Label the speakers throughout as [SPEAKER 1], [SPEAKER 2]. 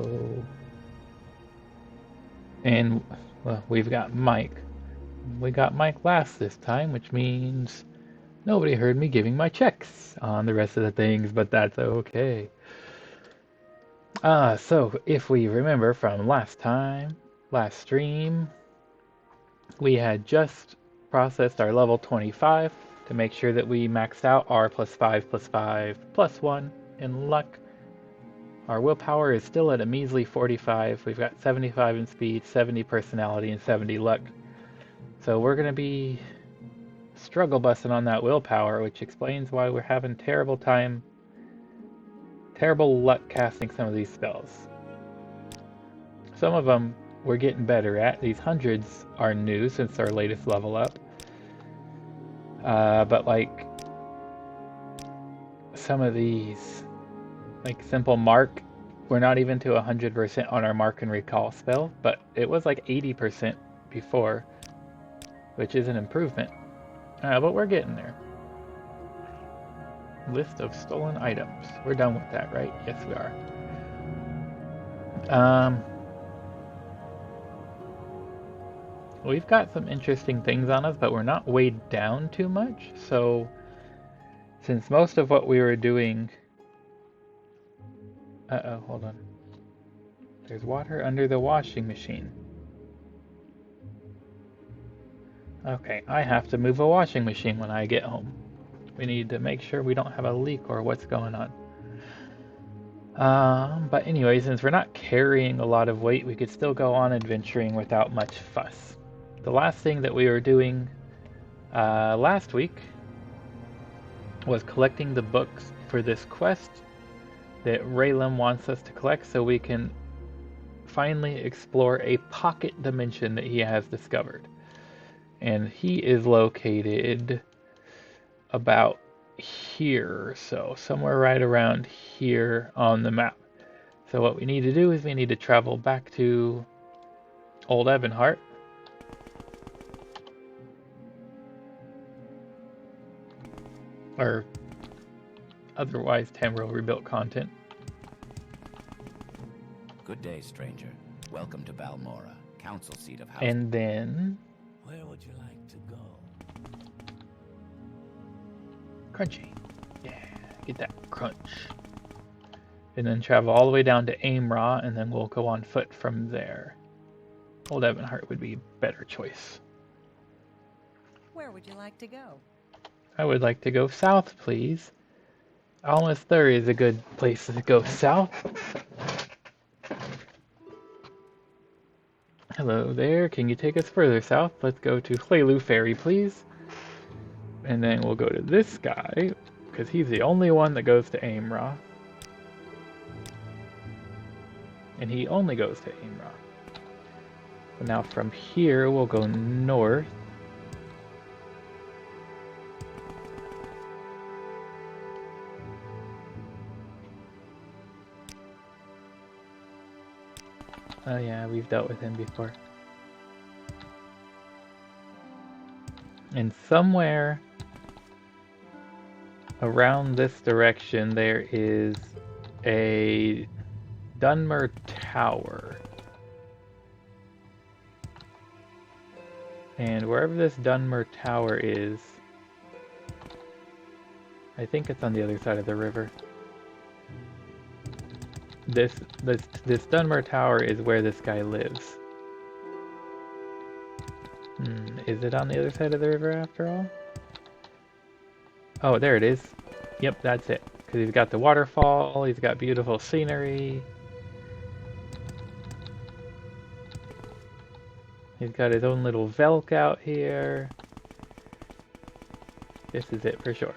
[SPEAKER 1] So, and well, we've got Mike. We got Mike last this time, which means nobody heard me giving my checks on the rest of the things, but that's okay. So if we remember from last stream, we had just processed our level 25 to make sure that we maxed out our +5 +5 +1 in luck. Our willpower is still at a measly 45. We've got 75 in speed, 70 personality, and 70 luck. So we're going to be struggle busting on that willpower, which explains why we're having terrible luck casting some of these spells. Some of them we're getting better at. These hundreds are new since our latest level up. But like some of these, like simple mark, we're not even to 100% on our mark and recall spell, but it was like 80% before, which is an improvement. But we're getting there. List of stolen items. We're done with that, right? Yes, we are. We've got some interesting things on us, but we're not weighed down too much. So, since most of what we were doing... Uh-oh, hold on. There's water under the washing machine. Okay, I have to move a washing machine when I get home. We need to make sure we don't have a leak or what's going on. But anyway, since we're not carrying a lot of weight, we could still go on adventuring without much fuss. The last thing that we were doing last week was collecting the books for this quest that Raylan wants us to collect so we can finally explore a pocket dimension that he has discovered. And he is located about here, so somewhere right around here on the map. So what we need to do is we need to travel back to Old Ebonheart. Or otherwise Tamriel Rebuilt content.
[SPEAKER 2] Good day, stranger. Welcome to Balmora, council seat of House.
[SPEAKER 1] And then...
[SPEAKER 3] Where would you like to go?
[SPEAKER 1] Crunchy. Yeah, get that crunch. And then travel all the way down to Aimra, and then we'll go on foot from there. Old Ebonheart would be a better choice.
[SPEAKER 4] Where would you like to go?
[SPEAKER 1] I would like to go south, please. Almasthur is a good place to go south. Hello there, can you take us further south? Let's go to Hlelu Ferry, please. And then we'll go to this guy, because he's the only one that goes to Aimra. And he only goes to Aimra. So now from here, we'll go north. Oh yeah, we've dealt with him before. And somewhere around this direction there is a Dunmer Tower. And wherever this Dunmer Tower is, I think it's on the other side of the river. This Dunmer Tower is where this guy lives. Is it on the other side of the river after all? Oh, there it is. Yep, that's it. Because he's got the waterfall, he's got beautiful scenery. He's got his own little Velk out here. This is it for sure.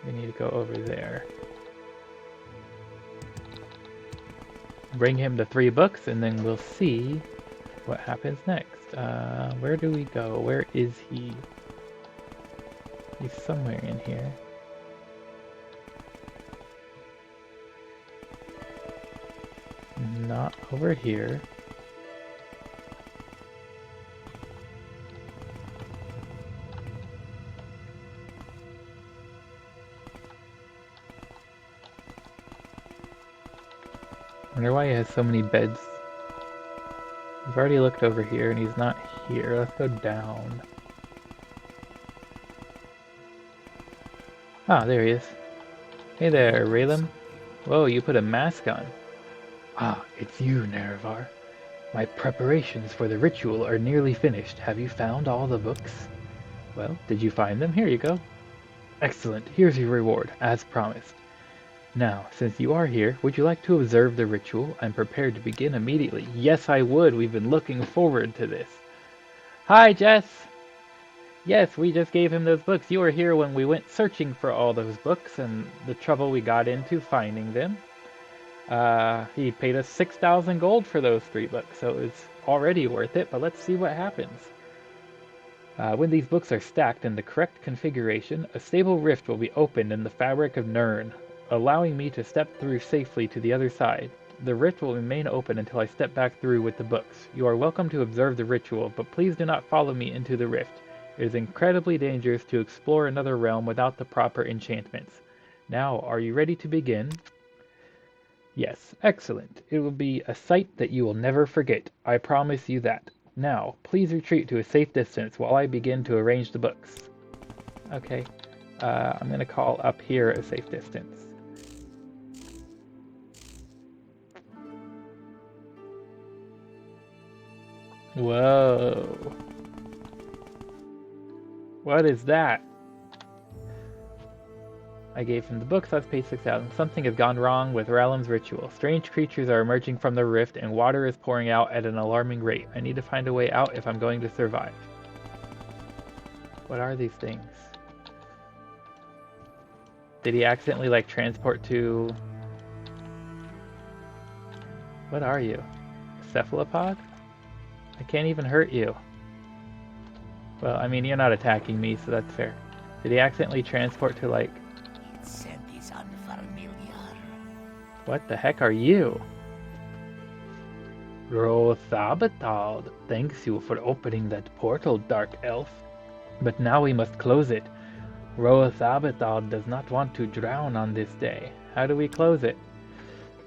[SPEAKER 1] We need to go over there. Bring him the 3 books and then we'll see what happens next. Where do we go? Where is he? He's somewhere in here. Not over here. wonder why he has so many beds. I've already looked over here and he's not here. Let's go down. Ah, there he is. Hey there, Raylam. Whoa, you put a mask on. Ah, it's you, Nerevar. My preparations for the ritual are nearly finished. Have you found all the books? Well, did you find them? Here you go. Excellent. Here's your reward, as promised. Now, since you are here, would you like to observe the ritual? I'm prepared to begin immediately. Yes, I would. We've been looking forward to this. Hi, Jess! Yes, we just gave him those books. You were here when we went searching for all those books and the trouble we got into finding them. He paid us 6,000 gold for those 3 books, so it's already worth it, but let's see what happens. When these books are stacked in the correct configuration, a stable rift will be opened in the fabric of Nirn, allowing me to step through safely to the other side. The rift will remain open until I step back through with the books. You are welcome to observe the ritual, but please do not follow me into the rift. It is incredibly dangerous to explore another realm without the proper enchantments. Now, are you ready to begin? Yes, excellent. It will be a sight that you will never forget. I promise you that. Now, please retreat to a safe distance while I begin to arrange the books. Okay, I'm going to call up here a safe distance. Whoa. What is that? I gave him the books. I've paid 6,000. Something has gone wrong with Rallam's ritual. Strange creatures are emerging from the rift and water is pouring out at an alarming rate. I need to find a way out if I'm going to survive. What are these things? Did he accidentally like transport to... What are you? Cephalopod? I can't even hurt you. Well, I mean, you're not attacking me, so that's fair. Did he accidentally transport to like... What the heck are you? Rothabatald, thanks you for opening that portal, Dark Elf. But now we must close it. Rothabatald does not want to drown on this day. How do we close it?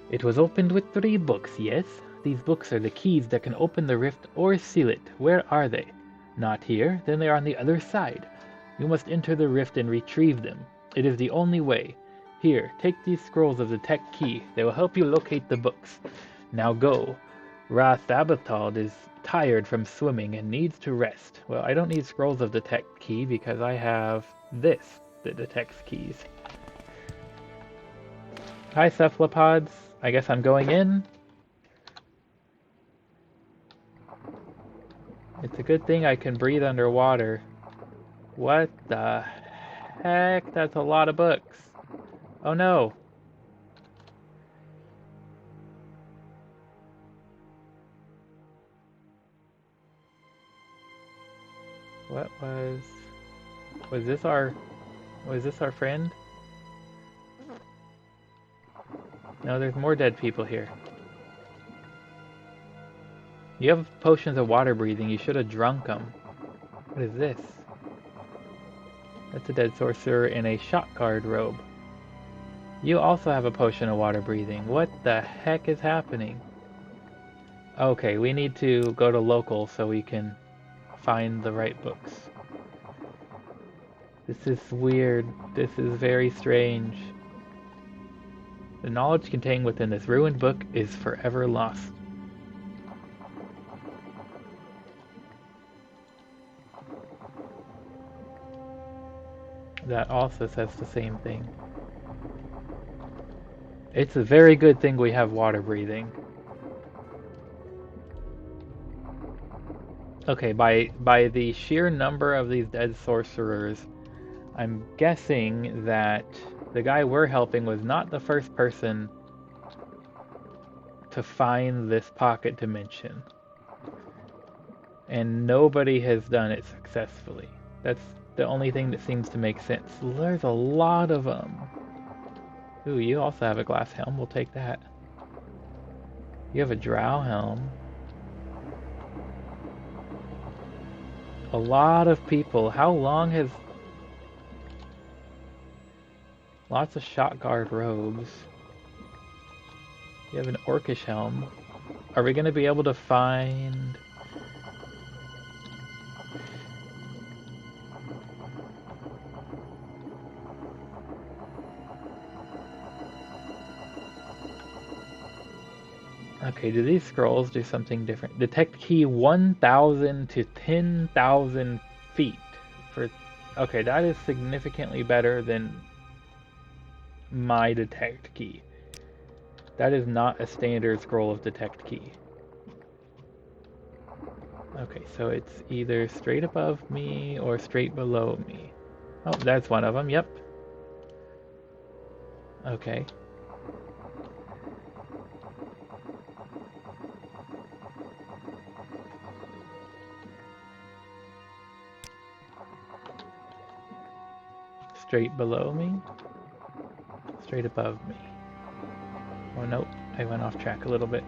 [SPEAKER 1] It was opened with 3 books, yes? These books are the keys that can open the rift or seal it. Where are they? Not here? Then they are on the other side. You must enter the rift and retrieve them. It is the only way. Here, take these scrolls of the tech key. They will help you locate the books. Now go. Rathabatald is tired from swimming and needs to rest. Well, I don't need scrolls of the tech key because I have this that detects keys. Hi, cephalopods. I guess I'm going in. It's a good thing I can breathe underwater. What the heck? That's a lot of books. Oh no. What was this our friend? No, there's more dead people here. You have potions of water breathing. You should have drunk them. What is this? That's a dead sorcerer in a shot guard robe. You also have a potion of water breathing. What the heck is happening? Okay, we need to go to local so we can find the right books. This is weird. This is very strange. The knowledge contained within this ruined book is forever lost. That also says the same thing. It's a very good thing we have water breathing. Okay, by the sheer number of these dead sorcerers, I'm guessing that the guy we're helping was not the first person to find this pocket dimension. And nobody has done it successfully. That's the only thing that seems to make sense. There's a lot of them. Ooh, you also have a glass helm. We'll take that. You have a drow helm. A lot of people. How long has... Lots of shot guard robes. You have an orcish helm. Are we going to be able to find... Okay, do these scrolls do something different? Detect key 1,000 to 10,000 feet. Okay, that is significantly better than my detect key. That is not a standard scroll of detect key. Okay, so it's either straight above me or straight below me. Oh, that's one of them, yep. Okay. Straight below me? Straight above me. Oh nope, I went off track a little bit.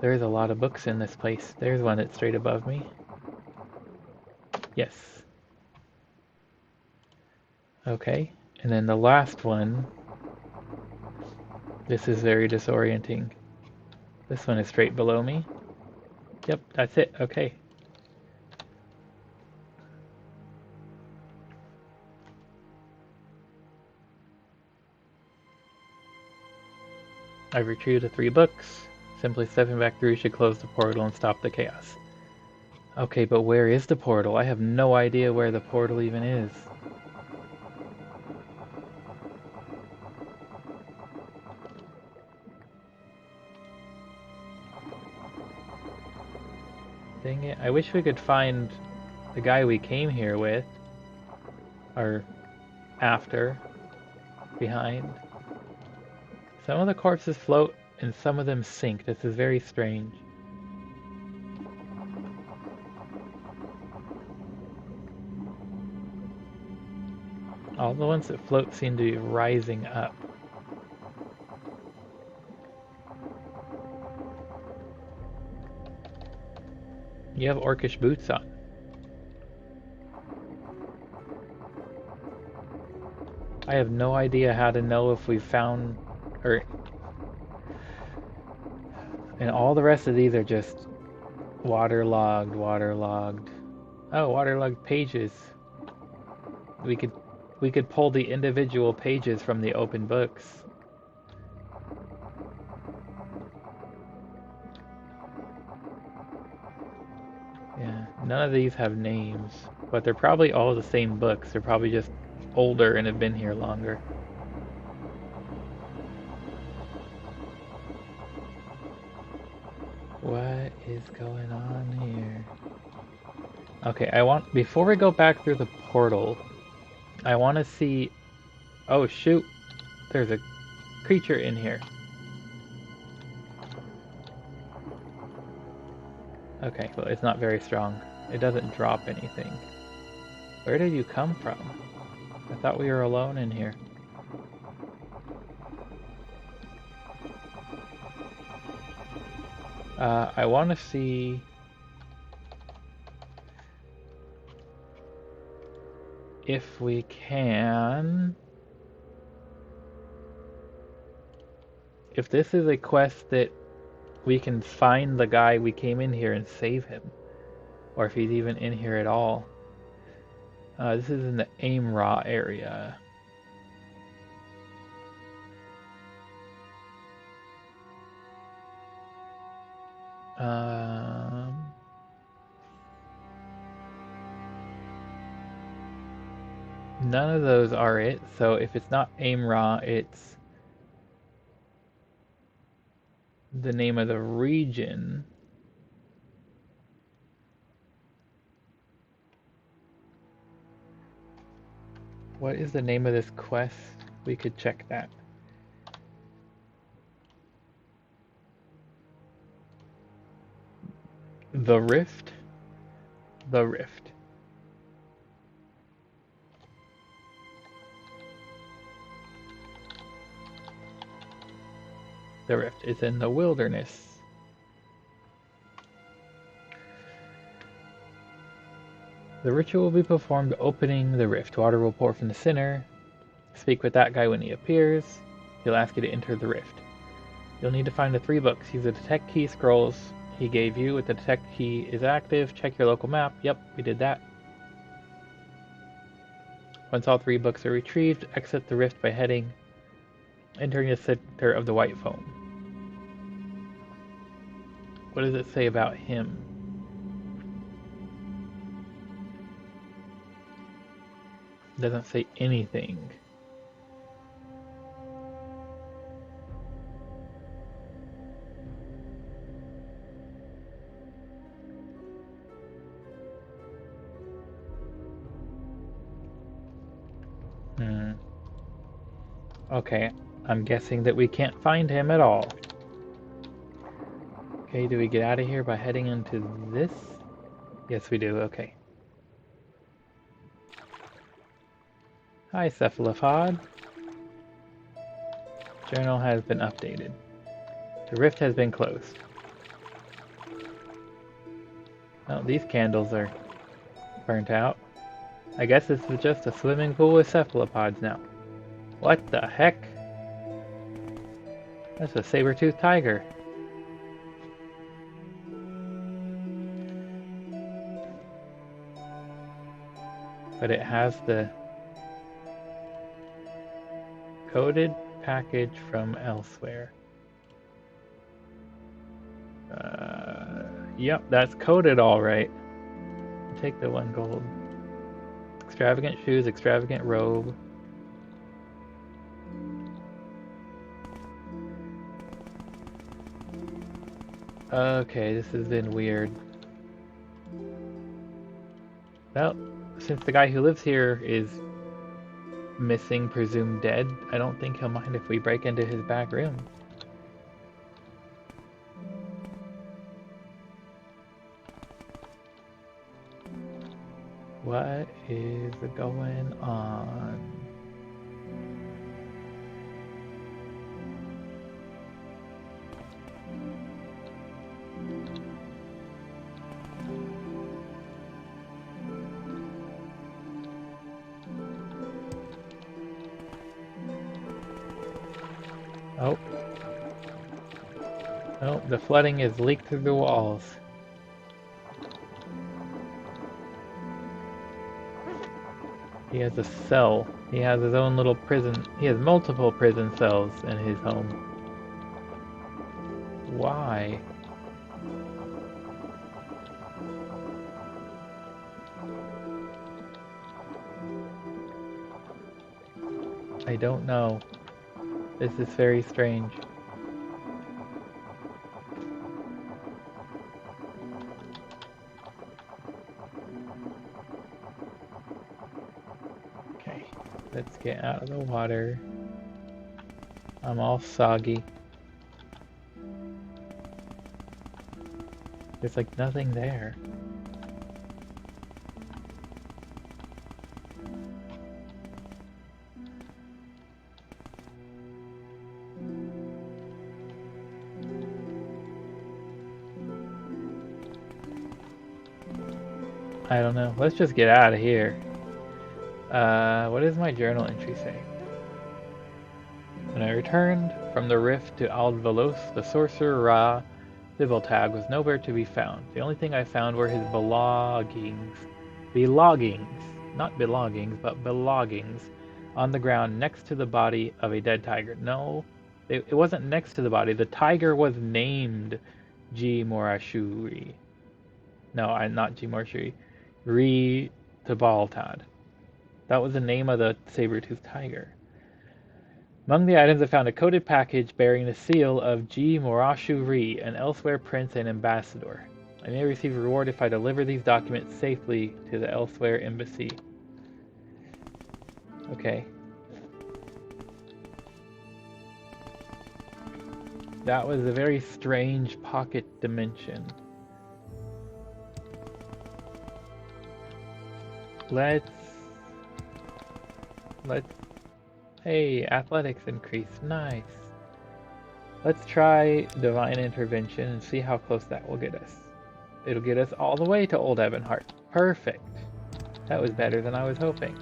[SPEAKER 1] There's a lot of books in this place. There's one that's straight above me. Yes. Okay, and then the last one. This is very disorienting. This one is straight below me. Yep, that's it. Okay. I've retrieved the 3 books. Simply stepping back through should close the portal and stop the chaos. Okay, but where is the portal? I have no idea where the portal even is. Dang it, I wish we could find the guy we came here with. Or after. Behind. Some of the corpses float and some of them sink. This is very strange. All the ones that float seem to be rising up. You have orcish boots on. I have no idea how to know if we found... And all the rest of these are just waterlogged. Oh, waterlogged pages. We could pull the individual pages from the open books. Yeah, none of these have names, but they're probably all the same books. They're probably just older and have been here longer. What is going on here? Okay, before we go back through the portal, I want to see... Oh shoot, there's a creature in here. Okay, well it's not very strong. It doesn't drop anything. Where did you come from? I thought we were alone in here. I want to see... if we can... If this is a quest that we can find the guy we came in here and save him. Or if he's even in here at all. This is in the Aimra area. None of those are it, so if it's not Aimra, it's the name of the region. What is the name of this quest? We could check that. The Rift? The Rift. The Rift is in the wilderness. The ritual will be performed opening the rift. Water will pour from the center, Speak with that guy when he appears. He'll ask you to enter the rift. You'll need to find the 3 books. Use the detect key scrolls he gave you. If the detect key is active, check your local map. Yep, we did that. Once all 3 books are retrieved, exit the rift by entering the center of the white foam. What does it say about him? It doesn't say anything. Okay, I'm guessing that we can't find him at all. Okay, do we get out of here by heading into this? Yes, we do, okay. Hi, Cephalopod. Journal has been updated. The rift has been closed. Oh, these candles are burnt out. I guess this is just a swimming pool with cephalopods now. What the heck? That's a saber-toothed tiger. But it has the coded package from elsewhere. Yep, that's coded all right. Take the 1 gold. Extravagant shoes, extravagant robe. Okay, this has been weird. Well, since the guy who lives here is missing, presumed dead, I don't think he'll mind if we break into his back room. What is going on? Oh. Oh, the flooding is leaked through the walls. He has a cell. He has his own little prison. He has multiple prison cells in his home. Why? I don't know. This is very strange. Okay, let's get out of the water. I'm all soggy. There's like nothing there. I don't know. Let's just get out of here. What does my journal entry say? When I returned from the rift to Aldvalos, the sorcerer Ra Thibaltag was nowhere to be found. The only thing I found were his belongings, not belongings, but belongings, on the ground next to the body of a dead tiger. No, it wasn't next to the body. The tiger was named G. Morashuri. No, not G. Morashuri. Re Thibaltad. That was the name of the saber-toothed tiger. Among the items, I found a coded package bearing the seal of G. Morashu Ri, an Elsewhere prince and ambassador. I may receive a reward if I deliver these documents safely to the Elsewhere embassy. Okay. That was a very strange pocket dimension. Let's... Hey, athletics increase. Nice. Let's try Divine Intervention and see how close that will get us. It'll get us all the way to Old Ebonheart. Perfect. That was better than I was hoping.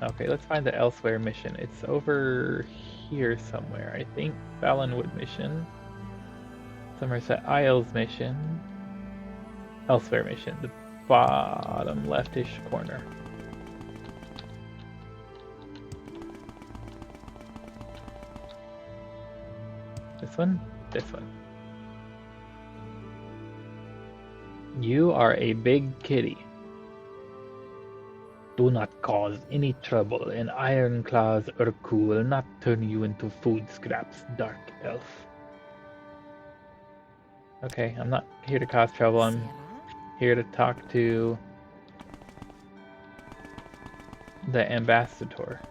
[SPEAKER 1] Okay, let's find the Elsewhere mission. It's over here somewhere, I think. Ballinwood mission. Somerset Isles mission. Elsewhere mission. The bottom leftish corner. This one? This one. You are a big kitty. Do not cause any trouble, and Ironclaw's Urku will not turn you into food scraps, Dark Elf. Okay, I'm not here to cause trouble, I'm here to talk to the ambassador.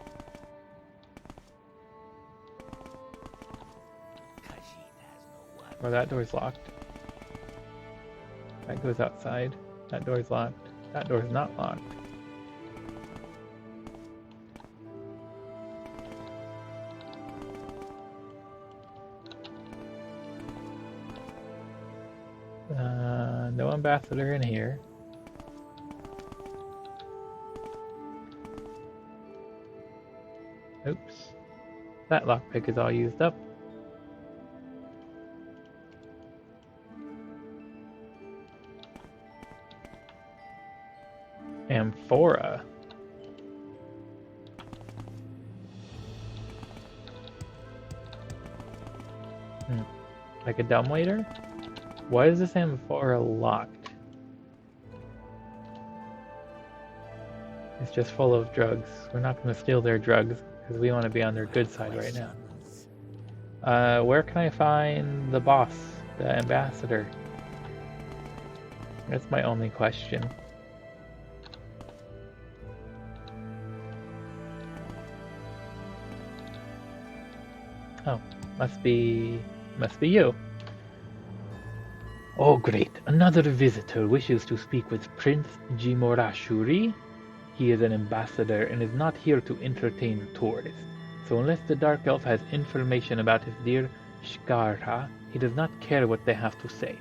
[SPEAKER 1] Oh, that door's locked. That goes outside. That door's locked. That door's not locked. No ambassador in here. Oops. That lockpick is all used up. Amphora. Like a dumbwaiter? Why is this amphora locked? It's just full of drugs. We're not going to steal their drugs because we want to be on their good side right now. Where can I find the boss, the ambassador? That's my only question. Oh, must be you. Oh great, another visitor wishes to speak with Prince Jimorashuri. He is an ambassador and is not here to entertain tourists. So unless the Dark Elf has information about his dear Shkara, he does not care what they have to say.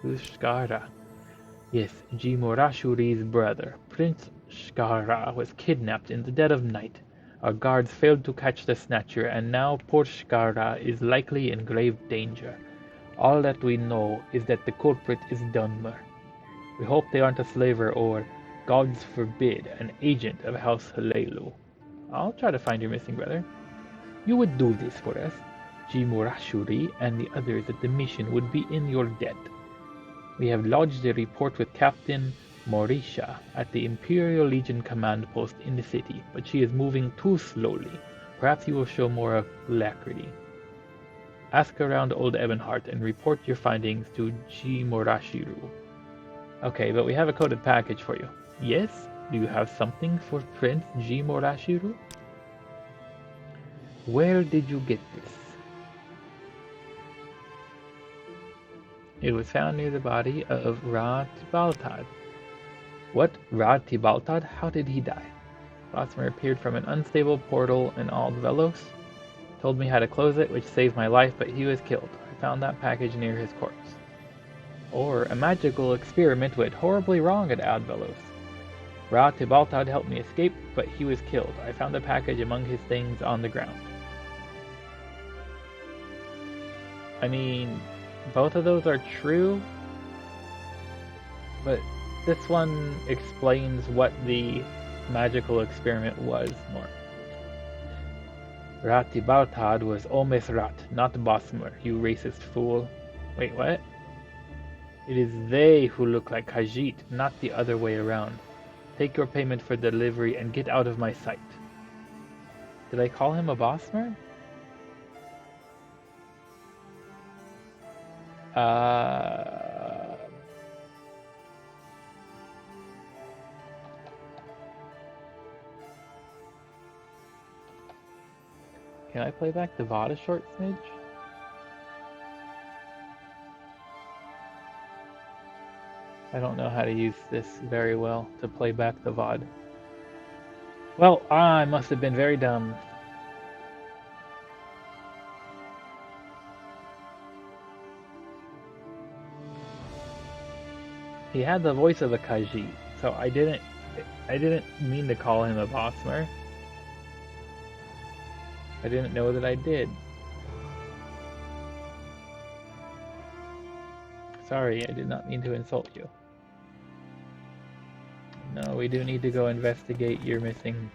[SPEAKER 1] Who's Shkara? Yes, Jimorashuri's brother. Prince Shkara was kidnapped in the dead of night. Our guards failed to catch the snatcher, and now poor Shkara is likely in grave danger. All that we know is that the culprit is Dunmer. We hope they aren't a slaver or, gods forbid, an agent of House Halelu. I'll try to find your missing brother. You would do this for us. Jimorashuri and the others at the mission would be in your debt. We have lodged a report with Captain Morisha at the Imperial Legion command post in the city, but she is moving too slowly. Perhaps you will show more alacrity. Ask around Old Ebonheart and report your findings to Jimorashiru. Okay, but we have a coded package for you. Yes? Do you have something for Prince Jimorashiru? Where did you get this? It was found near the body of Ra Tibaltad. What? Ra Tibaltad? How did he die? Bosmer appeared from an unstable portal in Ald Velos. Told me how to close it, which saved my life, but he was killed. I found that package near his corpse. Or a magical experiment went horribly wrong at Ald Velos. Ra Tibaltad helped me escape, but he was killed. I found the package among his things on the ground. I mean, both of those are true, but this one explains what the magical experiment was more. Rat Tibaltad was Omes Rat, not Bosmer, you racist fool. Wait, what? It is they who look like Khajiit, not the other way around. Take your payment for delivery and get out of my sight. Did I call him a Bosmer? Can I play back the VOD a short smidge? I don't know how to use this very well to play back the VOD. Well, I must have been very dumb. He had the voice of a Khajiit, so I didn't mean to call him a Bosmer. I didn't know that I did. Sorry, I did not mean to insult you. No, we do need to go investigate your missing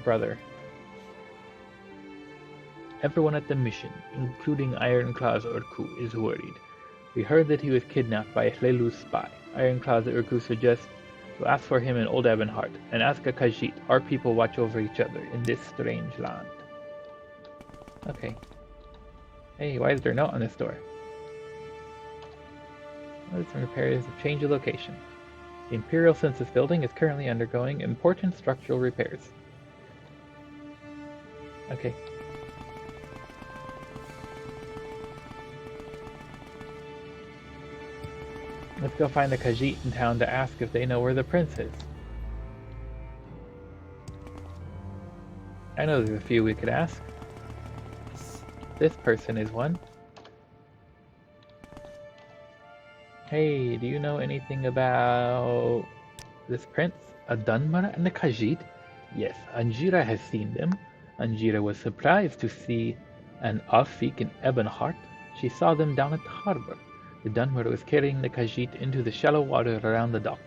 [SPEAKER 1] brother. Everyone at the mission, including Ironclaw's Urku, is worried. We heard that he was kidnapped by a Hlelu's spy. Ironclaw's Urku suggests to ask for him in Old Ebonheart, and ask a Khajiit. Our people watch over each other in this strange land. Okay. Hey, why is there a note on this door? Some repairs have changed the location. The Imperial Census building is currently undergoing important structural repairs. Okay. Let's go find the Khajiit in town to ask if they know where the prince is. I know there's a few we could ask. This person is one. Hey, do you know anything about this prince? A Dunmer and a Khajiit? Yes, Anjira has seen them. Anjira was surprised to see an Afik in Ebonheart. She saw them down at the harbor. The Dunmer was carrying the Khajiit into the shallow water around the dock.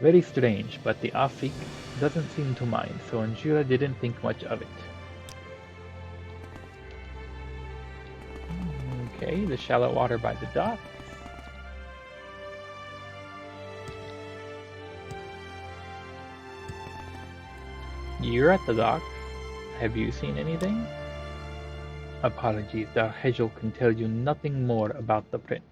[SPEAKER 1] Very strange, but the Afik doesn't seem to mind, so Anjira didn't think much of it. Okay, the shallow water by the dock. You're at the dock. Have you seen anything? Apologies, Dahrk can tell you nothing more about the prince.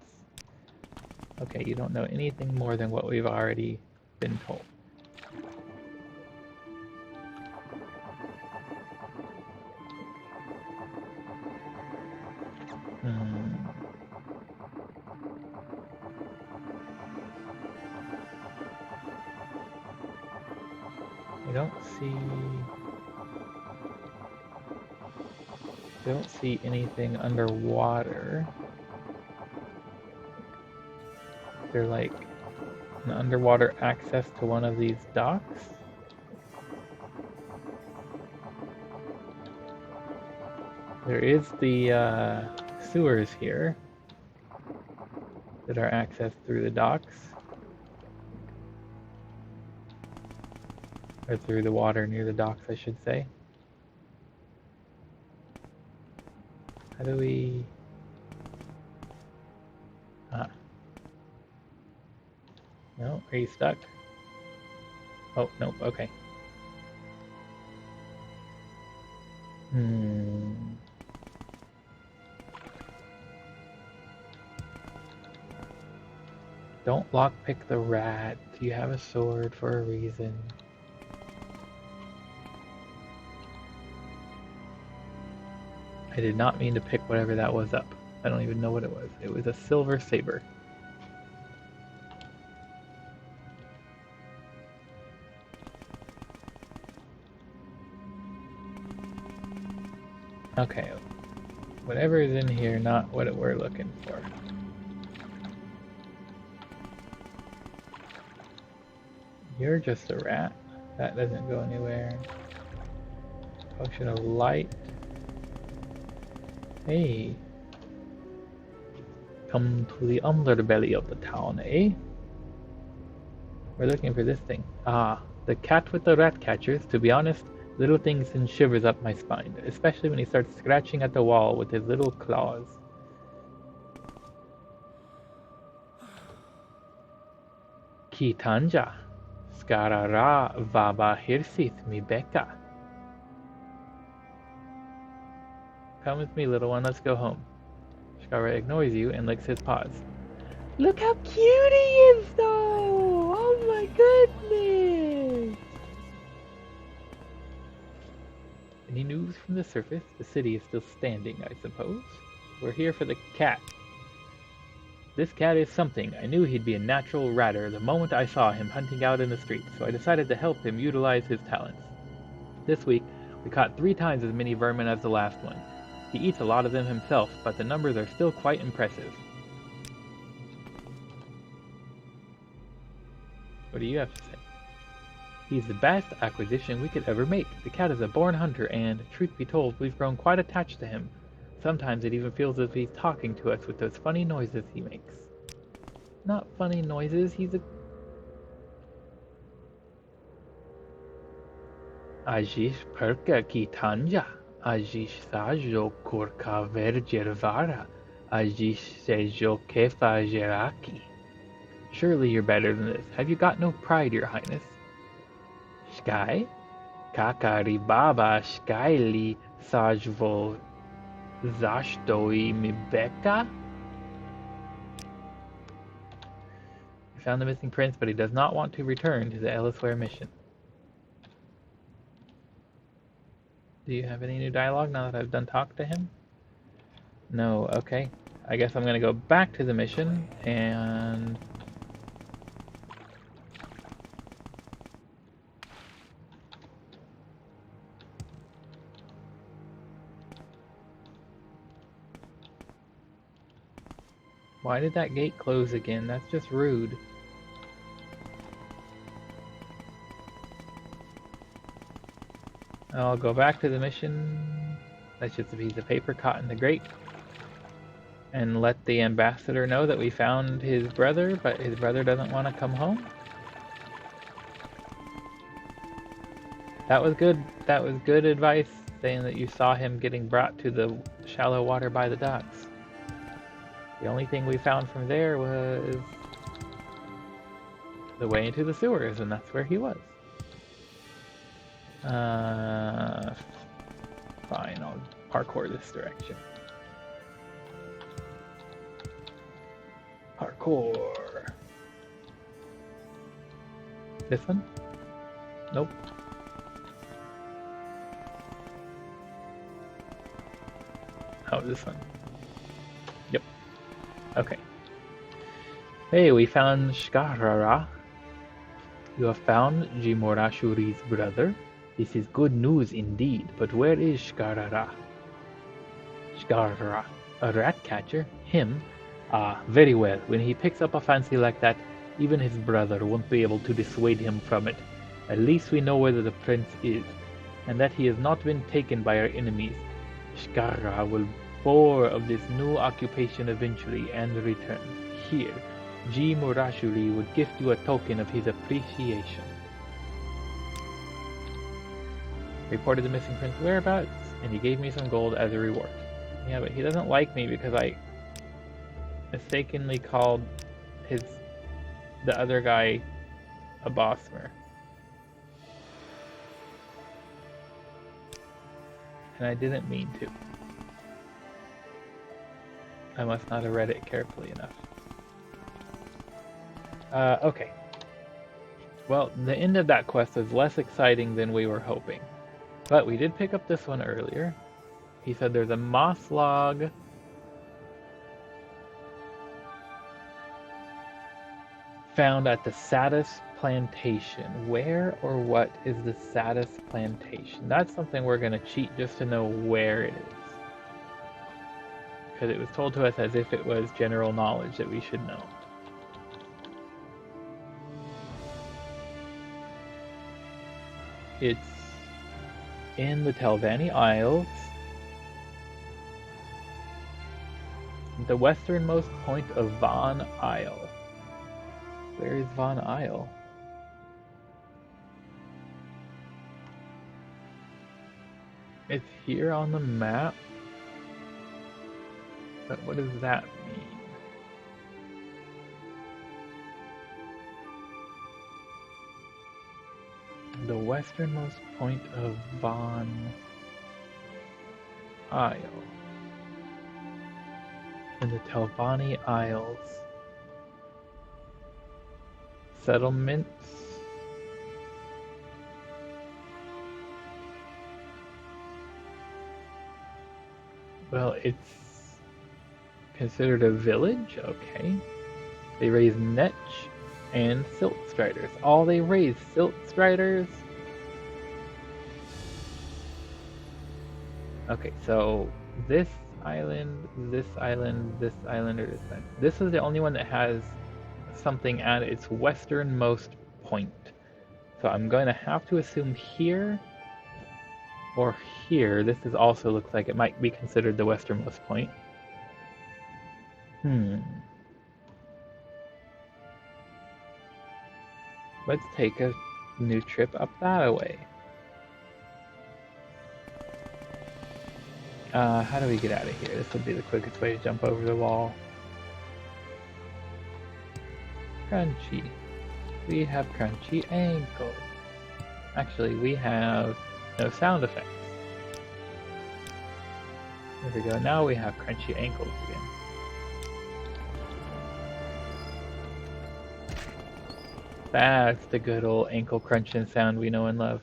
[SPEAKER 1] Okay, you don't know anything more than what we've already been told. I don't see anything underwater. Is there like an underwater access to one of these docks? There is the sewers here that are accessed through the docks. Or through the water near the docks, I should say. How do we... No, are you stuck? Oh, nope, okay. Don't lockpick the rat. You have a sword for a reason. I did not mean to pick whatever that was up. I don't even know what it was. It was a silver saber. Okay. Whatever is in here, not what we're looking for. You're just a rat. That doesn't go anywhere. Potion of light. Hey. Come to the underbelly of the town, eh? We're looking for this thing. Ah, the cat with the rat catchers. To be honest, little thing sends shivers up my spine, especially when he starts scratching at the wall with his little claws. Kitanja. Skarara vaba hirsith mi beka. Come with me, little one, let's go home. Shkara ignores you and licks his paws. Look how cute he is, though! Oh my goodness! Any news from the surface? The city is still standing, I suppose. We're here for the cat. This cat is something. I knew he'd be a natural ratter the moment I saw him hunting out in the streets, so I decided to help him utilize his talents. This week, we caught 3 times as many vermin as the last one. He eats a lot of them himself, but the numbers are still quite impressive. What do you have to say? He's the best acquisition we could ever make. The cat is a born hunter and, truth be told, we've grown quite attached to him. Sometimes it even feels as if he's talking to us with those funny noises he makes. Not funny noises, he's a... Ajish perka ki tanja, ajish sajo kurka vergervara, ajish sejo kefa jeraki. Surely you're better than this. Have you got no pride, your highness? Sky? Kakari baba skyli sajvo zashtoi mibeka? He found the missing prince, but he does not want to return to the Ellisware mission. Do you have any new dialogue now that I've done talk to him? No, okay. I guess I'm gonna go back to the mission and... Why did that gate close again? That's just rude. I'll go back to the mission. That's just a piece of paper caught in the grate. And let the ambassador know that we found his brother, but his brother doesn't want to come home. That was good. That was good advice, saying that you saw him getting brought to the shallow water by the docks. The only thing we found from there was the way into the sewers, and that's where he was. Fine, I'll parkour this direction. Parkour. This one? Nope. Oh, this one. Yep. Okay. Hey, we found Shkarara. You have found Jimorashuri's brother. This is good news indeed, but where is Shkarara? Shkarara, a rat catcher? Him? Ah, very well. When he picks up a fancy like that, even his brother won't be able to dissuade him from it. At least we know where the prince is, and that he has not been taken by our enemies. Shkarara will bore of this new occupation eventually and return. Here, G. Murashuri would gift you a token of his appreciation. Reported the missing prince's whereabouts, and he gave me some gold as a reward. Yeah, but he doesn't like me because I mistakenly called the other guy a bossmer. And I didn't mean to. I must not have read it carefully enough. Okay. Well, the end of that quest was less exciting than we were hoping. But we did pick up this one earlier. He said there's a moss log found at the Satis Plantation. Where or what is the Satis Plantation? That's something we're going to cheat just to know where it is. Because it was told to us as if it was general knowledge that we should know. It's in the Telvanni Isles, the westernmost point of Von Isle. Where is Von Isle? It's here on the map, but what does that mean? The westernmost point of Von Isle. In the Telvanni Isles. Settlements. Well, it's considered a village? Okay. They raise netch and silt striders. All they raise, silt striders? Okay, so this island, this island, this island, or this island. This is the only one that has something at its westernmost point. So I'm going to have to assume here or here. This is also looks like it might be considered the westernmost point. Let's take a new trip up that way. How do we get out of here? This would be the quickest way to jump over the wall. Crunchy. We have crunchy ankles. Actually, we have no sound effects. There we go. Now we have crunchy ankles again. That's the good old ankle crunching sound we know and love.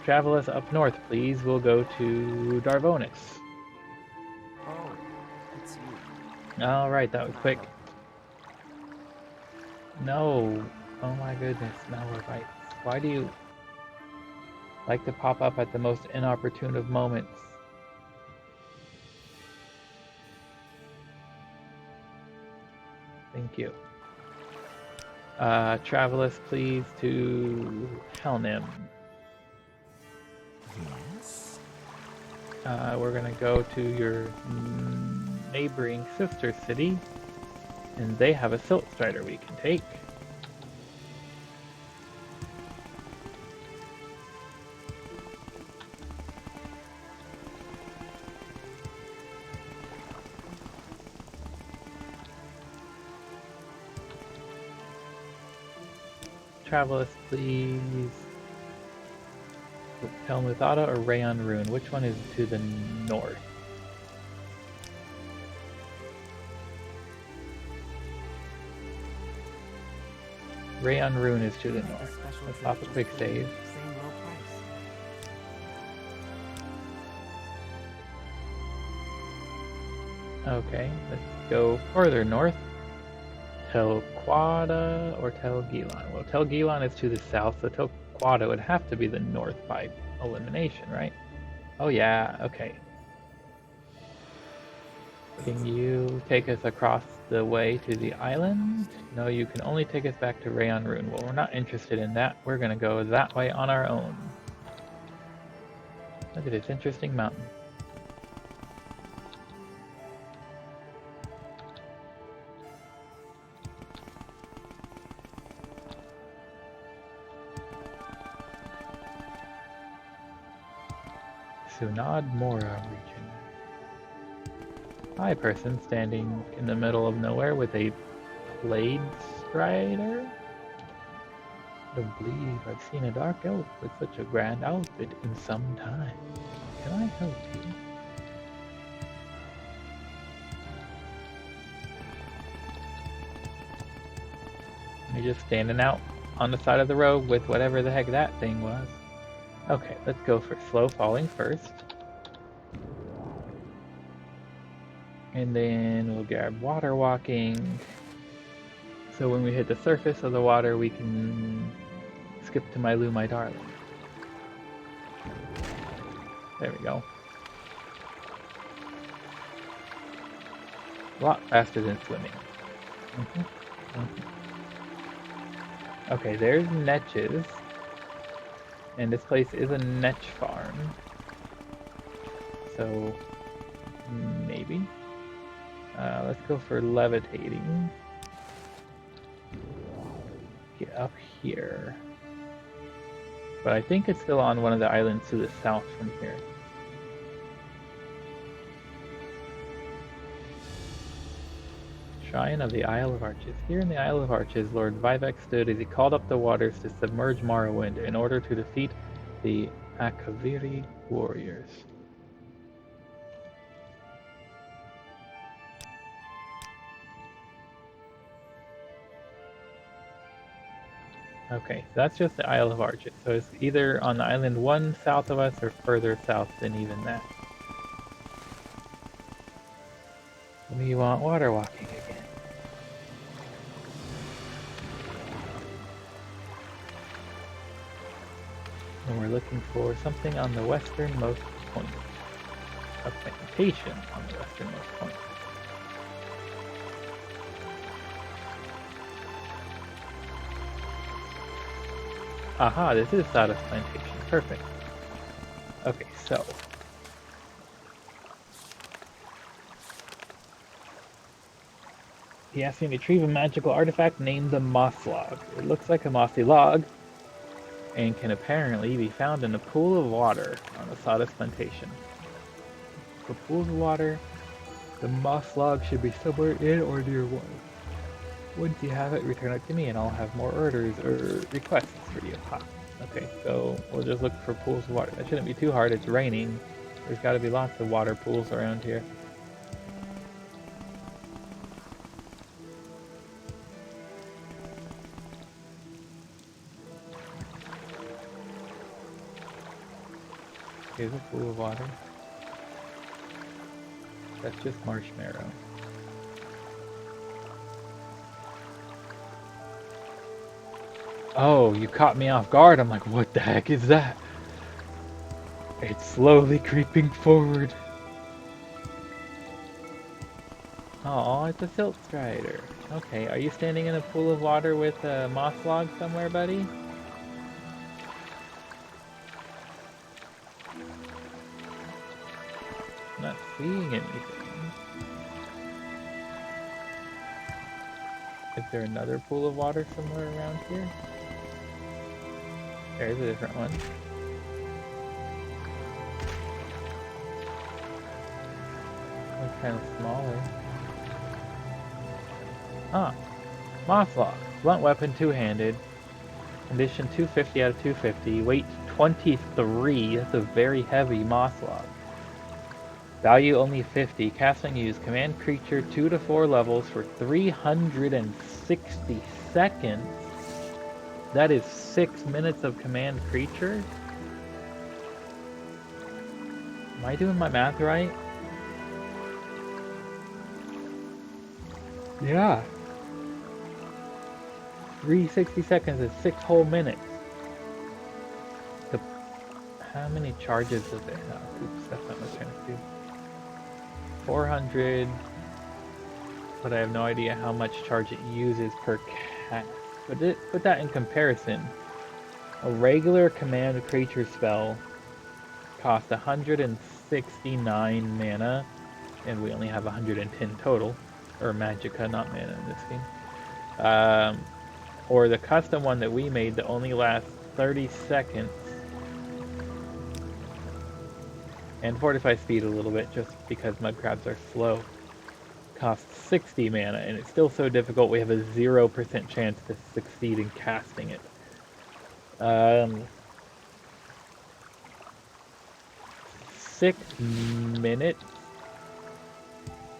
[SPEAKER 1] Travel us up north, please. We'll go to Darvonis.
[SPEAKER 3] Oh, it's you.
[SPEAKER 1] Alright, that was quick. No. Oh my goodness, Malwarebytes. Why do you like to pop up at the most inopportune of moments? Thank you. Travel us please to Helnim.
[SPEAKER 3] Yes?
[SPEAKER 1] We're gonna go to your neighboring sister city, and they have a silt strider we can take. Travel us, please. Helmuthata or Rayon Rune? Which one is to the north? Rayon Rune is to the north. Let's pop a quick save.
[SPEAKER 3] Same low price.
[SPEAKER 1] Okay, let's go further north. Telquada or Telgilan? Well, Telgilan is to the south, so Telquada would have to be the north by elimination, right? Oh yeah, okay. Can you take us across the way to the island? No, you can only take us back to Rayon Rune. Well, we're not interested in that. We're gonna go that way on our own. Look at this interesting mountain. Sunad Mora region. Hi, person standing in the middle of nowhere with a blade strider. I don't believe I've seen a dark elf with such a grand outfit in some time. Can I help you? You're just standing out on the side of the road with whatever the heck that thing was. Okay, let's go for slow falling first. And then we'll grab water walking. So when we hit the surface of the water, we can skip to my Lou, my darling. There we go. A lot faster than swimming. Okay, there's Netches. And this place is a Netch farm. So, maybe. Let's go for levitating. Get up here. But I think it's still on one of the islands to the south from here. Shrine of the Isle of Arches. Here in the Isle of Arches, Lord Vivek stood as he called up the waters to submerge Morrowind in order to defeat the Akaviri warriors. Okay, so that's just the Isle of Arches. So it's either on the island one south of us or further south than even that. We want water walking again. And we're looking for something on the westernmost point. A plantation on the westernmost point. Aha, this is Sawdust Plantation. Perfect. Okay, so. He asked me to retrieve a magical artifact named the Moss Log. It looks like a mossy log and can apparently be found in a pool of water on the Sawdust Plantation. For pools of water, the Moss Log should be somewhere in or near one. Once you have it, return it to me and I'll have more orders or requests for you. Ha. Okay, so we'll just look for pools of water. That shouldn't be too hard, it's raining. There's got to be lots of water pools around here. Here's a pool of water. That's just marshmallow. Oh, you caught me off guard. I'm like, what the heck is that? It's slowly creeping forward. Oh, it's a silt strider. Okay, are you standing in a pool of water with a moss log somewhere, buddy? Not seeing anything. Is there another pool of water somewhere around here? There's a different one. It's kind of smaller. Ah, moss log. Blunt weapon, two-handed. Condition 250 out of 250. Weight 23. That's a very heavy moss log. Value only 50. Casting use. Command creature 2 to 4 levels for 360 seconds. That is 6 minutes of command creature? Am I doing my math right? Yeah. 360 seconds is 6 whole minutes. How many charges does it have? Oops, that's not what I was trying to do. 400, but I have no idea how much charge it uses per cast. Put that in comparison. A regular command creature spell costs 169 mana, and we only have 110 total, or magicka, not mana in this game. Or the custom one that we made that only lasts 30 seconds. And fortify speed a little bit, just because mudcrabs are slow. Costs 60 mana, and it's still so difficult we have a 0% chance to succeed in casting it. 6 minutes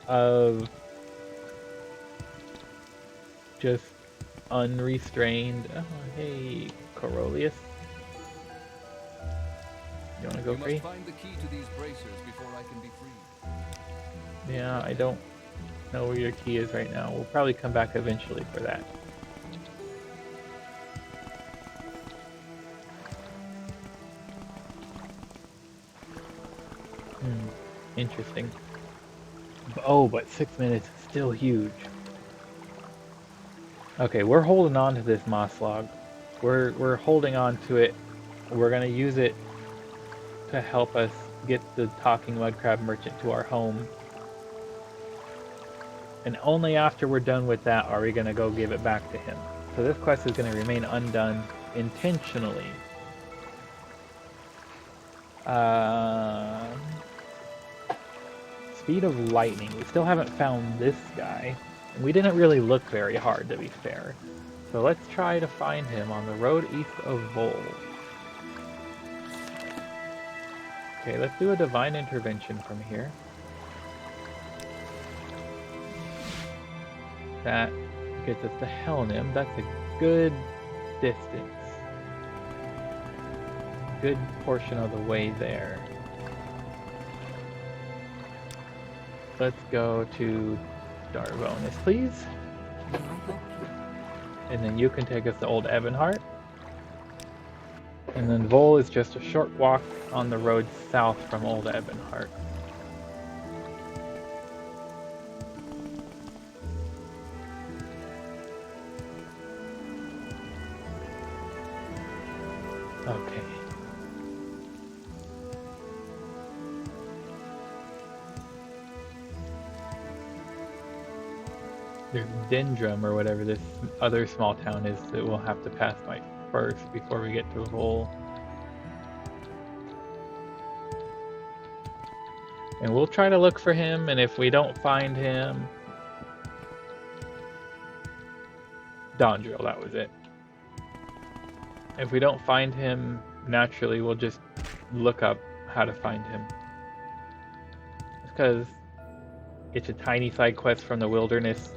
[SPEAKER 1] of just unrestrained. Oh, hey, Corolius. You want to go free?
[SPEAKER 5] Find the key to these bracers before I can be free.
[SPEAKER 1] Yeah, I don't know where your key is right now. We'll probably come back eventually for that. Interesting. Oh, but 6 minutes is still huge. Okay, we're holding on to this moss log. We're holding on to it. We're gonna use it to help us get the talking mudcrab merchant to our home. And only after we're done with that are we gonna go give it back to him. So this quest is gonna remain undone intentionally. Speed of lightning. We still haven't found this guy. And we didn't really look very hard, to be fair. So let's try to find him on the road east of Vol. Okay, let's do a divine intervention from here. That gets us to Helnim. That's a good distance. Good portion of the way there. Let's go to Darvonis, please. And then you can take us to Old Ebonheart. And then Vol is just a short walk on the road south from Old Ebonheart. Okay. There's Dendrum or whatever this other small town is that we'll have to pass by first before we get to Vol. And we'll try to look for him, and if we don't find him... Dahrk, that was it. If we don't find him naturally, we'll just look up how to find him. Because it's a tiny side quest from the wilderness.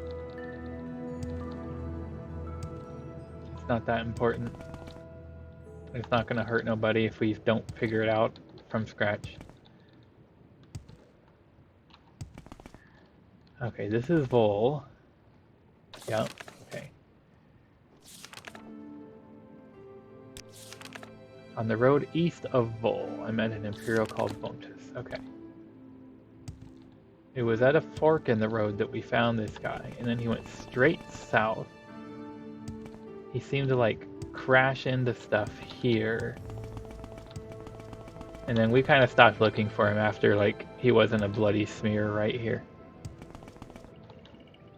[SPEAKER 1] It's not that important. It's not going to hurt nobody if we don't figure it out from scratch. Okay, this is Vol. Yep, okay. On the road east of Vol, I met an Imperial called Bontus. Okay. It was at a fork in the road that we found this guy, and then he went straight south. He seemed to like crash into stuff here. And then we kind of stopped looking for him after like he wasn't a bloody smear right here.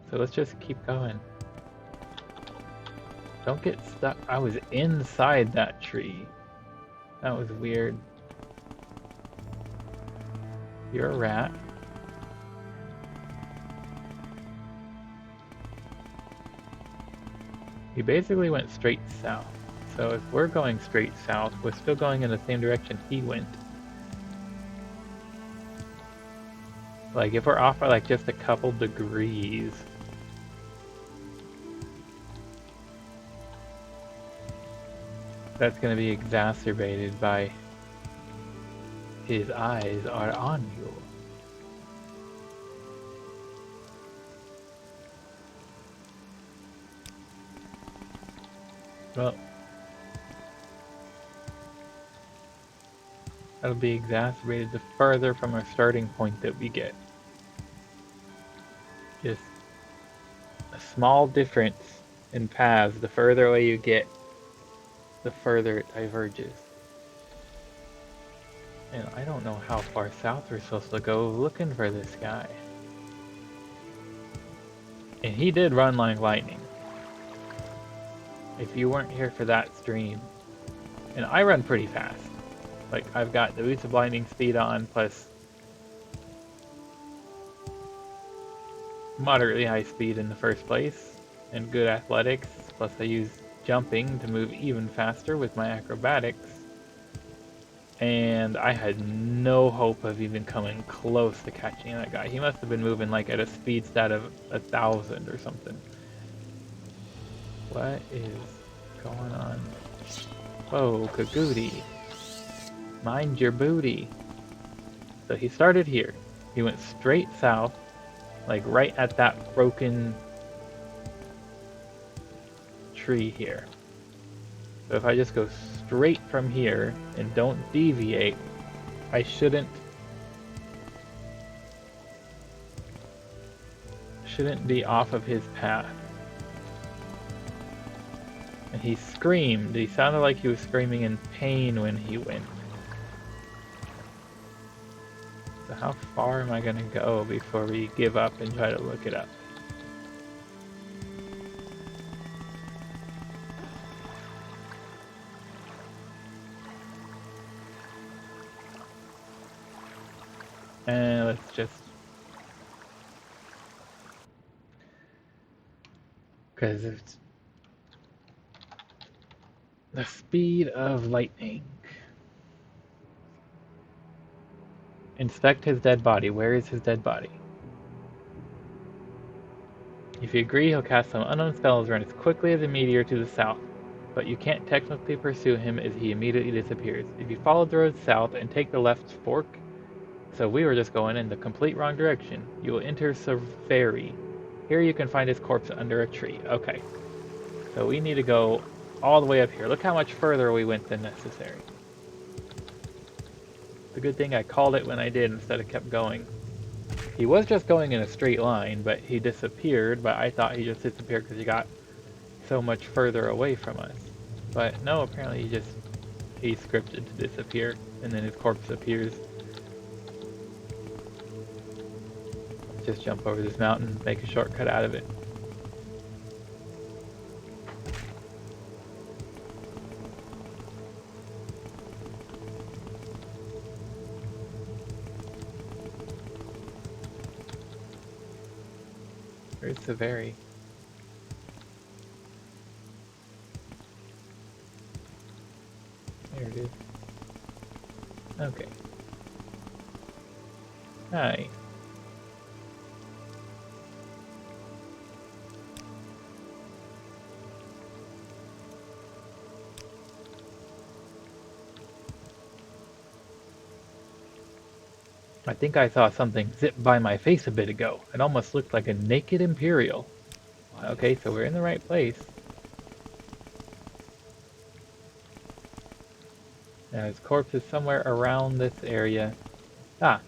[SPEAKER 1] So let's just keep going. Don't get stuck. I was inside that tree. That was weird. You're a rat. He basically went straight south. So if we're going straight south, we're still going in the same direction he went. Like if we're off by like just a couple degrees, that's going to be exacerbated by his eyes are on you. Well, that'll be exacerbated the further from our starting point that we get. Just a small difference in paths, the further away you get, the further it diverges. And I don't know how far south we're supposed to go looking for this guy. And he did run like lightning. If you weren't here for that stream. And I run pretty fast. Like, I've got the Boots of Blinding Speed on, plus moderately high speed in the first place, and good athletics, plus I use jumping to move even faster with my acrobatics. And I had no hope of even coming close to catching that guy. He must have been moving like at a speed stat of 1,000 or something. What is going on? Whoa, Kagoody. Mind your booty. So he started here. He went straight south, like right at that broken tree here. So if I just go straight from here and don't deviate, I shouldn't be off of his path. And he screamed. He sounded like he was screaming in pain when he went. So how far am I gonna go before we give up and try to look it up? And let's just... because it's the speed of lightning. Inspect his dead body. Where is his dead body? If you agree, he'll cast some unknown spells run as quickly as a meteor to the south, but you can't technically pursue him as he immediately disappears. If you follow the road south and take the left fork, so we were just going in the complete wrong direction, you will enter Severi. Here you can find his corpse under a tree. Okay. So we need to go all the way up here. Look how much further we went than necessary. It's a good thing I called it when I did instead of kept going. He was just going in a straight line, but he disappeared, but I thought he just disappeared because he got so much further away from us. But no, apparently he just he's scripted to disappear, and then his corpse appears. Just jump over this mountain, make a shortcut out of it. Where's Severi? There it is. Okay. Hi. I think I saw something zip by my face a bit ago. It almost looked like a naked Imperial. Okay, so we're in the right place. Now his corpse is somewhere around this area. Ah.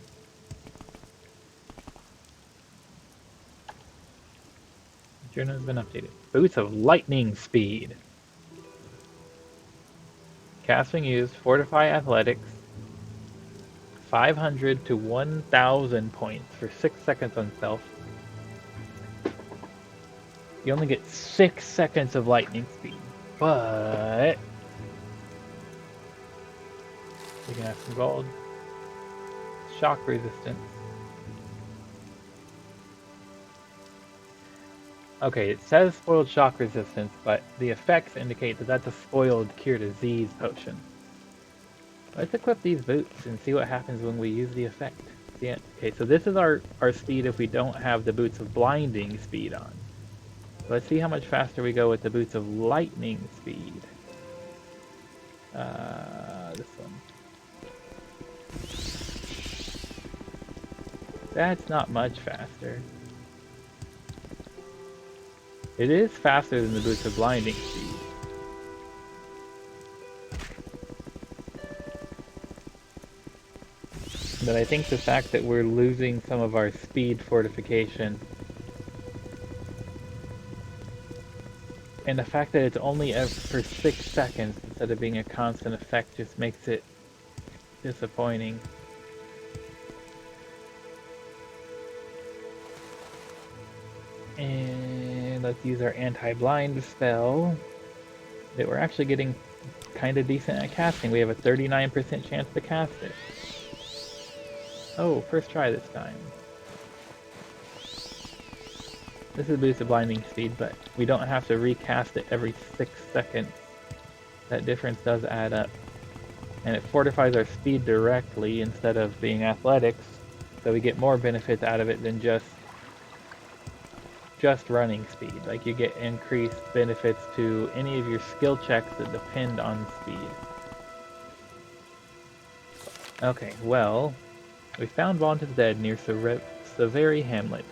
[SPEAKER 1] Journal has been updated. Boots of lightning speed. Casting used, fortify athletics. 500 to 1,000 points for 6 seconds on stealth. You only get 6 seconds of lightning speed, but you can have some gold. Shock resistance. Okay, it says spoiled shock resistance, but the effects indicate that that's a spoiled cure disease potion. Let's equip these boots and see what happens when we use the effect. Yeah. Okay, so this is our speed if we don't have the boots of blinding speed on. Let's see how much faster we go with the boots of lightning speed. This one. That's not much faster. It is faster than the boots of blinding speed. But I think the fact that we're losing some of our speed fortification and the fact that it's only for 6 seconds instead of being a constant effect just makes it disappointing. And let's use our anti-blind spell that we're actually getting kind of decent at casting. We have a 39% chance to cast it. Oh, first try this time. This is a boost of blinding speed, but we don't have to recast it every 6 seconds. That difference does add up. And it fortifies our speed directly instead of being athletics, so we get more benefits out of it than just running speed. Like, you get increased benefits to any of your skill checks that depend on speed. Okay, well, we found Vaughn's dead near Severi Hamlet.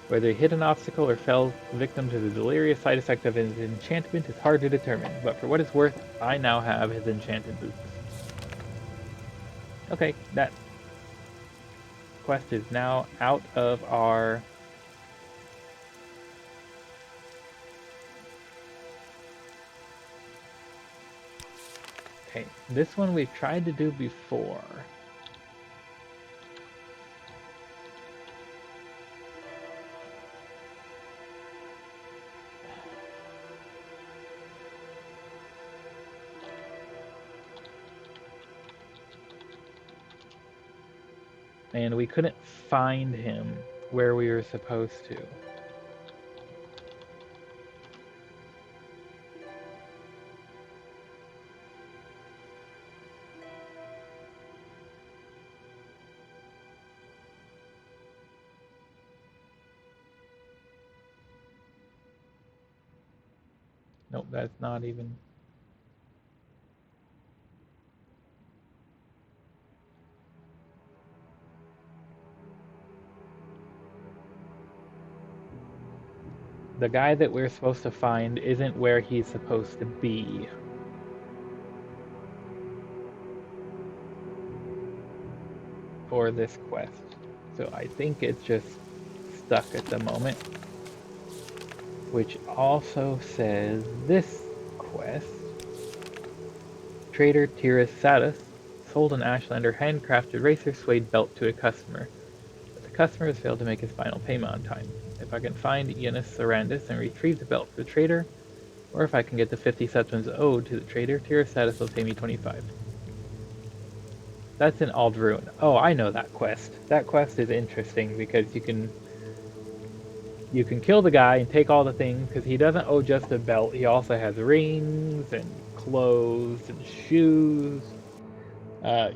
[SPEAKER 1] Whether he hit an obstacle or fell victim to the delirious side effect of his enchantment is hard to determine, but for what it's worth, I now have his enchanted boots. Okay, that quest is now out of our... Okay, this one we've tried to do before. And we couldn't find him where we were supposed to. Nope, that's not even... The guy that we're supposed to find isn't where he's supposed to be. For this quest. So I think it's just stuck at the moment. Which also says this quest Trader TESIII sold an Ashlander handcrafted racer suede belt to a customer, but the customer has failed to make his final payment on time. If I can find Ionis Sarandis and retrieve the belt for the trader, or if I can get the 50 septims owed to the trader, TESIII will pay me 25. That's in Aldruin. Oh, I know that quest. That quest is interesting because you can kill the guy and take all the things, because he doesn't owe just a belt. He also has rings and clothes and shoes.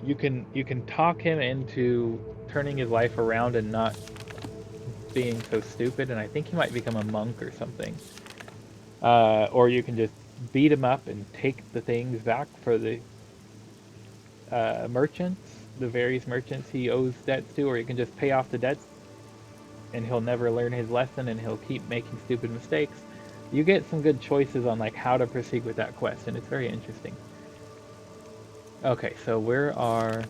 [SPEAKER 1] You can talk him into turning his life around and not being so stupid, and I think he might become a monk or something. Or you can just beat him up and take the things back for the merchants, the various merchants he owes debts to, or you can just pay off the debts and he'll never learn his lesson and he'll keep making stupid mistakes. You get some good choices on like how to proceed with that quest, and it's very interesting. Okay, so where are...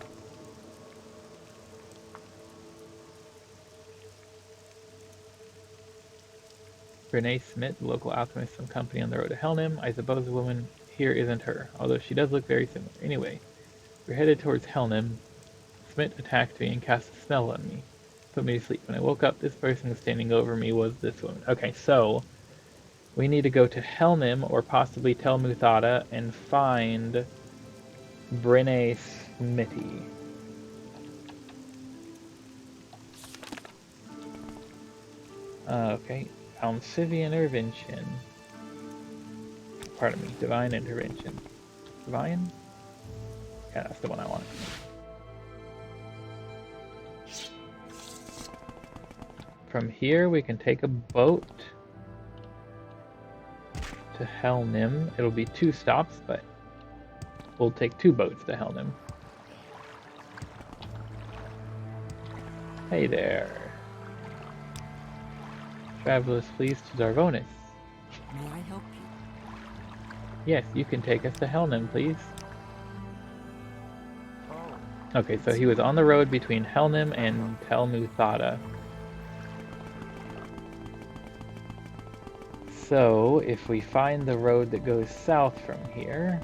[SPEAKER 1] Renee Smith, the local alchemist from company on the road to Helnim. I suppose the woman here isn't her, although she does look very similar. Anyway, we're headed towards Helnim. Smith attacked me and cast a spell on me. Put me to sleep. When I woke up, this person standing over me was this woman. Okay, so we need to go to Helnim or possibly Tel Muthada and find Brene Smitty. Okay, Almcivian Intervention. Pardon me, Divine Intervention. Divine? Yeah, that's the one I want. From here, we can take a boat to Helnim. It'll be 2 stops, but we'll take 2 boats to Helnim. Hey there. Travelers, please, to Darvonis.
[SPEAKER 3] May I help you?
[SPEAKER 1] Yes, you can take us to Helnim, please.
[SPEAKER 3] Oh.
[SPEAKER 1] Okay, so he was on the road between Helnim and Tel Muthada. So, if we find the road that goes south from here,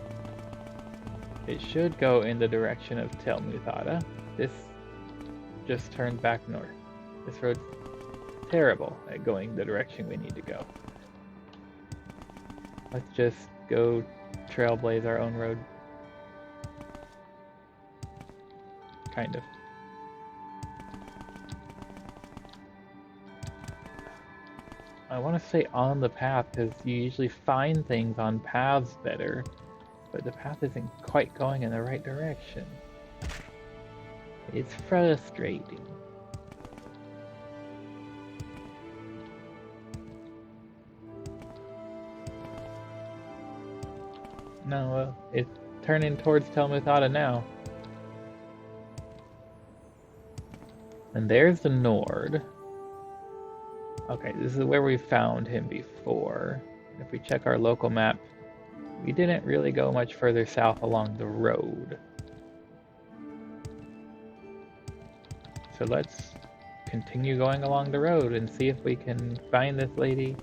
[SPEAKER 1] it should go in the direction of Tel Muthada. This just turned back north. This road's terrible at going the direction we need to go. Let's just go trailblaze our own road. Kind of. I want to say on the path because you usually find things on paths better, but the path isn't quite going in the right direction. It's frustrating. No, well, it's turning towards Tel Muthada now. And there's the Nord. Okay, this is where we found him before. If we check our local map, we didn't really go much further south along the road. So let's continue going along the road and see if we can find this lady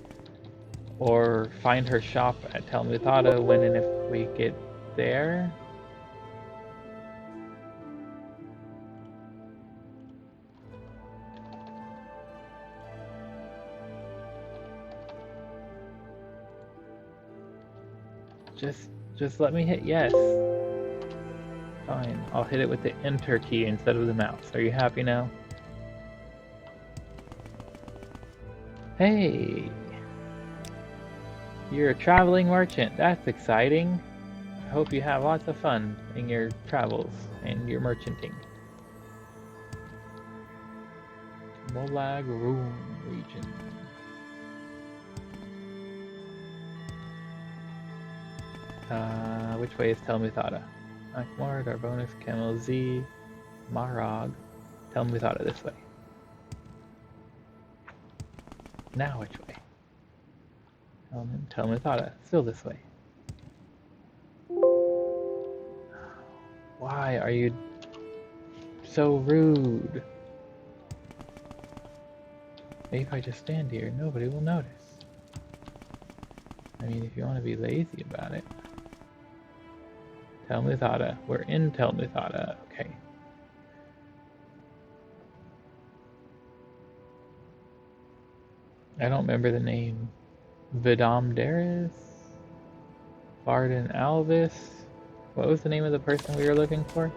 [SPEAKER 1] or find her shop at Tel Muthada when and if we get there. Just let me hit yes. Fine, I'll hit it with the enter key instead of the mouse. Are you happy now? Hey! You're a traveling merchant. That's exciting. I hope you have lots of fun in your travels and your merchanting. Molag Room region. Which way is Tel Muthada? Akmar, Darbonis, Camel Z, Marag. Tel Muthada this way. Now which way? Tel Muthada, still this way. Why are you so rude? Maybe if I just stand here, nobody will notice. I mean, if you want to be lazy about it. Telmuthada. We're in Telmuthada. Okay. I don't remember the name. Vidam Darius? Varden Alvis? What was the name of the person we were looking for?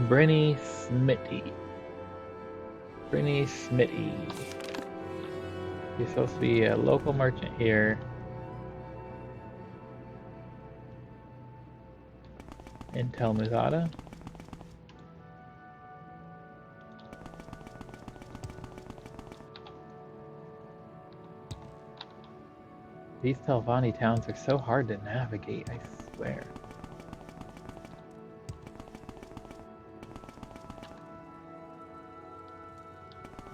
[SPEAKER 1] Brynny Smitty. Brynny Smitty. You're supposed to be a local merchant here. In Telmuthada. These Telvanni towns are so hard to navigate, I swear.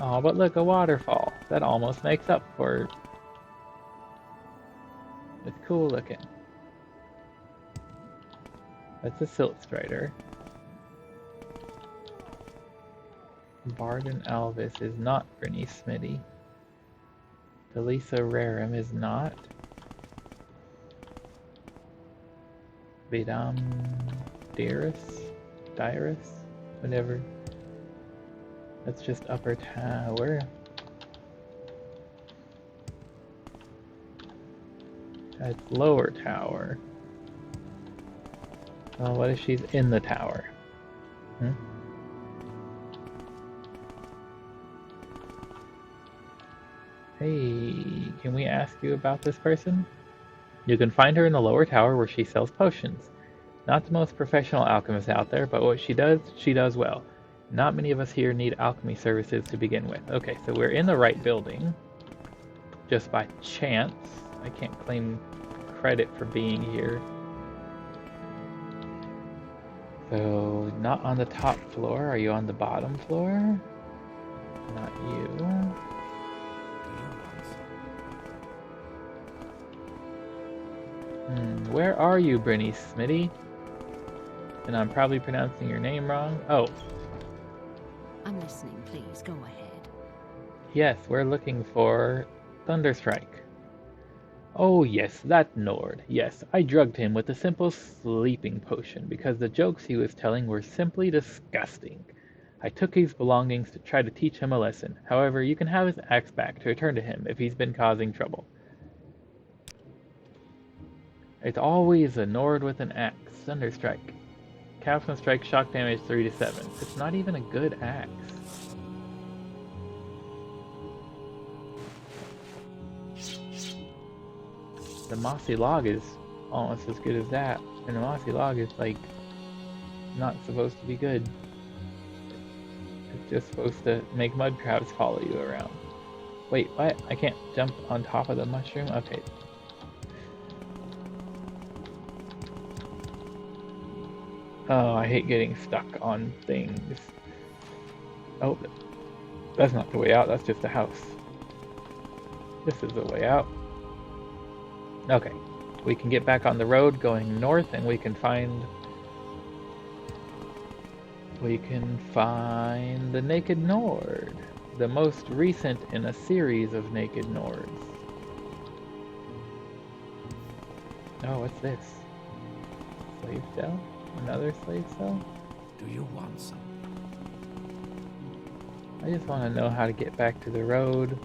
[SPEAKER 1] Oh, but look, a waterfall. That almost makes up for it. It's cool looking. That's a Silt Strider. Barden Alvis is not Brynny Smitty. Delisa Rarum is not. Vidam Dyrus? Whatever. That's just upper tower. That's lower tower. Oh, what if she's in the tower? Hey, can we ask you about this person? You can find her in the lower tower where she sells potions. Not the most professional alchemist out there, but what she does well. Not many of us here need alchemy services to begin with. Okay, so we're in the right building. Just by chance. I can't claim credit for being here. So, not on the top floor. Are you on the bottom floor? Not you. Where are you, Brynny Smitty? And I'm probably pronouncing your name wrong. Oh.
[SPEAKER 3] I'm listening, please. Go ahead.
[SPEAKER 1] Yes, we're looking for Thunderstrike. Oh yes, that Nord. Yes, I drugged him with a simple sleeping potion because the jokes he was telling were simply disgusting. I took his belongings to try to teach him a lesson. However, you can have his axe back to return to him if he's been causing trouble. It's always a Nord with an axe. Thunderstrike. Capstone strike, shock damage 3 to 7. It's not even a good axe. The mossy log is almost as good as that, and the mossy log is like not supposed to be good. It's just supposed to make mudcrabs follow you around. Wait, what? I can't jump on top of the mushroom? Okay. Oh, I hate getting stuck on things. Oh, that's not the way out, that's just a house. This is the way out. Okay, we can get back on the road going north and we can find the Naked Nord. The most recent in a series of Naked Nords. Oh, what's this? Slave cell? Another slave cell?
[SPEAKER 2] Do you want some?
[SPEAKER 1] I just want to know how to get back to the road.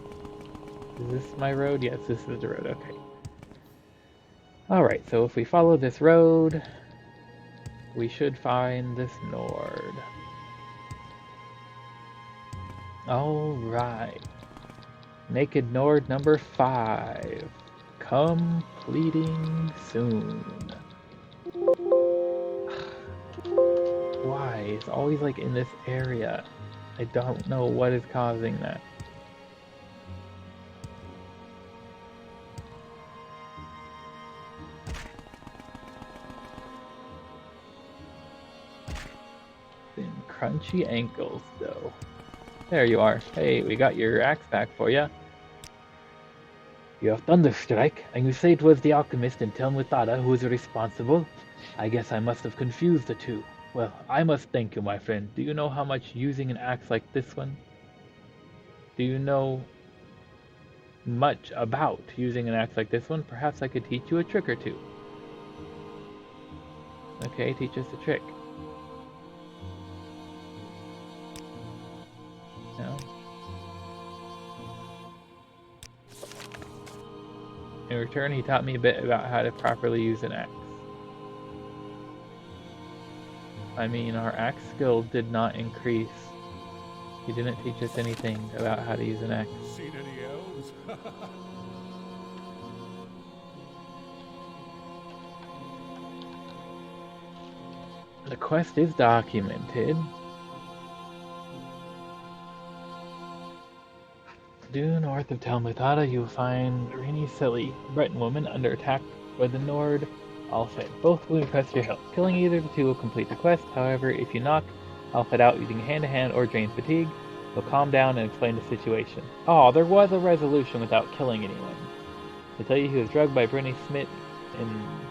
[SPEAKER 1] Is this my road? Yes, this is the road. Okay. Alright, so if we follow this road, we should find this Nord. Alright. Naked Nord number 5. Completing soon. Why? It's always like in this area. I don't know what is causing that. Been crunchy ankles though. There you are. Hey, we got your axe back for ya. You have Thunderstrike, and you say it was the alchemist in Telmuthada who is responsible? I guess I must have confused the two. Well, I must thank you, my friend. Do you know how much using an axe like this one? Do you know much about using an axe like this one? Perhaps I could teach you a trick or two. Okay, teach us a trick. No. In return, he taught me a bit about how to properly use an axe. I mean, our axe skill did not increase. He didn't teach us anything about how to use an axe.
[SPEAKER 5] Seen any elves?
[SPEAKER 1] The quest is documented. Due north of Tamriel, you will find Rini Silly, Breton woman, under attack by the Nord Alfed. Both will request your help. Killing either of the two will complete the quest. However, if you knock Alfed out using hand-to-hand or drain fatigue, he'll calm down and explain the situation. Oh, there was a resolution without killing anyone. They tell you he was drugged by Brynny Smith in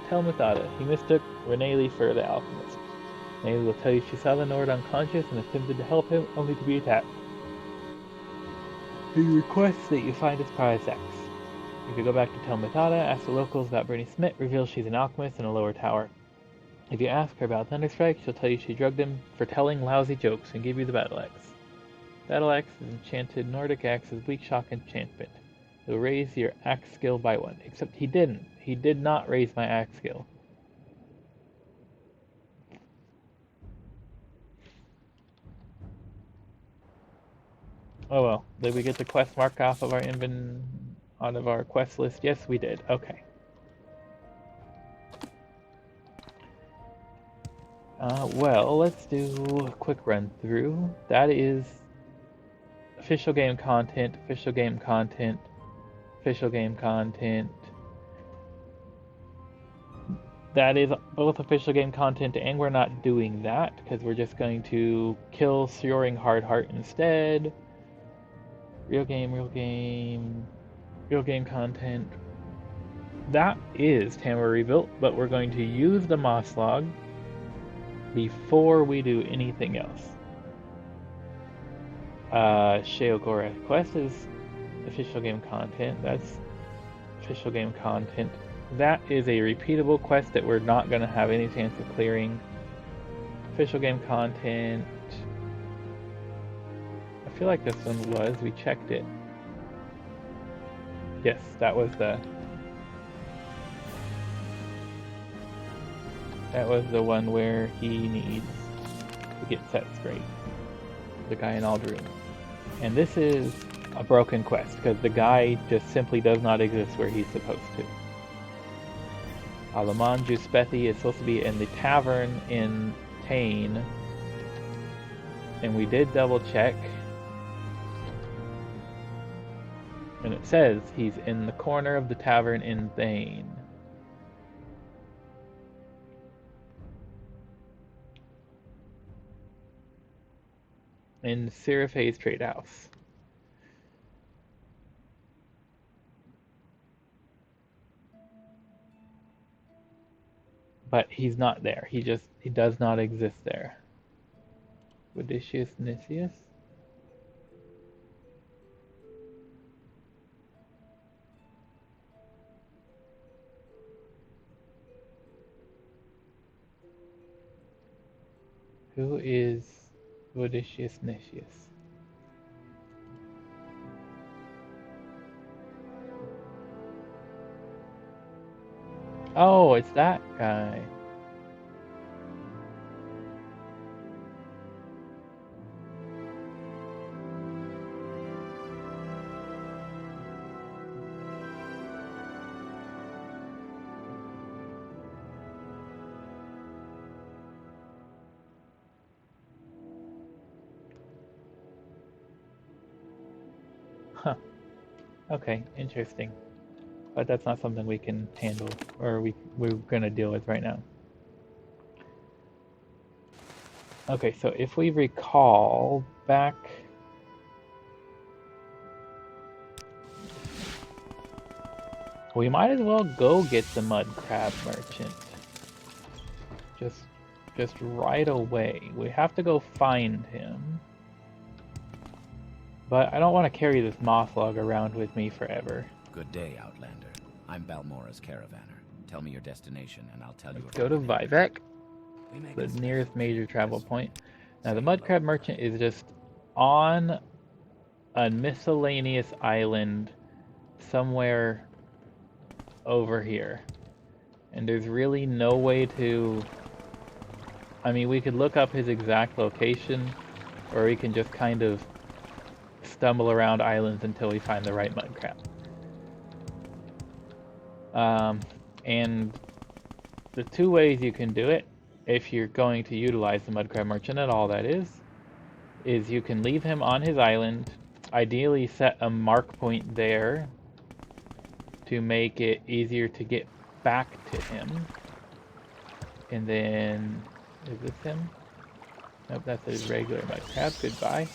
[SPEAKER 1] Tamriel. He mistook Renali for the alchemist. Renali will tell you she saw the Nord unconscious and attempted to help him, only to be attacked. He requests that you find his prized axe. If you go back to Tamriel, ask the locals about Brynny Smith, reveal she's an alchemist in a lower tower. If you ask her about Thunderstrike, she'll tell you she drugged him for telling lousy jokes and give you the battle axe. Battle axe is enchanted Nordic axe's weak shock enchantment. It will raise your axe skill by 1. Except he didn't. He did not raise my axe skill. Oh well, did we get the quest mark off of our quest list? Yes, we did. Okay. Well, let's do a quick run through. That is official game content, official game content, official game content. That is both official game content, and we're not doing that because we're just going to kill Soaring Hardheart instead. Real game content. That is Tamriel Rebuilt, but we're going to use the Moss Log before we do anything else. Sheogorath Quest is official game content. That's official game content. That is a repeatable quest that we're not going to have any chance of clearing. Official game content. I feel like this one was. We checked it. Yes, that was the one where he needs to get set straight. The guy in Alderun. And this is a broken quest because the guy just simply does not exist where he's supposed to. Alaman Juspethi is supposed to be in the tavern in Tain. And we did double check. And it says he's in the corner of the tavern in Thane. In Seraphe's Trade House. But he's not there. He does not exist there. Odysseus Nicias? Who is Odysseus Nicias? Oh, it's that guy. Huh. Okay, interesting. But that's not something we can handle, or we're gonna deal with right now. Okay, so if we recall back... We might as well go get the Mudcrab merchant. Just right away. We have to go find him. But I don't want to carry this moth log around with me forever.
[SPEAKER 2] Good day, Outlander. I'm Balmora's caravaner. Tell me your destination, and I'll tell you.
[SPEAKER 1] Let's go to Vivek, the nearest major travel point. Now, the Mudcrab Merchant is just on a miscellaneous island somewhere over here. And there's really no way to... I mean, we could look up his exact location, or we can just kind of stumble around islands until we find the right Mudcrab. And the two ways you can do it, if you're going to utilize the Mudcrab Merchant at all, that is you can leave him on his island, ideally set a mark point there to make it easier to get back to him. And then, is this him? Nope, that's his regular Mudcrab. Goodbye.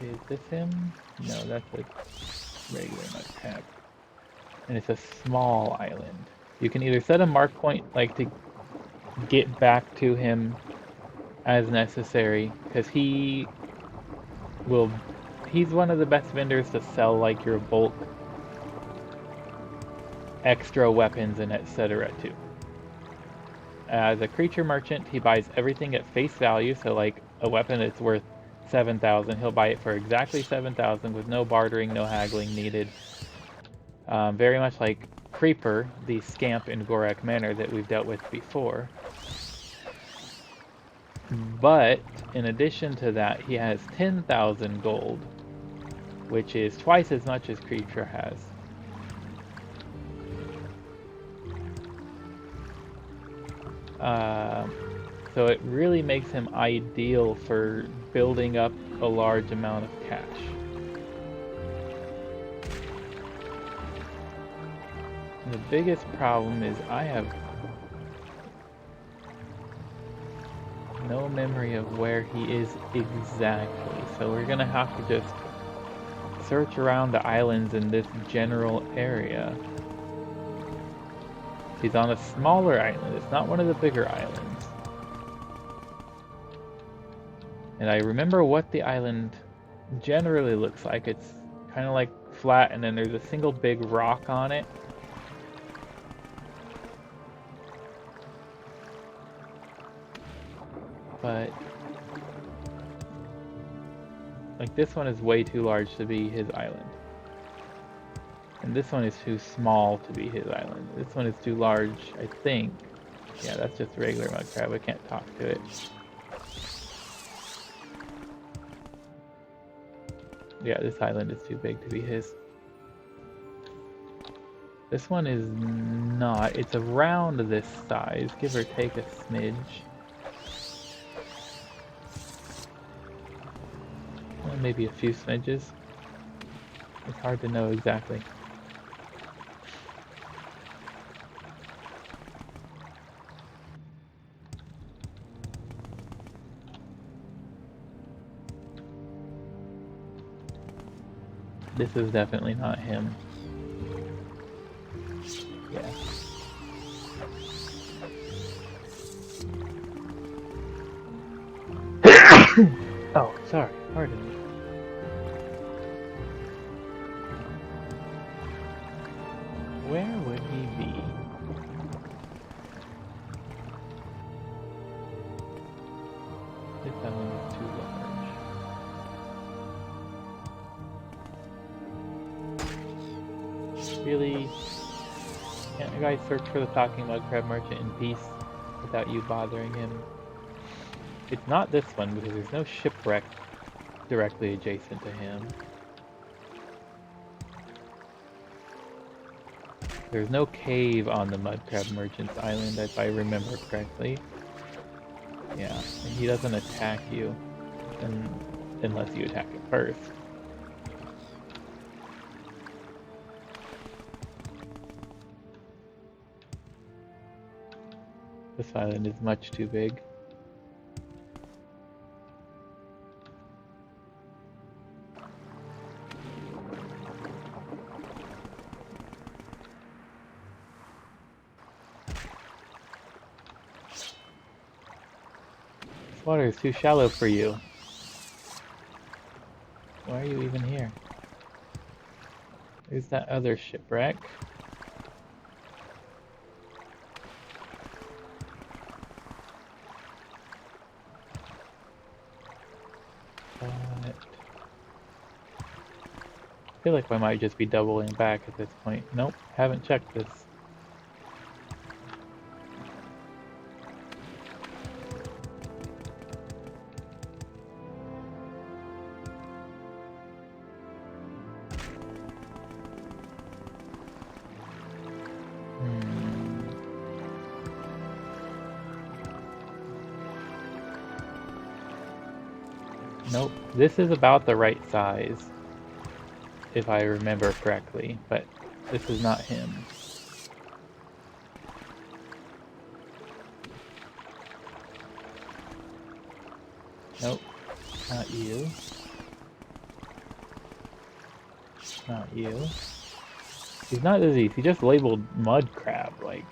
[SPEAKER 1] Is this him? No, that's a regular Mudcrab. And it's a small island. You can either set a mark point, like to get back to him as necessary, because he's one of the best vendors to sell like your bulk extra weapons and etc. too. As a creature merchant, he buys everything at face value, so like a weapon that's worth 7,000, he'll buy it for exactly 7,000 with no bartering, no haggling needed. Very much like Creeper, the scamp in Gorak Manor that we've dealt with before. But in addition to that, he has 10,000 gold, which is twice as much as Creature has. So it really makes him ideal for building up a large amount of cash. The biggest problem is I have no memory of where he is exactly, so we're gonna have to just search around the islands in this general area. He's on a smaller island, it's not one of the bigger islands. And I remember what the island generally looks like. It's kind of like flat, and then there's a single big rock on it. But like this one is way too large to be his island. And this one is too small to be his island. This one is too large, I think. Yeah, that's just a regular Mudcrab. I can't talk to it. Yeah, this island is too big to be his. This one is not. It's around this size, give or take a smidge. Well, maybe a few smidges. It's hard to know exactly. This is definitely not him. Yeah. Oh, sorry. Pardon me. Where would he be? This island is too large. Really? Can't you guys search for the talking Mudcrab Merchant in peace without you bothering him? It's not this one because there's no shipwreck directly adjacent to him. There's no cave on the Mudcrab Merchant's island, if I remember correctly. Yeah, and he doesn't attack you unless you attack it first. This island is much too big. This water is too shallow for you. Why are you even here? There's that other shipwreck. But I feel like I might just be doubling back at this point. Nope, haven't checked this. Nope, this is about the right size, if I remember correctly, but this is not him. Nope, not you. Not you. He's not diseased, he just labeled Mudcrab, like...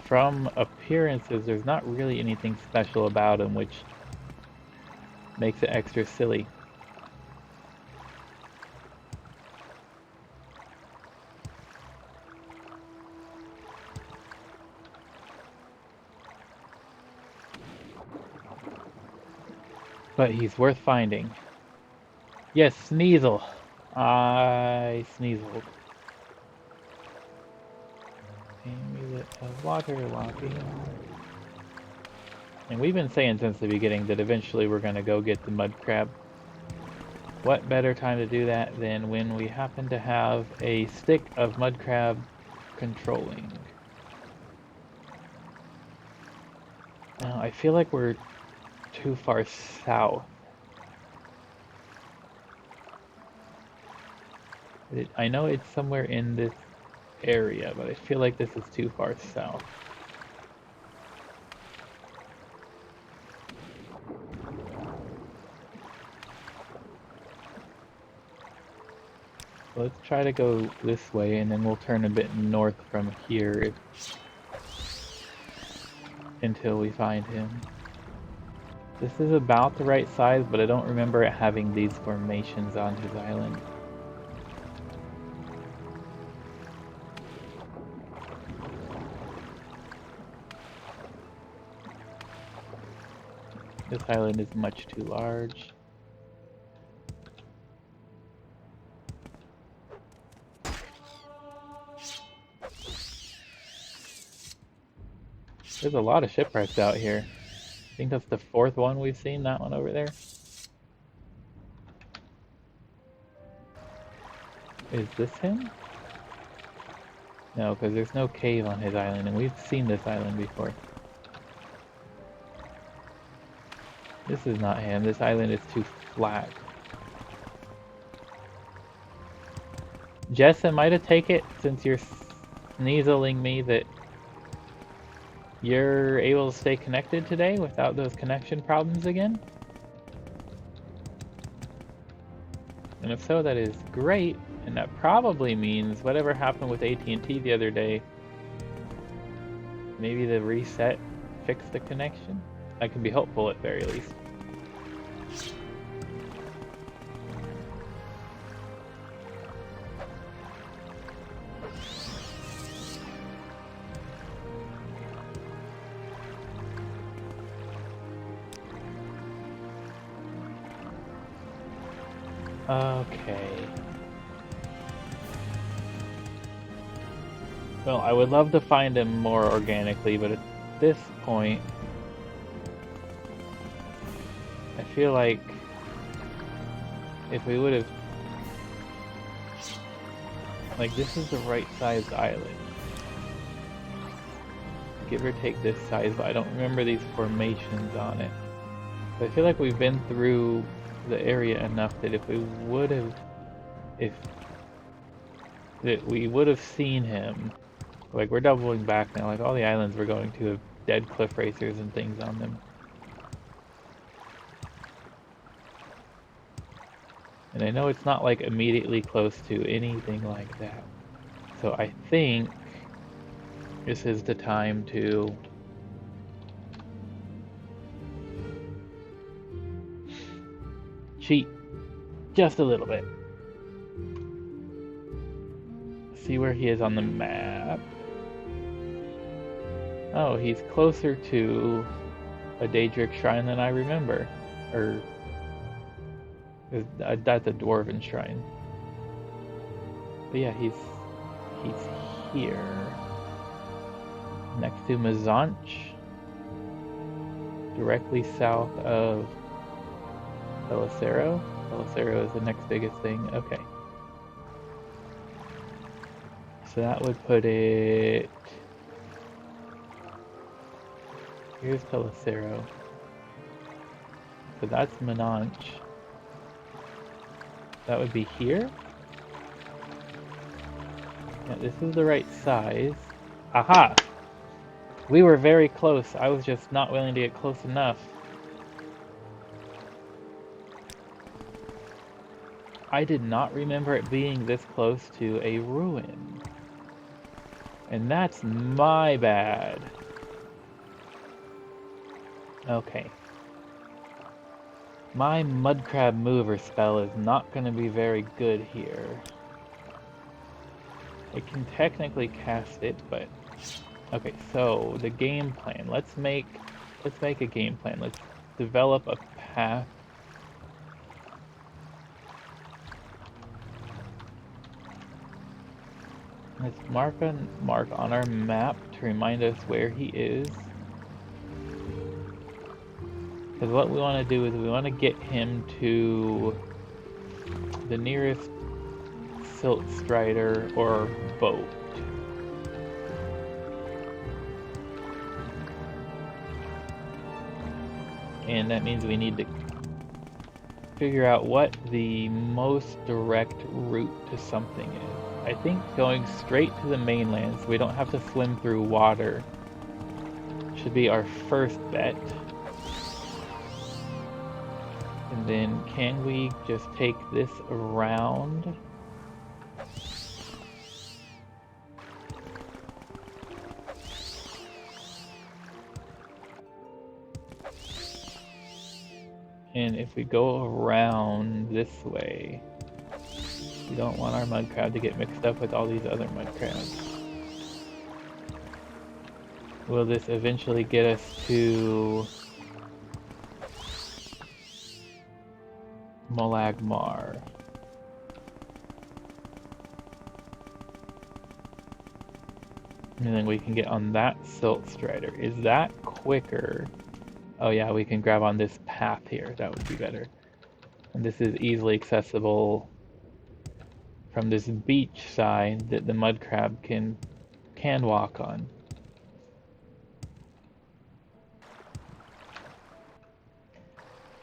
[SPEAKER 1] From appearances, there's not really anything special about him, which makes it extra silly. But he's worth finding. Yes, Sneasel. I sneezled. Water walking. And we've been saying since the beginning that eventually we're gonna go get the Mudcrab. What better time to do that than when we happen to have a stick of Mudcrab controlling? Now, I feel like we're too far south. I know it's somewhere in this area, but I feel like this is too far south. Let's try to go this way, and then we'll turn a bit north from here until we find him. This is about the right size, but I don't remember it having these formations on his island. This island is much too large. There's a lot of shipwrecks out here. I think that's the fourth one we've seen, that one over there. Is this him? No, because there's no cave on his island, and we've seen this island before. This is not him. This island is too flat. Jess, am I to take it, since you're sneezeling me, that you're able to stay connected today without those connection problems again? And if so, that is great, and that probably means whatever happened with AT&T the other day, maybe the reset fixed the connection? I can be hopeful at very least. Okay. Well, I would love to find him more organically, but at this point, I feel like if we would have... Like, this is the right sized island. Give or take this size, but I don't remember these formations on it. But I feel like we've been through the area enough that if we would have... we would have seen him. Like, we're doubling back now. Like, all the islands we're going to have dead cliff racers and things on them. And I know it's not like immediately close to anything like that. So I think this is the time to cheat just a little bit. See where he is on the map. Oh, he's closer to a Dahrk shrine than I remember. Or that's a dwarven shrine. But yeah, he's here. Next to Mazanch. Directly south of Belisaro. Belisaro is the next biggest thing. Okay. So that would put it... Here's Belisaro. So that's Mananch. That would be here. Yeah, this is the right size. Aha! We were very close. I was just not willing to get close enough. I did not remember it being this close to a ruin. And that's my bad. Okay. My Mudcrab mover spell is not going to be very good here. I can technically cast it, but... Okay, so the game plan. Let's make a game plan. Let's develop a path. Let's mark on our map to remind us where he is. Because what we want to do is we want to get him to the nearest silt strider or boat. And that means we need to figure out what the most direct route to something is. I think going straight to the mainland so we don't have to swim through water should be our first bet. And then can we just take this around? And if we go around this way, we don't want our mudcrab to get mixed up with all these other mudcrabs. Will this eventually get us to Molagmar? And then we can get on that silt strider. Is that quicker? Oh yeah, we can grab on this path here. That would be better. And this is easily accessible from this beach side that the mudcrab can walk on.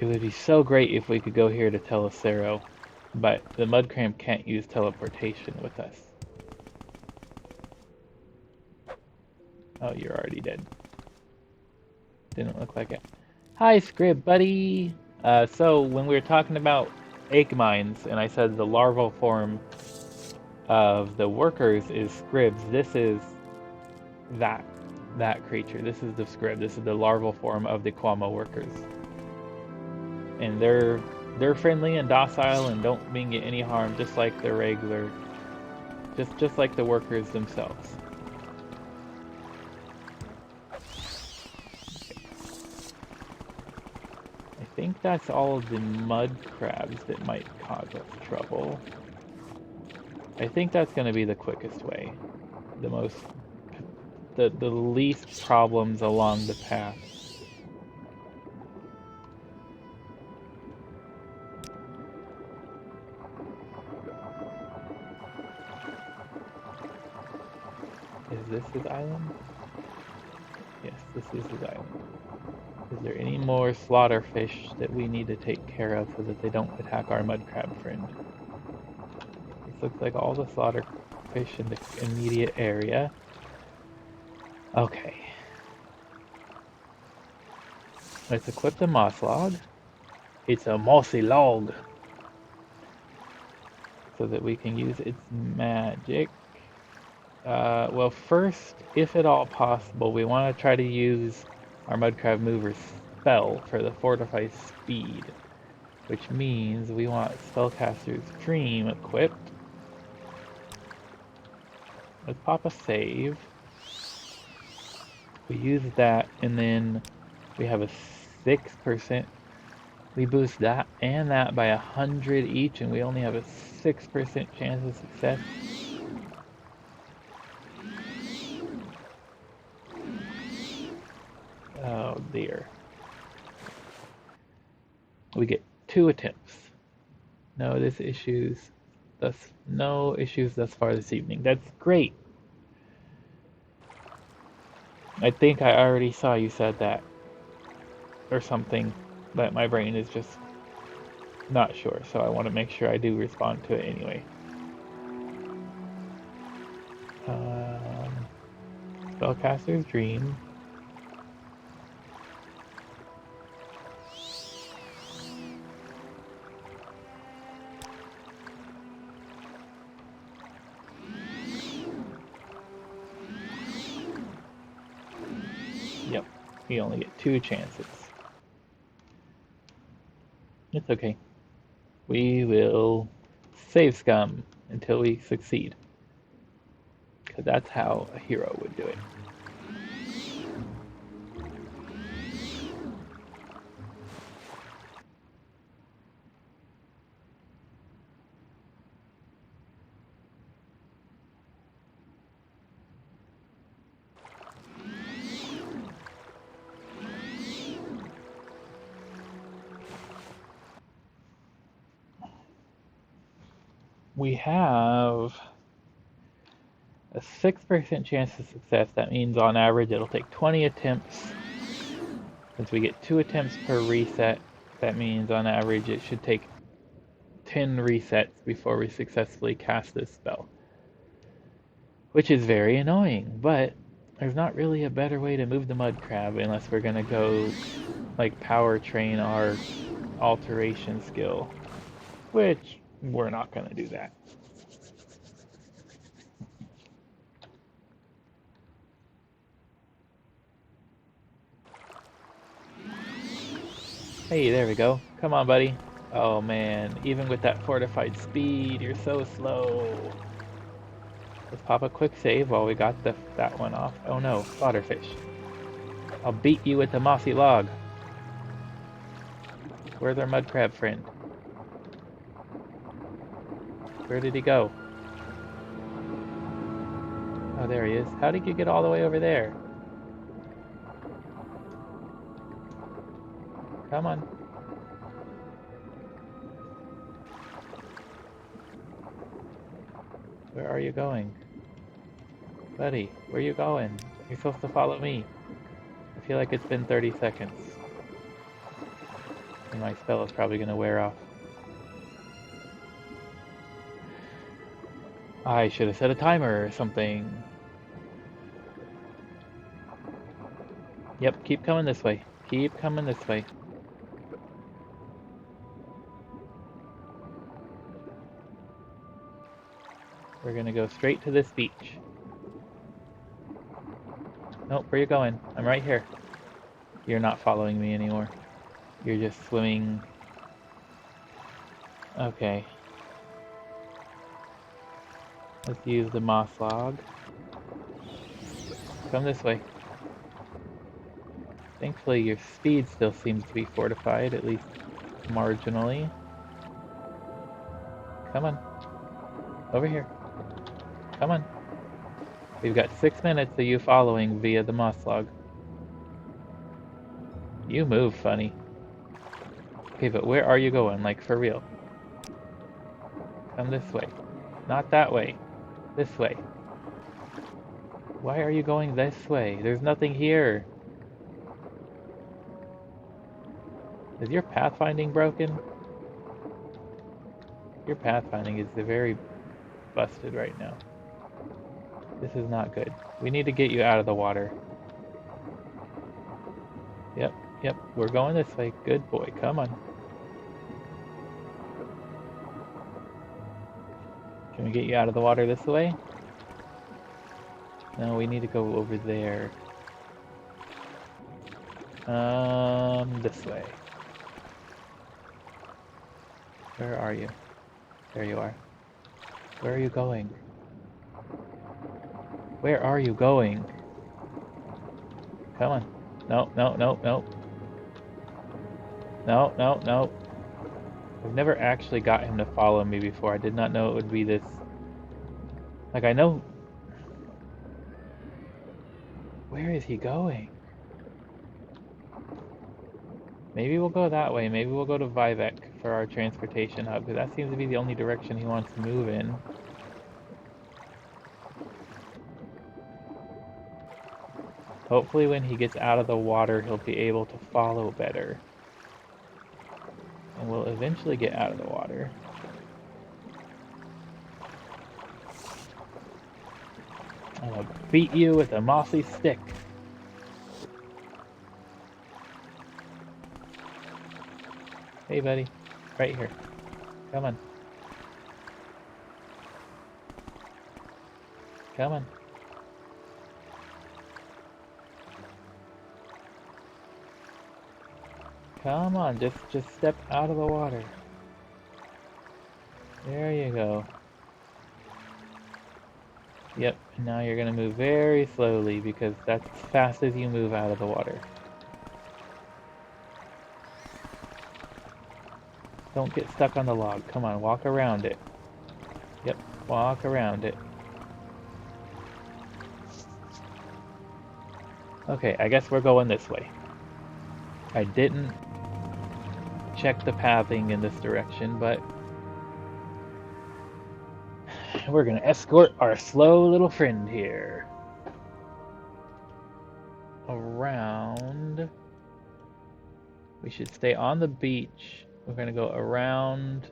[SPEAKER 1] It would be so great if we could go here to Telisaro, but the mudcrab can't use teleportation with us. Oh, you're already dead. Didn't look like it. Hi, Scrib, buddy! So, when we were talking about egg mines, and I said the larval form of the workers is Scribs, this is that creature. This is the Scrib. This is the larval form of the Quama workers. And they're friendly and docile and don't mean get any harm, just like the regular, just like the workers themselves. I think that's all of the mud crabs that might cause us trouble. I think that's going to be the quickest way. The least problems along the path. Is this his island? Yes, this is his island. Is there any more slaughterfish that we need to take care of so that they don't attack our mudcrab friend? This looks like all the slaughterfish in the immediate area. Okay. Let's equip the moss log. It's a mossy log. so that we can use its magic. Well, first, if at all possible, we want to try to use our Mudcrab Mover's spell for the Fortify Speed, which means we want Spellcaster's Dream equipped. Let's pop a save. We use that, and then we have a 6%. We boost that and that by 100 each, and we only have a 6% chance of success. Oh dear. We get 2 attempts. No issues thus far this evening. That's great. I think I already saw you said that. Or something, but my brain is just not sure, so I want to make sure I do respond to it anyway. Spellcaster's Dream. Yep, we only get 2 chances. It's okay. We will save scum until we succeed. Because that's how a hero would do it. We have a 6% chance of success. That means on average it'll take 20 attempts. Since we get 2 attempts per reset, that means on average it should take 10 resets before we successfully cast this spell. Which is very annoying, but there's not really a better way to move the Mudcrab unless we're gonna go like power train our alteration skill. Which we're not gonna do that. Hey, there we go. Come on, buddy. Oh man, even with that fortified speed, you're so slow. Let's pop a quick save while we got that one off. Oh no, slaughterfish. I'll beat you with the mossy log. Where's our Mudcrab friend? Where did he go? Oh, there he is. How did you get all the way over there? Come on. Where are you going? Buddy, where are you going? You're supposed to follow me. I feel like it's been 30 seconds. And my spell is probably going to wear off. I should have set a timer or something. Yep, keep coming this way. Keep coming this way. We're gonna go straight to this beach. Nope, where you going? I'm right here. You're not following me anymore. You're just swimming. Okay. Let's use the moss log. Come this way. Thankfully your speed still seems to be fortified, at least marginally. Come on. Over here. Come on. We've got 6 minutes of you following via the moss log. You move funny. Okay, but where are you going? Like, for real. Come this way. Not that way. This way. Why are you going this way? There's nothing here. Is your pathfinding broken? Your pathfinding is very busted right now. This is not good. We need to get you out of the water. Yep, we're going this way. Good boy, come on. Can we get you out of the water this way? No, we need to go over there. This way. Where are you? There you are. Where are you going? Where are you going? Come on. No, no, no, no. No, no, no. I've never actually got him to follow me before. I did not know it would be this. Like, I know. Where is he going? Maybe we'll go that way. Maybe we'll go to Vivek for our transportation hub, because that seems to be the only direction he wants to move in. Hopefully when he gets out of the water, he'll be able to follow better. And we'll eventually get out of the water. I'm gonna beat you with a mossy stick. Hey buddy, right here. Come on. Come on. Come on, just step out of the water. There you go. Yep, now you're gonna move very slowly because that's as fast as you move out of the water. Don't get stuck on the log. Come on, walk around it. Yep, walk around it. Okay, I guess we're going this way. I didn't check the pathing in this direction, but we're gonna escort our slow little friend here around. We should stay on the beach. We're gonna go around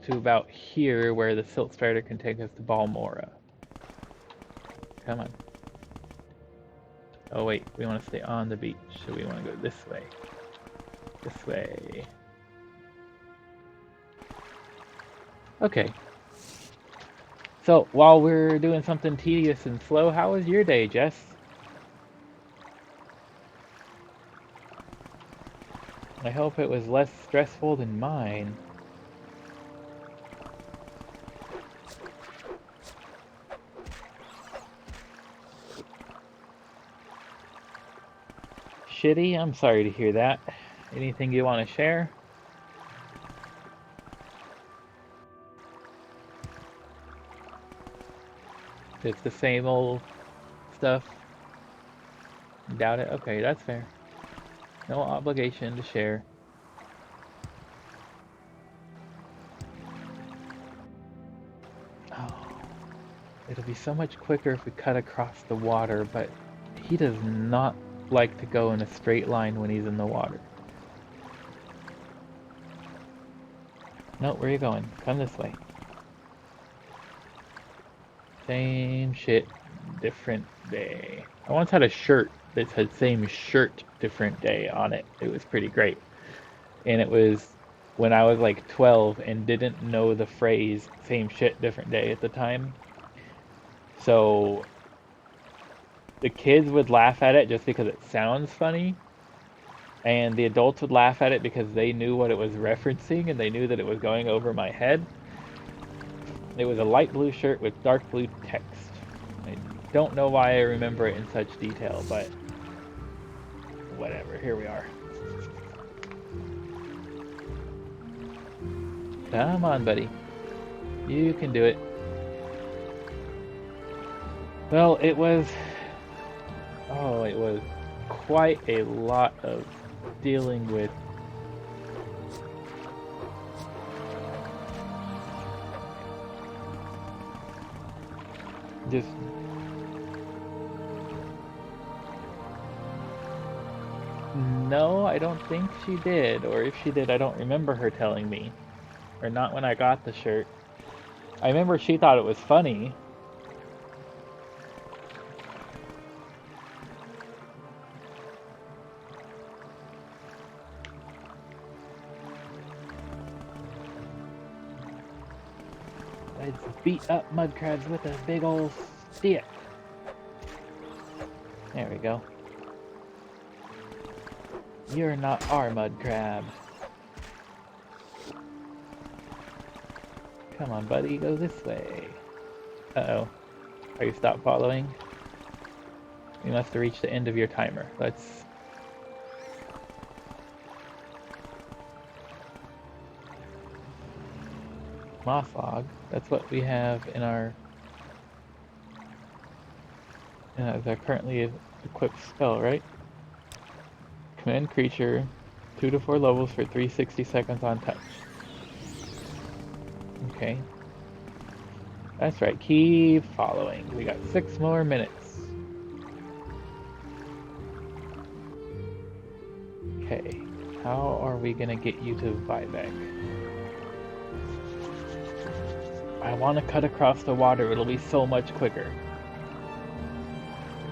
[SPEAKER 1] to about here where the silt strider can take us to Balmora. Come on. Oh wait, we want to stay on the beach, so we want to go this way. This way. Okay. So, while we're doing something tedious and slow, how was your day, Jess? I hope it was less stressful than mine. Shitty? I'm sorry to hear that. Anything you want to share? It's the same old stuff. Doubt it? Okay, that's fair. No obligation to share. Oh, it'll be so much quicker if we cut across the water, but he does not like to go in a straight line when he's in the water. No, where are you going? Come this way. Same shit, different day. I once had a shirt that said same shirt, different day on it. It was pretty great. And it was when I was like 12 and didn't know the phrase same shit, different day at the time. So the kids would laugh at it just because it sounds funny. And the adults would laugh at it because they knew what it was referencing and they knew that it was going over my head. It was a light blue shirt with dark blue text. I don't know why I remember it in such detail, but whatever, here we are. Come on, buddy. You can do it. Well, it was quite a lot of dealing with just no, I don't think she did, or if she did, I don't remember her telling me, or not when I got the shirt. I remember she thought it was funny. Let's beat up mudcrabs with a big old stick. There we go. You're not our mudcrab. Come on, buddy, go this way. Uh-oh. Are you stopped following? You must have reached the end of your timer. Let's... Moss log. That's what we have in our... as our currently equipped spell, right? Command creature, 2 to 4 levels for 360 seconds on touch. Okay. That's right, keep following. We got 6 more minutes. Okay, how are we gonna get you to Vivek? I want to cut across the water, it'll be so much quicker.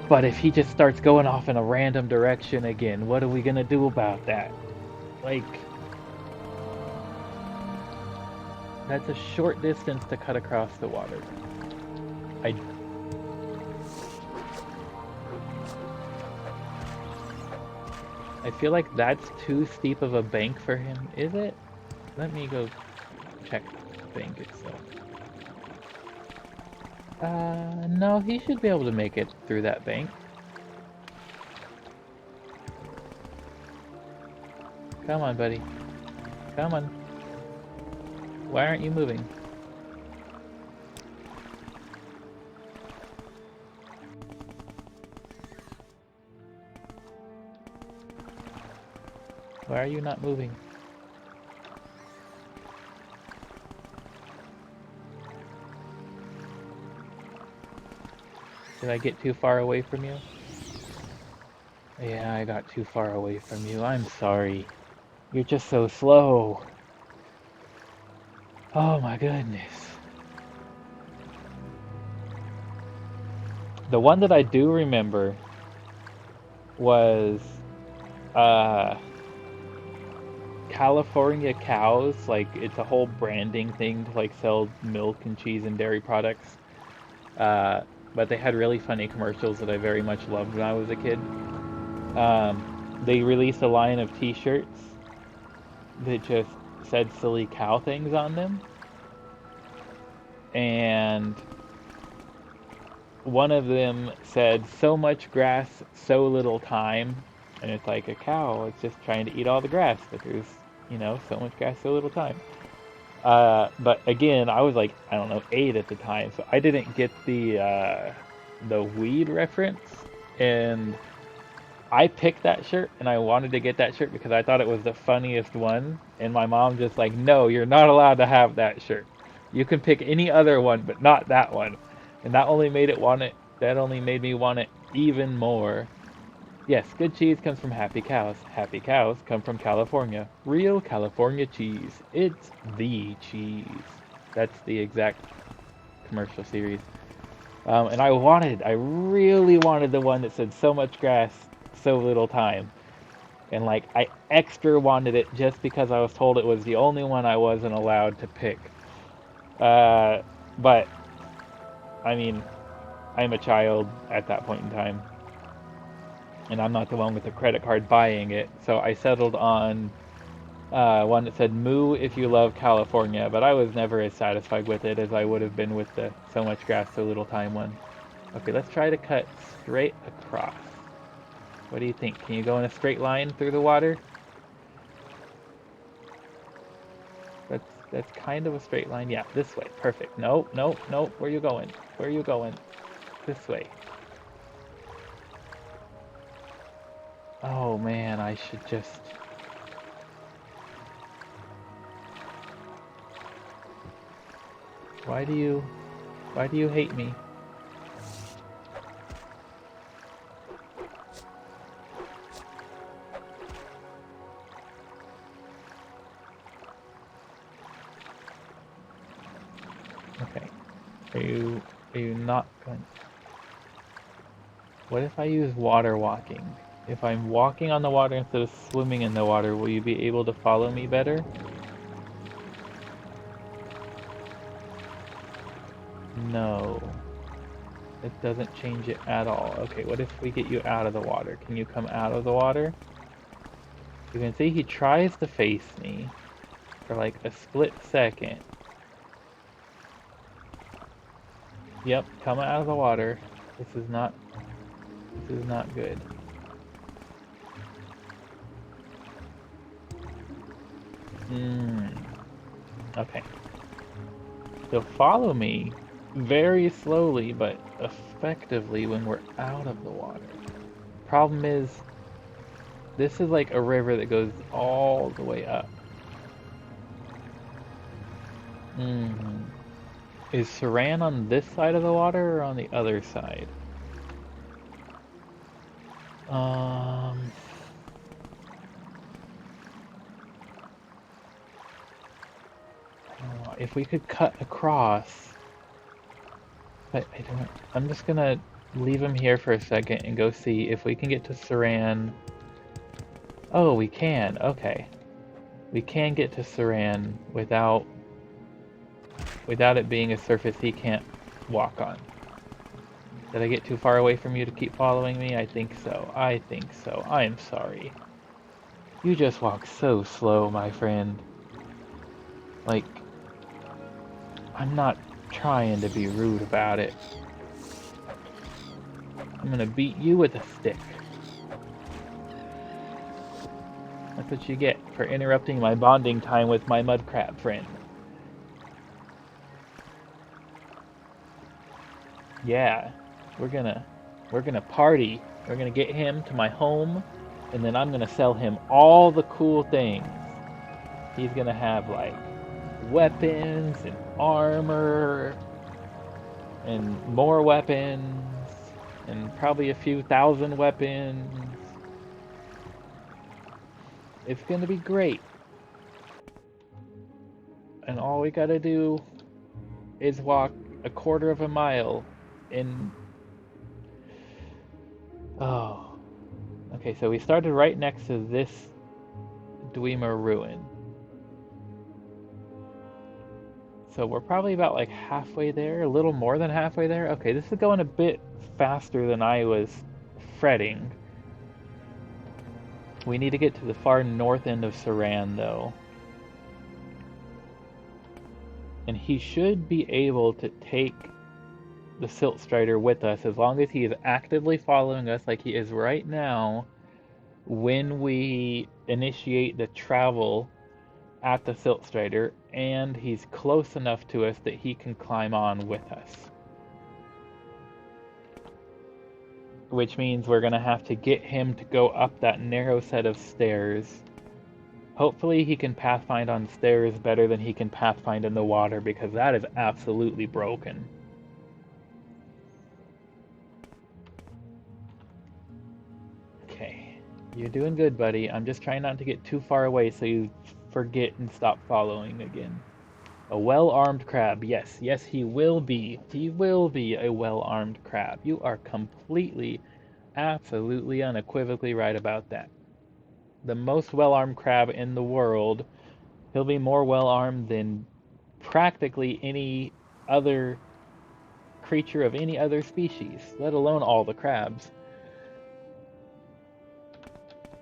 [SPEAKER 1] But if he just starts going off in a random direction again, what are we gonna do about that? Like... That's a short distance to cut across the water. I feel like that's too steep of a bank for him, is it? Let me go check the bank itself. No, he should be able to make it through that bank. Come on, buddy. Come on. Why aren't you moving? Why are you not moving? Did I get too far away from you? Yeah, I got too far away from you. I'm sorry. You're just so slow. Oh my goodness. The one that I do remember was California cows. Like, it's a whole branding thing to like sell milk and cheese and dairy products. But they had really funny commercials that I very much loved when I was a kid. They released a line of t-shirts that just said silly cow things on them. And one of them said, "So much grass, so little time." And it's like a cow, it's just trying to eat all the grass, but there's, you know, so much grass, so little time. But again, I was like, I don't know, 8 at the time, so I didn't get the weed reference, and I picked that shirt, and I wanted to get that shirt because I thought it was the funniest one, and my mom just like, no, you're not allowed to have that shirt. You can pick any other one, but not that one. And that only made me want it even more. Yes, good cheese comes from happy cows. Happy cows come from California. Real California cheese. It's the cheese. That's the exact commercial series. And I really wanted the one that said so much grass, so little time. And like, I extra wanted it just because I was told it was the only one I wasn't allowed to pick. But, I mean, I'm a child at that point in time. And I'm not the one with the credit card buying it. So I settled on one that said, "Moo if you love California." But I was never as satisfied with it as I would have been with the "so much grass, so little time" one. Okay, let's try to cut straight across. What do you think? Can you go in a straight line through the water? That's kind of a straight line. Yeah, this way. Perfect. Nope, nope, nope. Where you going? Where are you going? This way. Oh man, I should just... Why do you hate me? Okay. Are you not going... What if I use water walking? If I'm walking on the water instead of swimming in the water, will you be able to follow me better? No. It doesn't change it at all. Okay, what if we get you out of the water? Can you come out of the water? You can see he tries to face me for like a split second. Yep, come out of the water. This is not good. Okay. He'll follow me very slowly but effectively when we're out of the water. Problem is, this is like a river that goes all the way up. Is Saran on this side of the water or on the other side? If we could cut across, but I don't. I'm just gonna leave him here for a second and go see if we can get to Saran. Oh, we can. Okay, we can get to Saran without it being a surface he can't walk on. Did I get too far away from you to keep following me? I think so. I think so. I'm sorry. You just walk so slow, my friend. Like, I'm not trying to be rude about it. I'm gonna beat you with a stick. That's what you get for interrupting my bonding time with my Mudcrab friend. Yeah, we're gonna party. We're gonna get him to my home, and then I'm gonna sell him all the cool things. He's gonna have like weapons and armor and more weapons and probably a few thousand weapons. It's gonna be great. And all we gotta do is walk a quarter of a mile in... Oh. Okay, so we started right next to this Dwemer ruin. So we're probably about like halfway there, a little more than halfway there. Okay, this is going a bit faster than I was fretting. We need to get to the far north end of Saran, though. And he should be able to take the Silt Strider with us as long as he is actively following us like he is right now when we initiate the travel at the Silt Strider, and he's close enough to us that he can climb on with us. Which means we're going to have to get him to go up that narrow set of stairs. Hopefully he can pathfind on stairs better than he can pathfind in the water, because that is absolutely broken. Okay, you're doing good, buddy. I'm just trying not to get too far away so you forget and stop following again. A well-armed crab. Yes, yes, he will be. He will be a well-armed crab. You are completely, absolutely, unequivocally right about that. The most well-armed crab in the world. He'll be more well-armed than practically any other creature of any other species, let alone all the crabs.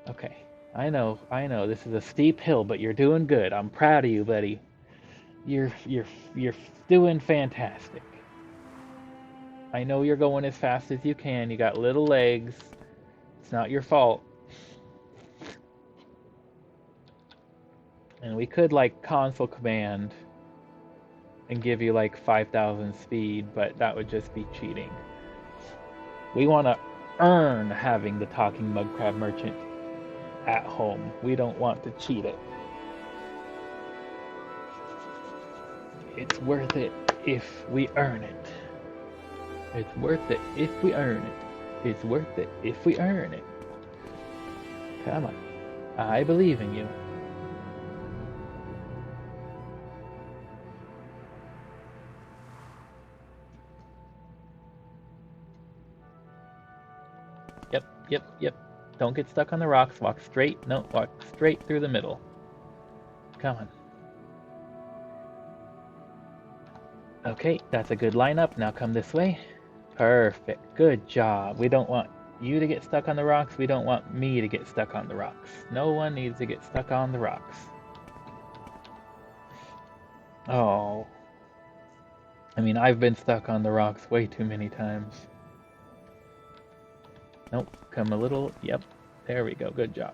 [SPEAKER 1] Okay, I know, this is a steep hill, but you're doing good. I'm proud of you, buddy. You're doing fantastic. I know you're going as fast as you can. You got little legs. It's not your fault. And we could like console command and give you like 5,000 speed, but that would just be cheating. We want to earn having the talking Mudcrab merchant at home. We don't want to cheat it. It's worth it if we earn it. It's worth it if we earn it. It's worth it if we earn it. Come on. I believe in you. Yep. Don't get stuck on the rocks. Walk straight. No, walk straight through the middle. Come on. Okay, that's a good lineup. Now come this way. Perfect. Good job. We don't want you to get stuck on the rocks. We don't want me to get stuck on the rocks. No one needs to get stuck on the rocks. Oh. I mean, I've been stuck on the rocks way too many times. Nope. Come a little. Yep. There we go. Good job.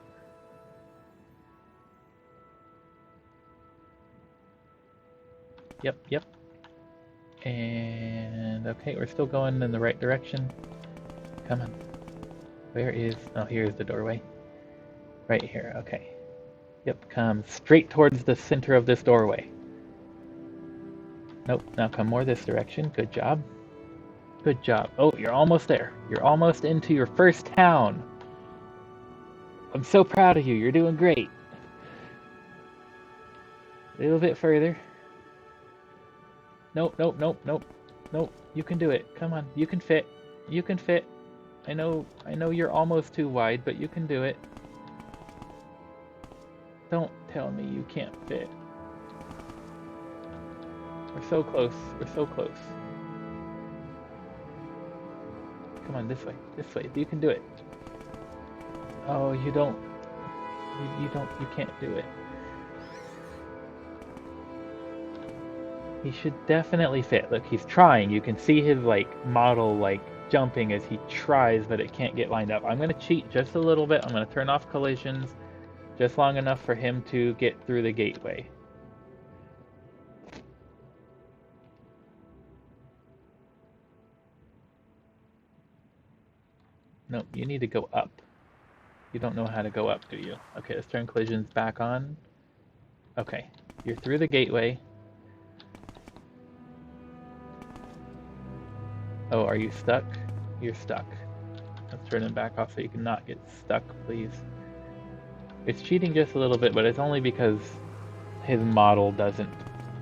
[SPEAKER 1] Yep, yep. And okay, we're still going in the right direction. Come on. Where is... Oh, here's the doorway. Right here, okay. Yep, come straight towards the center of this doorway. Nope, now come more this direction. Good job. Good job. Oh, you're almost there. You're almost into your first town. I'm so proud of you. You're doing great. A little bit further. Nope, nope, nope, nope. Nope, you can do it. Come on, you can fit. You can fit. I know you're almost too wide, but you can do it. Don't tell me you can't fit. We're so close. We're so close. Come on, this way. This way. You can do it. Oh, you don't. You can't do it. He should definitely fit. Look, he's trying. You can see his model jumping as he tries, but it can't get lined up. I'm gonna cheat just a little bit. I'm gonna turn off collisions just long enough for him to get through the gateway. No, you need to go up. You don't know how to go up, do you? Okay, let's turn collisions back on. Okay, you're through the gateway. Oh, are you stuck? You're stuck. Let's turn him back off so you can not get stuck, please. It's cheating just a little bit, but it's only because his model doesn't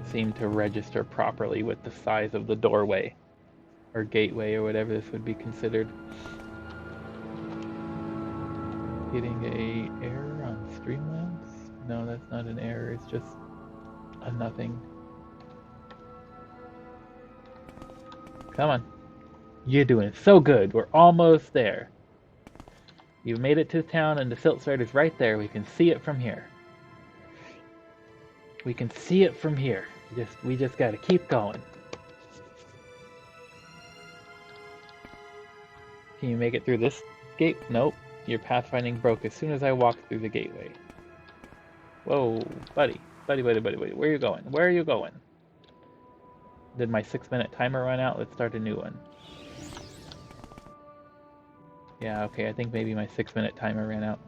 [SPEAKER 1] seem to register properly with the size of the doorway or gateway or whatever this would be considered. Getting a error on Streamlabs? No, that's not an error, it's just a nothing. Come on. You're doing so good. We're almost there. You've made it to town and the silt starter's right there. We can see it from here. We can see it from here. We just gotta keep going. Can you make it through this gate? Nope. Your pathfinding broke as soon as I walked through the gateway. Whoa, buddy. Buddy. Where are you going? Where are you going? Did my 6-minute timer run out? Let's start a new one. Yeah, okay, I think maybe my 6-minute timer ran out.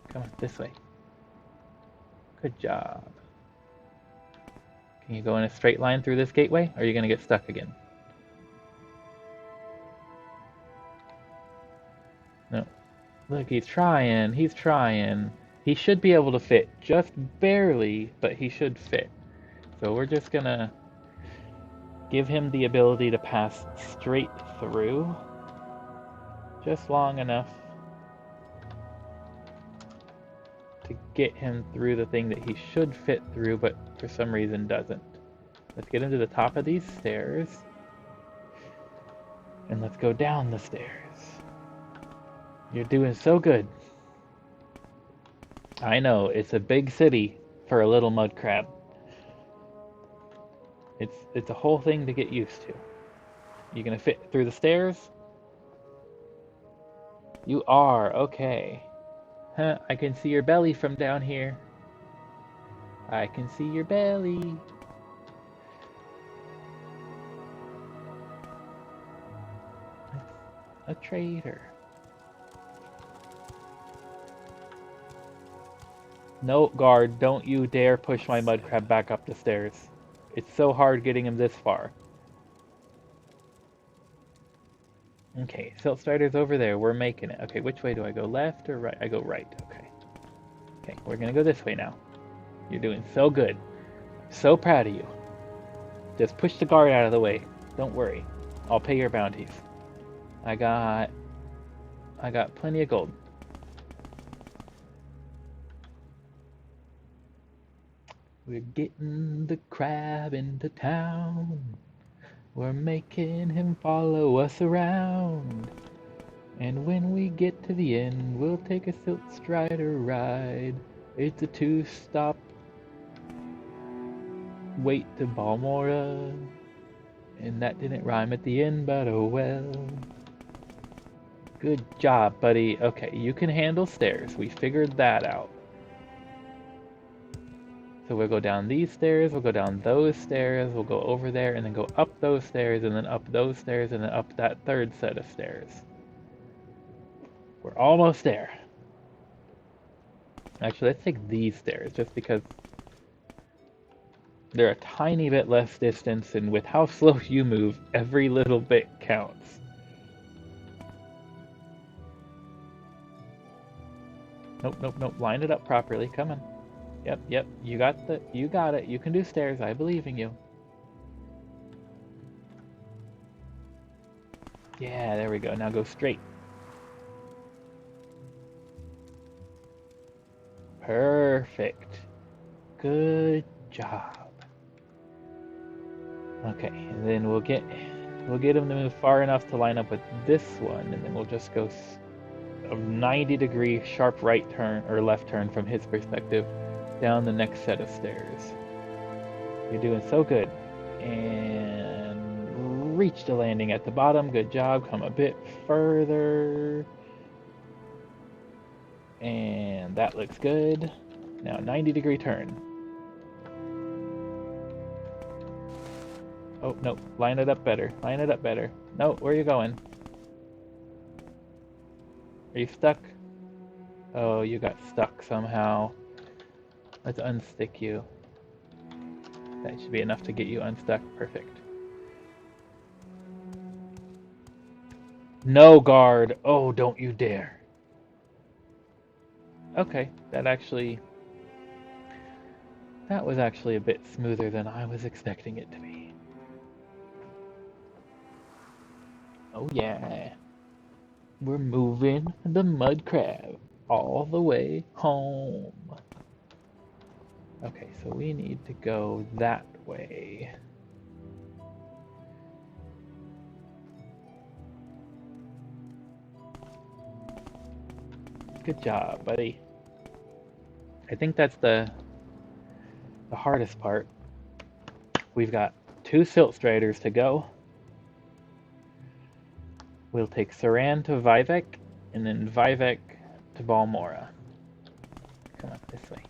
[SPEAKER 1] Come on, this way. Good job. Can you go in a straight line through this gateway, or are you going to get stuck again? No. Look, he's trying, he's trying. He should be able to fit, just barely, but he should fit. So we're just going to give him the ability to pass straight through. Just long enough to get him through the thing that he should fit through, but for some reason doesn't. Let's get him to the top of these stairs. And let's go down the stairs. You're doing so good. I know, it's a big city for a little mudcrab. It's a whole thing to get used to. You gonna fit through the stairs? You are, okay. Huh, I can see your belly from down here. I can see your belly. A traitor. No, guard, don't you dare push my mudcrab back up the stairs. It's so hard getting him this far. Okay, silt starter's over there. We're making it. Okay, which way do I go? Left or right? I go right. Okay. Okay, we're gonna go this way now. You're doing so good. So proud of you. Just push the guard out of the way. Don't worry. I'll pay your bounties. I got plenty of gold. We're getting the crab into town. We're making him follow us around. And when we get to the end, we'll take a Silt Strider ride. It's a 2-stop wait to Balmora. And that didn't rhyme at the end, but oh well. Good job, buddy. Okay, you can handle stairs. We figured that out. So we'll go down these stairs, we'll go down those stairs, we'll go over there, and then go up those stairs, and then up those stairs, and then up that third set of stairs. We're almost there. Actually, let's take these stairs, just because they're a tiny bit less distance, and with how slow you move, every little bit counts. Nope, nope, nope. Line it up properly. Come on. Yep, yep. You got it. You can do stairs. I believe in you. Yeah, there we go. Now go straight. Perfect. Good job. Okay, and then we'll get him to move far enough to line up with this one, and then we'll just go a 90-degree sharp right turn or left turn from his perspective down the next set of stairs. You're doing so good. And reach the landing at the bottom. Good job. Come a bit further. And that looks good. Now 90-degree turn. Oh, no. Line it up better. Line it up better. No, where are you going? Are you stuck? Oh, you got stuck somehow. Let's unstick you. That should be enough to get you unstuck. Perfect. No guard! Oh, don't you dare. Okay, that was actually a bit smoother than I was expecting it to be. Oh yeah. We're moving the Mudcrab all the way home. Okay, so we need to go that way. Good job, buddy. I think that's the hardest part. We've got 2 Silt Striders to go. We'll take Saran to Vivek, and then Vivek to Balmora. Come on, this way.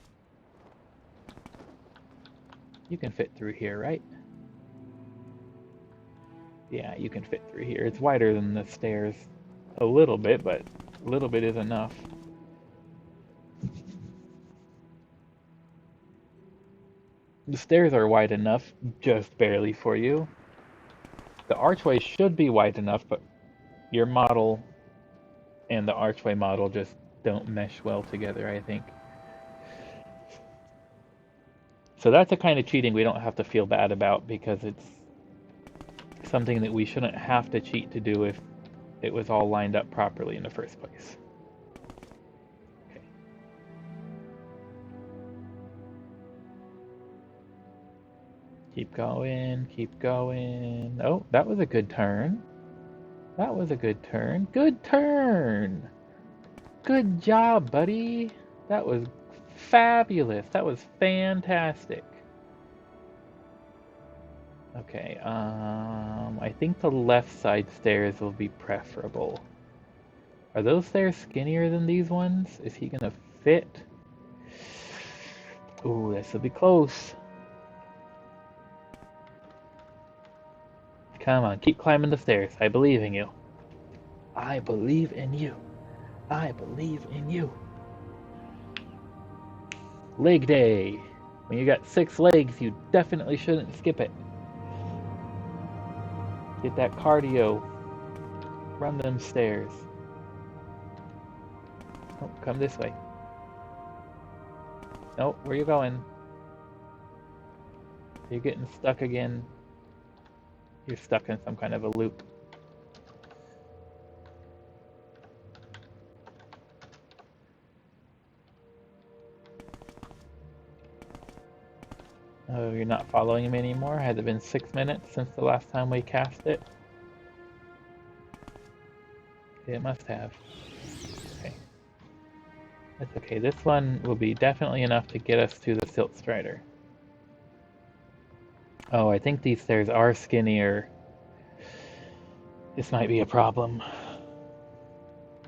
[SPEAKER 1] You can fit through here, right? Yeah, you can fit through here. It's wider than the stairs a little bit, but a little bit is enough. The stairs are wide enough, just barely for you. The archway should be wide enough, but your model and the archway model just don't mesh well together, I think. So that's a kind of cheating we don't have to feel bad about, because it's something that we shouldn't have to cheat to do if it was all lined up properly in the first place. Okay. Keep going, keep going. Oh, that was a good turn. That was a good turn. Good turn! Good job, buddy! That was fabulous. That was fantastic. Okay, I think the left side stairs will be preferable. Are those stairs skinnier than these ones? Is he gonna fit? Ooh, this will be close. Come on, keep climbing the stairs. I believe in you. I believe in you. I believe in you. Leg day. When you got 6 legs, you definitely shouldn't skip it. Get that cardio. Run them stairs. Oh, come this way. No, where you going? You're getting stuck again. You're stuck in some kind of a loop. Oh, you're not following him anymore? Has it been 6 minutes since the last time we cast it? It must have. Okay. That's okay. This one will be definitely enough to get us to the Silt Strider. Oh, I think these stairs are skinnier. This might be a problem.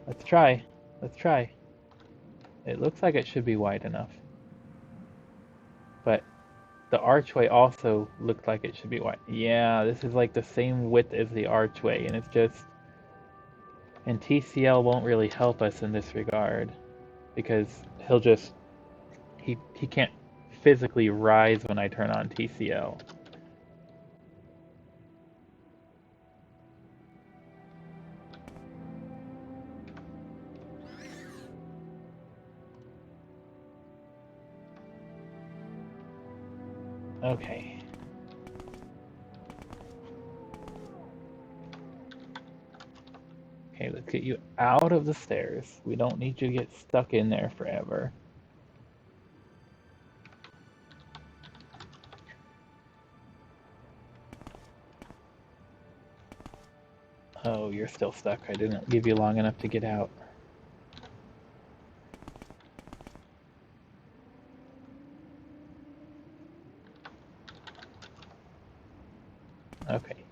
[SPEAKER 1] Let's try. Let's try. It looks like it should be wide enough. But the archway also looked like it should be wide. Yeah, this is like the same width as the archway, and it's just... And TCL won't really help us in this regard, because he'll just... He can't physically rise when I turn on TCL. Okay. Okay, let's get you out of the stairs. We don't need you to get stuck in there forever. Oh, you're still stuck. I didn't give you long enough to get out. Okay.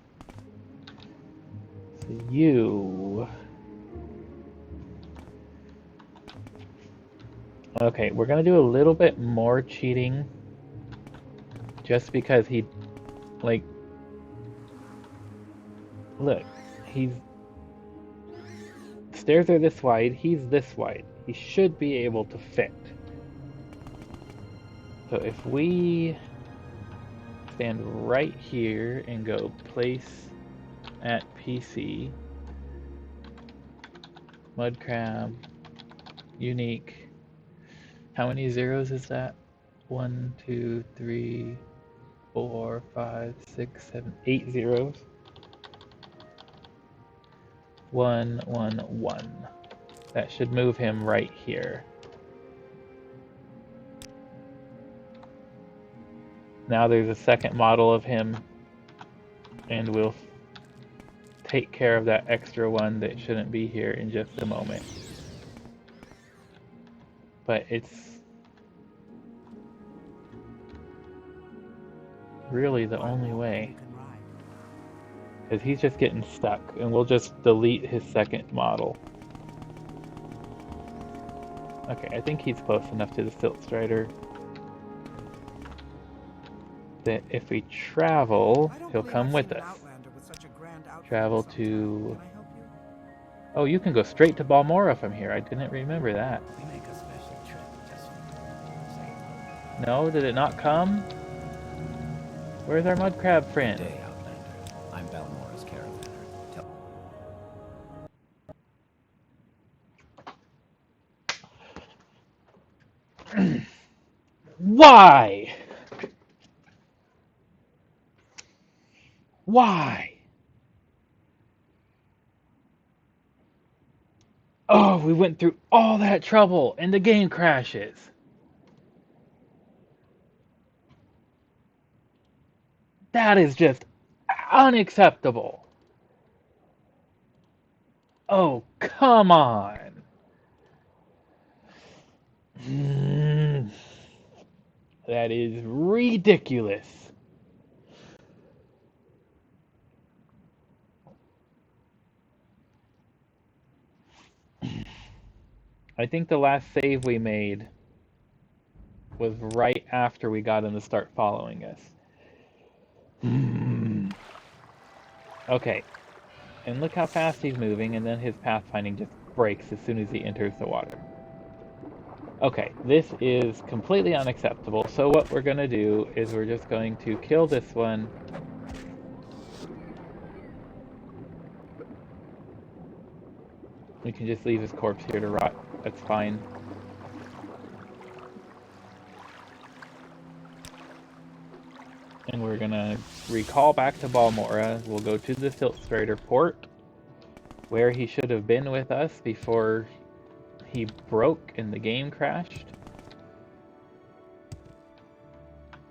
[SPEAKER 1] So you... Okay, we're gonna do a little bit more cheating. Just because he... Like... Look, he's... Stairs are this wide, he's this wide. He should be able to fit. So if we... stand right here and go place at PC, Mudcrab, unique. How many zeros is that? 1, 2, 3, 4, 5, 6, 7, 8 zeros. 1, 1, 1. That should move him right here. Now there's a second model of him, and we'll take care of that extra one that shouldn't be here in just a moment. But it's really the only way, because he's just getting stuck, and we'll just delete his second model. Okay, I think he's close enough to the Silt Strider that if we travel, he'll come with us. Travel to... Oh, you can go straight to Balmora from here. I didn't remember that.
[SPEAKER 2] We make a special trip just for
[SPEAKER 1] No, did it not come? Where's our Mudcrab friend?
[SPEAKER 2] Good day, Outlander. I'm Balmora's caravaner.
[SPEAKER 1] Why? Why? Oh, we went through all that trouble and the game crashes. That is just unacceptable. Oh, come on. That is ridiculous. I think the last save we made was right after we got him to start following us. Okay, and look how fast he's moving, and then his pathfinding just breaks as soon as he enters the water. Okay, this is completely unacceptable, so what we're going to do is we're just going to kill this one. We can just leave his corpse here to rot. That's fine. And we're gonna recall back to Balmora. We'll go to the Silt Strider port, where he should have been with us before he broke and the game crashed.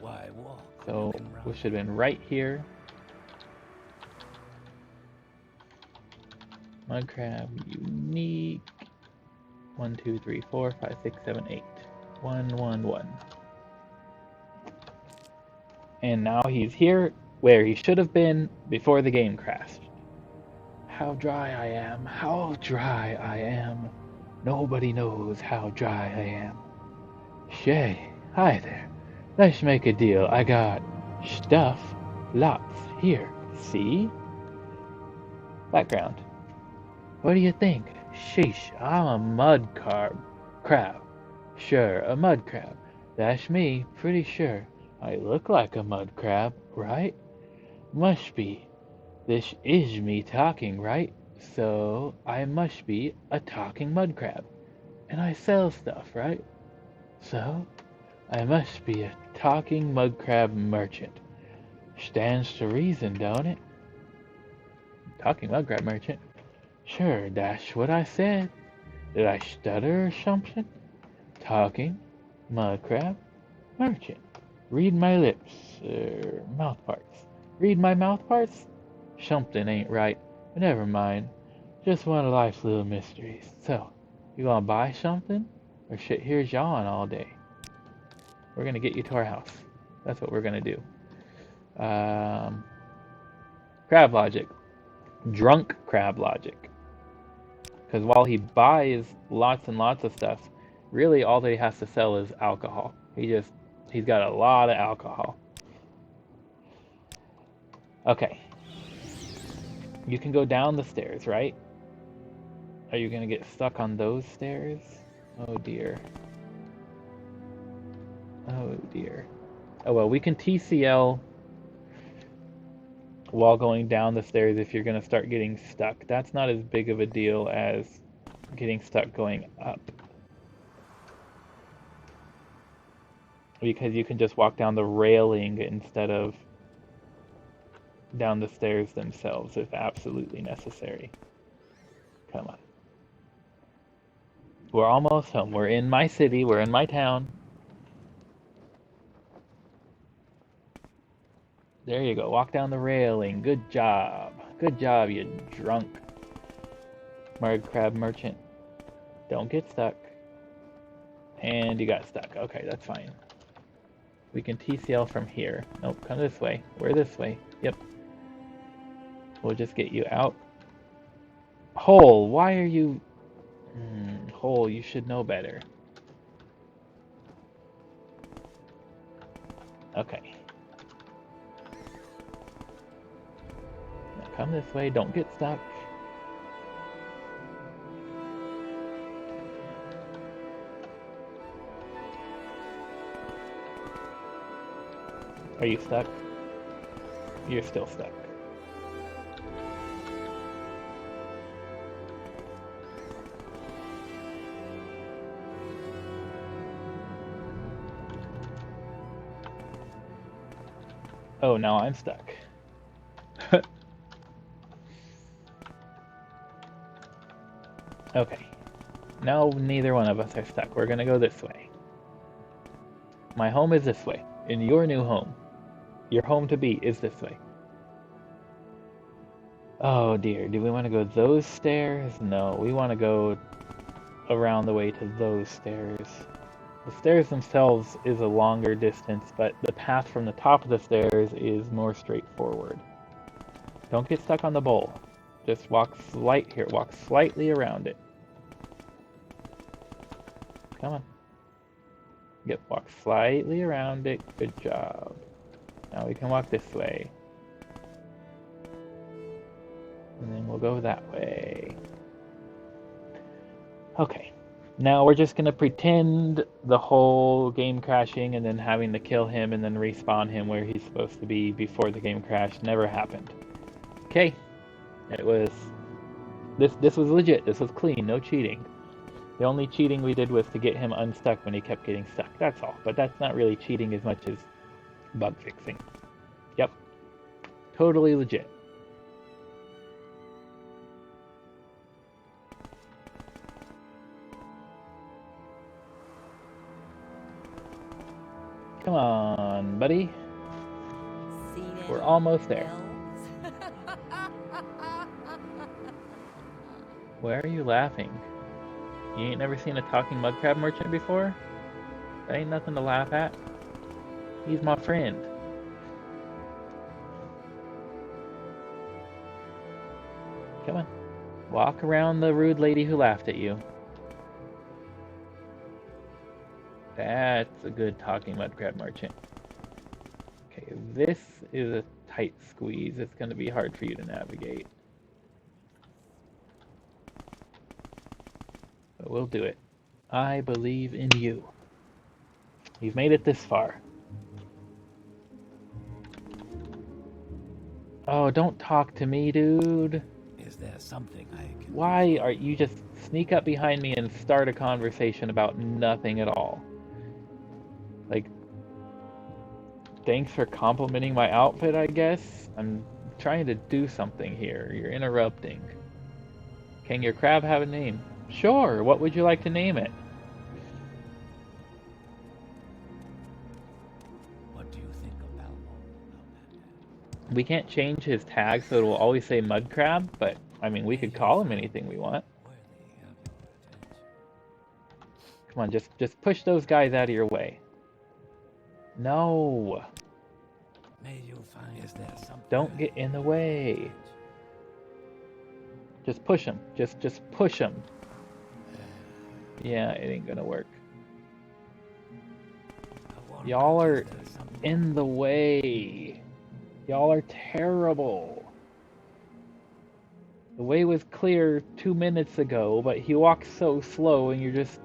[SPEAKER 2] Why walk
[SPEAKER 1] So we should have been right here. Mudcrab, unique. 1, 2, 3, 4, 5, 6, 7, 8. 1, 1, 1. And now he's here where he should have been before the game crashed. How dry I am, how dry I am. Nobody knows how dry I am. Shay, hi there. Let's make a deal. I got stuff, lots here. See? Background. What do you think? Sheesh, I'm a crab. Sure, a mud crab. That's me, pretty sure. I look like a mud crab, right? Must be. This is me talking, right? So I must be a talking mud crab. And I sell stuff, right? So I must be a talking mud crab merchant. Stands to reason, don't it? Talking mud crab merchant? Sure, that's what I said. Did I stutter or something? Talking mud crab merchant. Read my lips, mouth parts. Read my mouth parts? Something ain't right, but never mind. Just one of life's little mysteries. So, you gonna buy something? Or sit here yawing all day? We're gonna get you to our house. That's what we're gonna do. Crab logic. Drunk crab logic. Because while he buys lots and lots of stuff, really all that he has to sell is alcohol. He's got a lot of alcohol. Okay. You can go down the stairs, right? Are you gonna get stuck on those stairs? Oh dear. Oh dear. Oh well, we can TCL while going down the stairs if you're gonna start getting stuck. That's not as big of a deal as getting stuck going up. Because you can just walk down the railing instead of down the stairs themselves if absolutely necessary. Come on. We're almost home. We're in my city. We're in my town. There you go. Walk down the railing. Good job. Good job, you drunk mud crab merchant. Don't get stuck. And you got stuck. Okay, that's fine. We can TCL from here. Nope, come this way. We're this way. Yep. We'll just get you out. Hole, why are you... Hole, you should know better. Okay. Now come this way, don't get stuck. Are you stuck? You're still stuck. Oh, now I'm stuck. Okay. Now neither one of us are stuck. We're gonna go this way. My home is this way. In your new home. Your home to be is this way. Oh dear, do we want to go those stairs? No, we want to go around the way to those stairs. The stairs themselves is a longer distance, but the path from the top of the stairs is more straightforward. Don't get stuck on the bowl. Just walk slightly around it. Come on. Yep, walk slightly around it. Good job. Now we can walk this way. And then we'll go that way. Okay. Now we're just going to pretend the whole game crashing and then having to kill him and then respawn him where he's supposed to be before the game crashed never happened. Okay. It was... This was legit. This was clean. No cheating. The only cheating we did was to get him unstuck when he kept getting stuck. That's all. But that's not really cheating as much as bug fixing. Yep. Totally legit. Come on, buddy. We're almost there.
[SPEAKER 4] Bells?
[SPEAKER 1] Why are you laughing? You ain't never seen a talking mudcrab merchant before? That ain't nothing to laugh at. He's my friend. Come on. Walk around the rude lady who laughed at you. That's a good talking mudcrab merchant. Okay, this is a tight squeeze. It's going to be hard for you to navigate. But we'll do it. I believe in you. You've made it this far. Oh, don't talk to me, dude.
[SPEAKER 2] Is there something I can...
[SPEAKER 1] Why are you just sneak up behind me and start a conversation about nothing at all? Like, thanks for complimenting my outfit, I guess? I'm trying to do something here. You're interrupting. Can your crab have a name? Sure, what would you like to name it?
[SPEAKER 2] What do you think about that?
[SPEAKER 1] We can't change his tag so it'll always say Mudcrab, but I mean, we could call him anything we want. Come on, just push those guys out of your way. No.
[SPEAKER 2] May you find... Is there something...
[SPEAKER 1] Don't get in the way. Just push him. Just push him. Yeah, it ain't gonna work. Y'all are in the way. Y'all are terrible. The way was clear 2 minutes ago, but he walks so slow and you're just...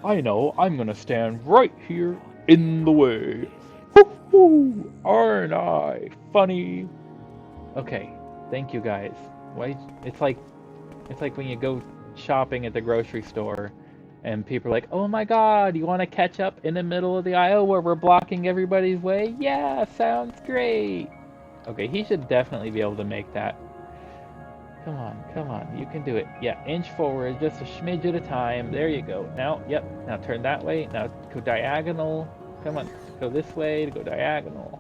[SPEAKER 1] I know, I'm gonna stand right here in the way. Woo-hoo! Aren't I funny? Okay, thank you guys. Why? It's like when you go shopping at the grocery store and people are like, oh my god, you want to catch up in the middle of the aisle where we're blocking everybody's way? Yeah, sounds great. Okay, he should definitely be able to make that. Come on, you can do it. Yeah, inch forward, just a smidge at a time. There you go. Now, yep, now turn that way. Now go diagonal. Come on, go this way to go diagonal.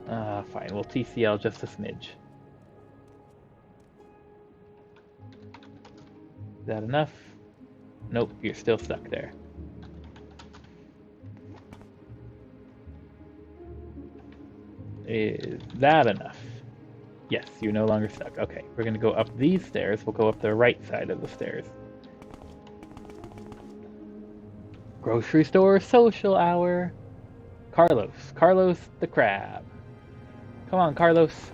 [SPEAKER 1] Fine, we'll TCL just a smidge. Is that enough? Nope, you're still stuck there. Is that enough? Yes, you're no longer stuck. Okay, we're gonna go up these stairs. We'll go up the right side of the stairs. Grocery store social hour. Carlos the crab. Come on, Carlos.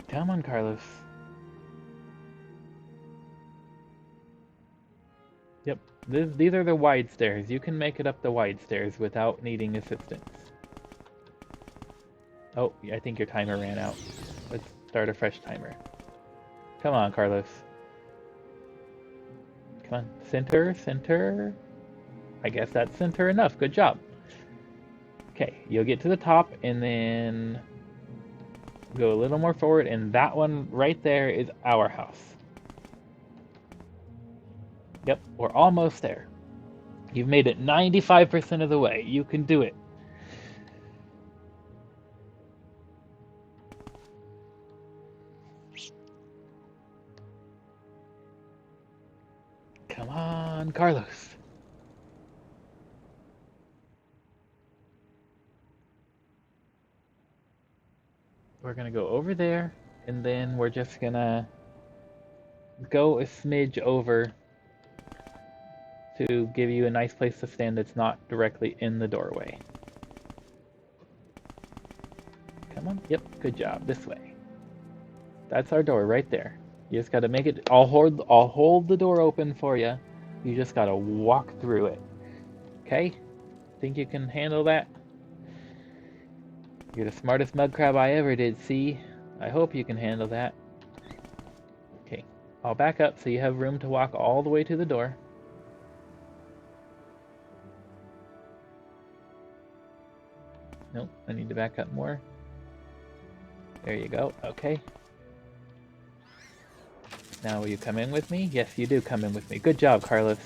[SPEAKER 1] Come on, Carlos. Yep, these are the wide stairs. You can make it up the wide stairs without needing assistance. Oh, I think your timer ran out. Let's start a fresh timer. Come on, Carlos. Come on, center. I guess that's center enough. Good job. Okay, you'll get to the top and then go a little more forward, and that one right there is our house. Yep, we're almost there. You've made it 95% of the way. You can do it. Come on, Carlos. We're gonna go over there, and then we're just gonna go a smidge over to give you a nice place to stand that's not directly in the doorway. Come on. Yep, good job. This way. That's our door right there. You just gotta make it. I'll hold the door open for you. You just gotta walk through it. Okay? Think you can handle that? You're the smartest mudcrab I ever did see. I hope you can handle that. Okay, I'll back up so you have room to walk all the way to the door. Nope, I need to back up more. There you go, okay. Now will you come in with me? Yes, you do come in with me. Good job, Carlos.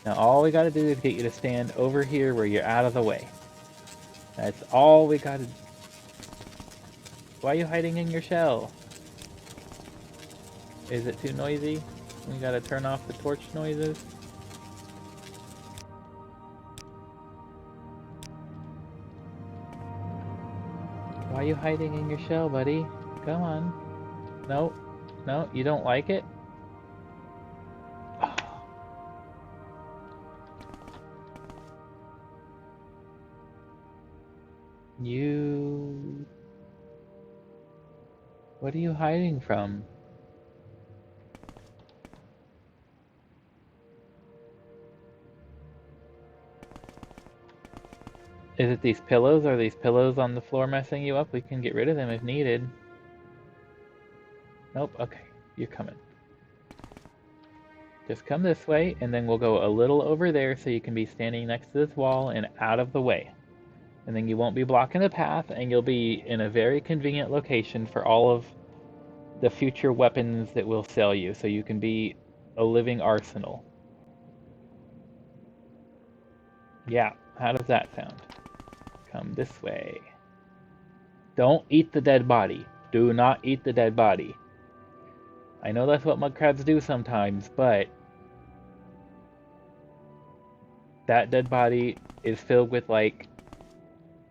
[SPEAKER 1] Now all we gotta do is get you to stand over here where you're out of the way. That's all we gotta... Why are you hiding in your shell? Is it too noisy? We gotta turn off the torch noises. Why are you hiding in your shell, buddy? Come on. No, no, you don't like it? You... What are you hiding from? Is it these pillows? Are these pillows on the floor messing you up? We can get rid of them if needed. Nope, okay, you're coming. Just come this way, and then we'll go a little over there so you can be standing next to this wall and out of the way. And then you won't be blocking the path, and you'll be in a very convenient location for all of the future weapons that we'll sell you, so you can be a living arsenal. Yeah, how does that sound? Come this way. Don't eat the dead body. Do not eat the dead body. I know that's what mudcrabs do sometimes, but that dead body is filled with like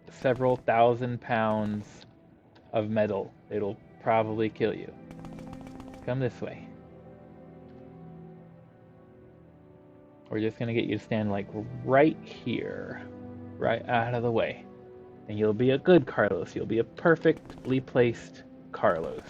[SPEAKER 1] several thousand pounds of metal. It'll probably kill you. Come this way. We're just gonna get you to stand like right here, right out of the way. And you'll be a good Carlos. You'll be a perfectly placed Carlos.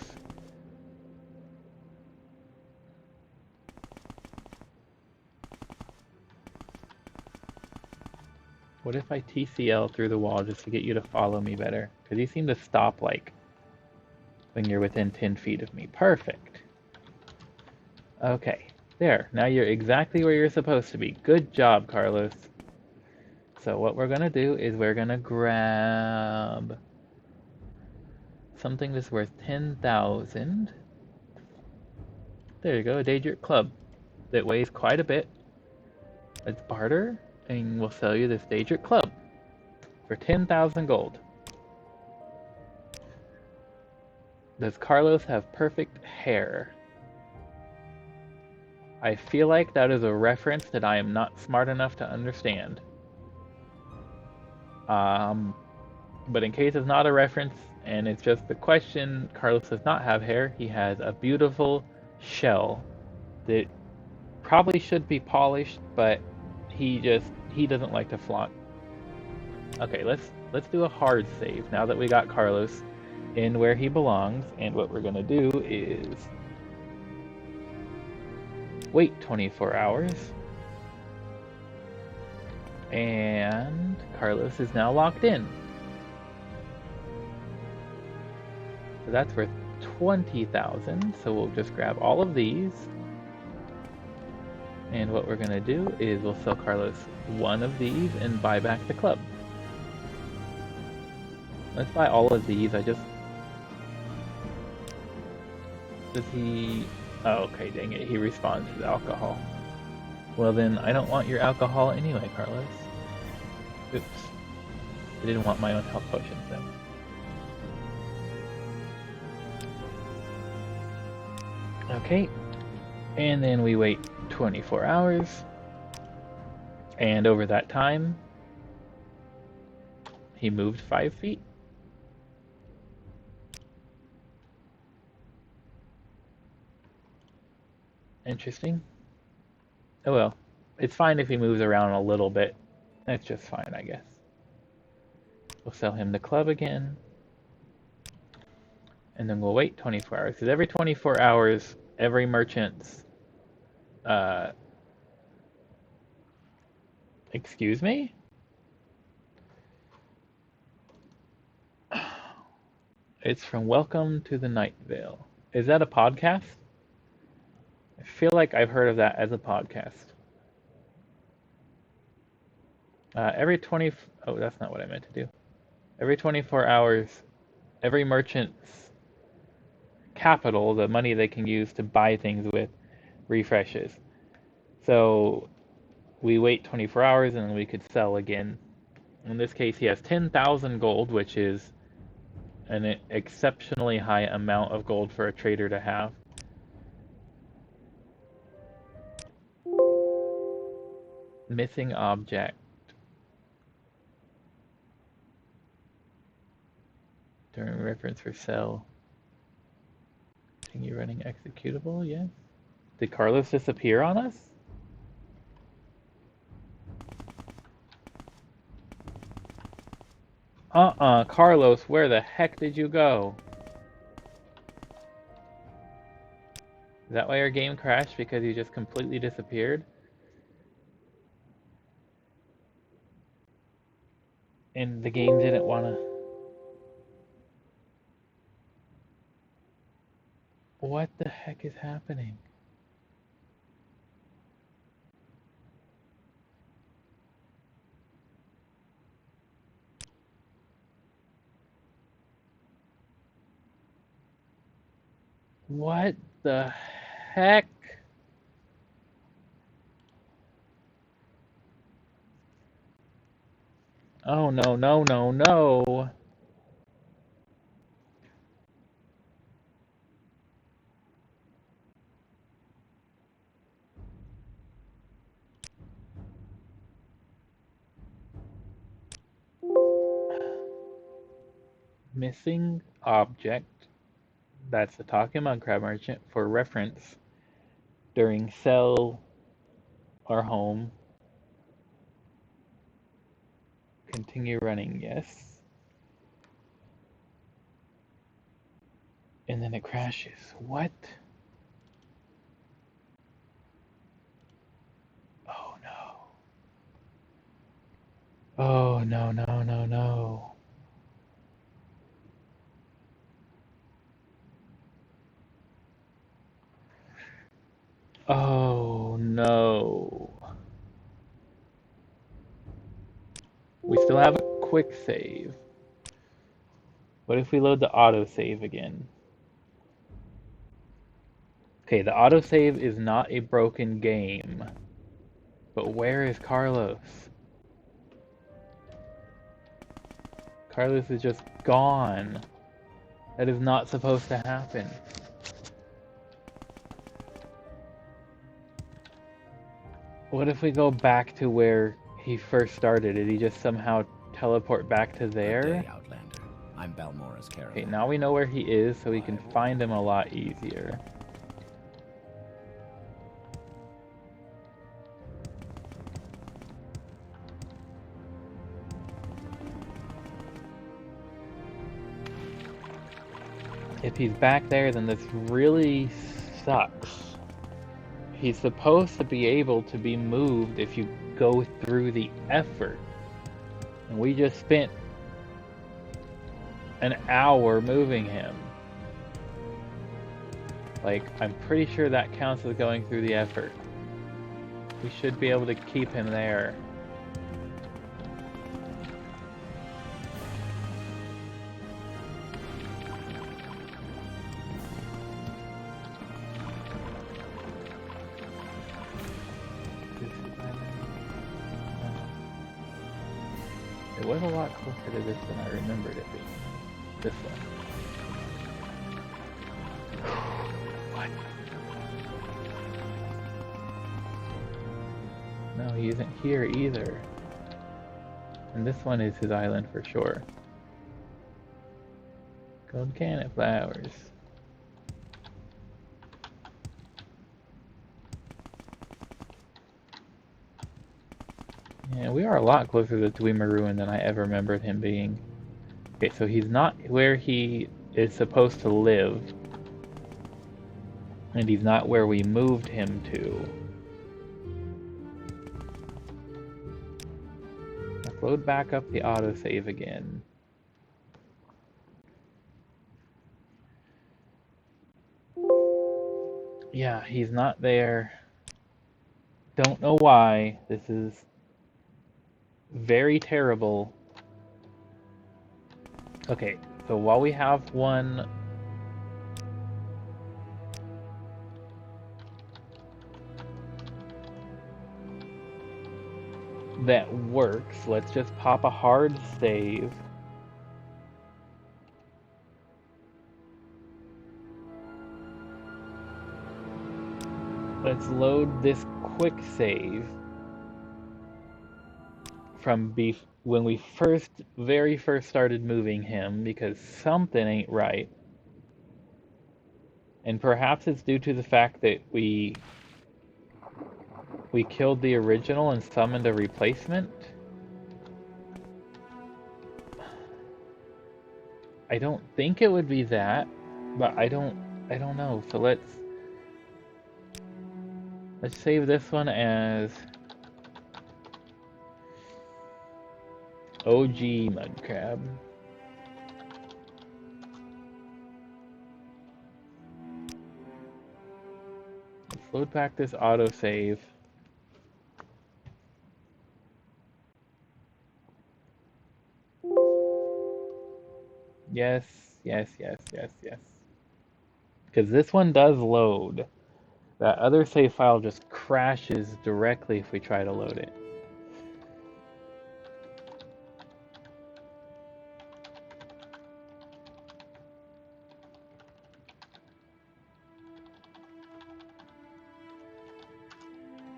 [SPEAKER 1] What if I TCL through the wall just to get you to follow me better? Because you seem to stop like when you're within 10 feet of me. Perfect. Okay, there. Now you're exactly where you're supposed to be. Good job, Carlos. So what we're gonna do is we're gonna grab something that's worth 10,000. There you go, a Dahrk club that weighs quite a bit. Let's barter, and we'll sell you this Dahrk club for 10,000 gold. Does Carlos have perfect hair? I feel like that is a reference that I am not smart enough to understand. But in case it's not a reference and it's just the question, Carlos does not have hair. He has a beautiful shell that probably should be polished, but he doesn't like to flaunt. Okay, let's do a hard save now that we got Carlos in where he belongs, and what we're gonna do is wait 24 hours. And Carlos is now locked in. So that's worth 20,000. So we'll just grab all of these. And what we're gonna do is we'll sell Carlos one of these and buy back the club. Let's buy all of these. Does he... Oh, okay, dang it. He responds to the alcohol. Well then, I don't want your alcohol anyway, Carlos. Oops. I didn't want my own health potions then. Okay. And then we wait 24 hours. And over that time, he moved 5 feet. Interesting. Oh well, it's fine if he moves around a little bit. That's just fine, I guess. We'll sell him the club again. And then we'll wait 24 hours. Because every 24 hours, every merchant's... Excuse me? It's from Welcome to the Night Vale. Is that a podcast? I feel like I've heard of that as a podcast. Oh, that's not what I meant to do. Every 24 hours, every merchant's capital, the money they can use to buy things with, refreshes. So we wait 24 hours and then we could sell again. In this case, he has 10,000 gold, which is an exceptionally high amount of gold for a trader to have. Missing object. During reference for sell. Continue running executable, yes. Did Carlos disappear on us? Carlos, where the heck did you go? Is that why your game crashed? Because you just completely disappeared? And the game didn't wanna... What the heck is happening? What the heck? Oh no, no, no, no. Missing object. That's the talking Mudcrab merchant for reference during sell or home. Continue running, yes. And then it crashes. What? Oh no. Oh no, no, no, no. Oh no. We still have a quick save. What if we load the autosave again? Okay, the autosave is not a broken game. But where is Carlos? Carlos is just gone. That is not supposed to happen. What if we go back to where he first started? Did he just somehow teleport back to there?
[SPEAKER 2] Good day, Outlander. I'm Balmora's caravan.
[SPEAKER 1] Okay, now we know where he is, so we can find him a lot easier. If he's back there, then this really sucks. He's supposed to be able to be moved if you go through the effort. And we just spent an hour moving him. Like, I'm pretty sure that counts as going through the effort. We should be able to keep him there. It was a lot closer to this than I remembered it being. This one. What? No, he isn't here either. And this one is his island for sure. Gold cannon flowers. Yeah, we are a lot closer to Dwemer Ruin than I ever remembered him being. Okay, so he's not where he is supposed to live. And he's not where we moved him to. Let's load back up the autosave again. Yeah, he's not there. Don't know why. This is very terrible. Okay, so while we have one that works. Let's just pop a hard save. Let's load this quick save from when we very first started moving him, because something ain't right. And perhaps it's due to the fact that we killed the original and summoned a replacement. I don't think it would be that, but I don't know. So let's save this one as OG Mudcrab. Let's load back this autosave. Yes. Because this one does load. That other save file just crashes directly if we try to load it.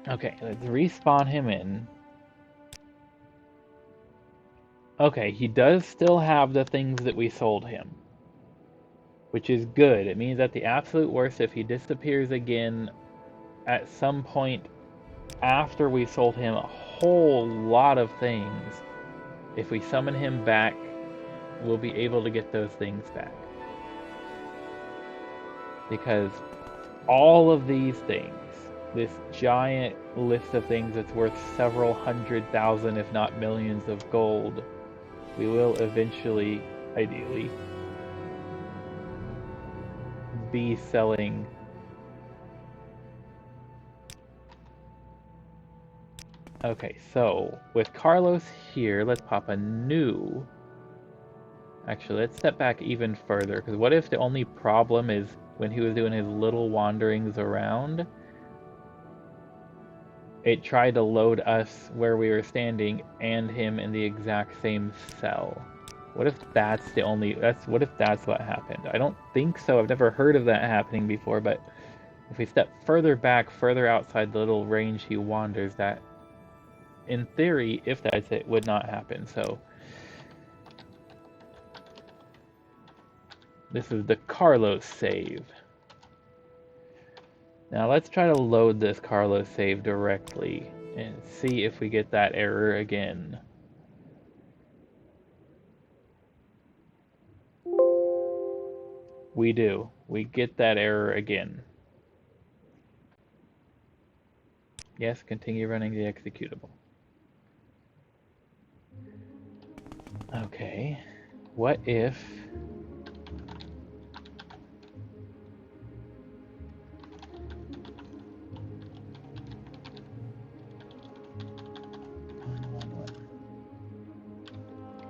[SPEAKER 1] Okay, let's respawn him in. Okay, he does still have the things that we sold him, which is good. It means at the absolute worst, if he disappears again at some point after we sold him a whole lot of things, if we summon him back, we'll be able to get those things back. Because all of these things, this giant list of things that's worth several 100,000, if not millions of gold, we will eventually, ideally, be selling. Okay, so with Carlos here, let's pop a new. Actually, let's step back even further, because what if the only problem is when he was doing his little wanderings around, it tried to load us where we were standing and him in the exact same cell? What if that's what if that's what happened? I don't think so. I've never heard of that happening before, but if we step further back, further outside the little range he wanders, that, in theory, if that's it, would not happen. So this is the Carlos save. Now let's try to load this Carlos save directly and see if we get that error again. We do. We get that error again. Yes, continue running the executable. Okay. What if...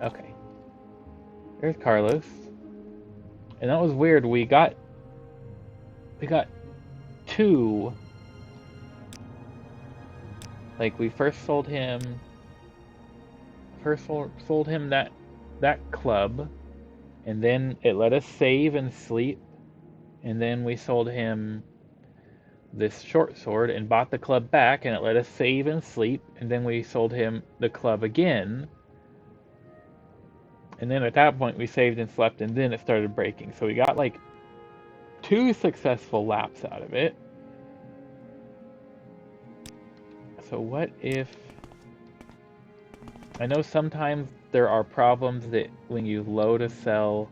[SPEAKER 1] Okay. There's Carlos. And that was weird. We got two. Like, we first sold him that club, and then it let us save and sleep, and then we sold him this short sword and bought the club back, and it let us save and sleep, and then we sold him the club again. And then at that point we saved and slept, and then it started breaking. So we got like 2 successful laps out of it. So what if... I know sometimes there are problems that when you load a cell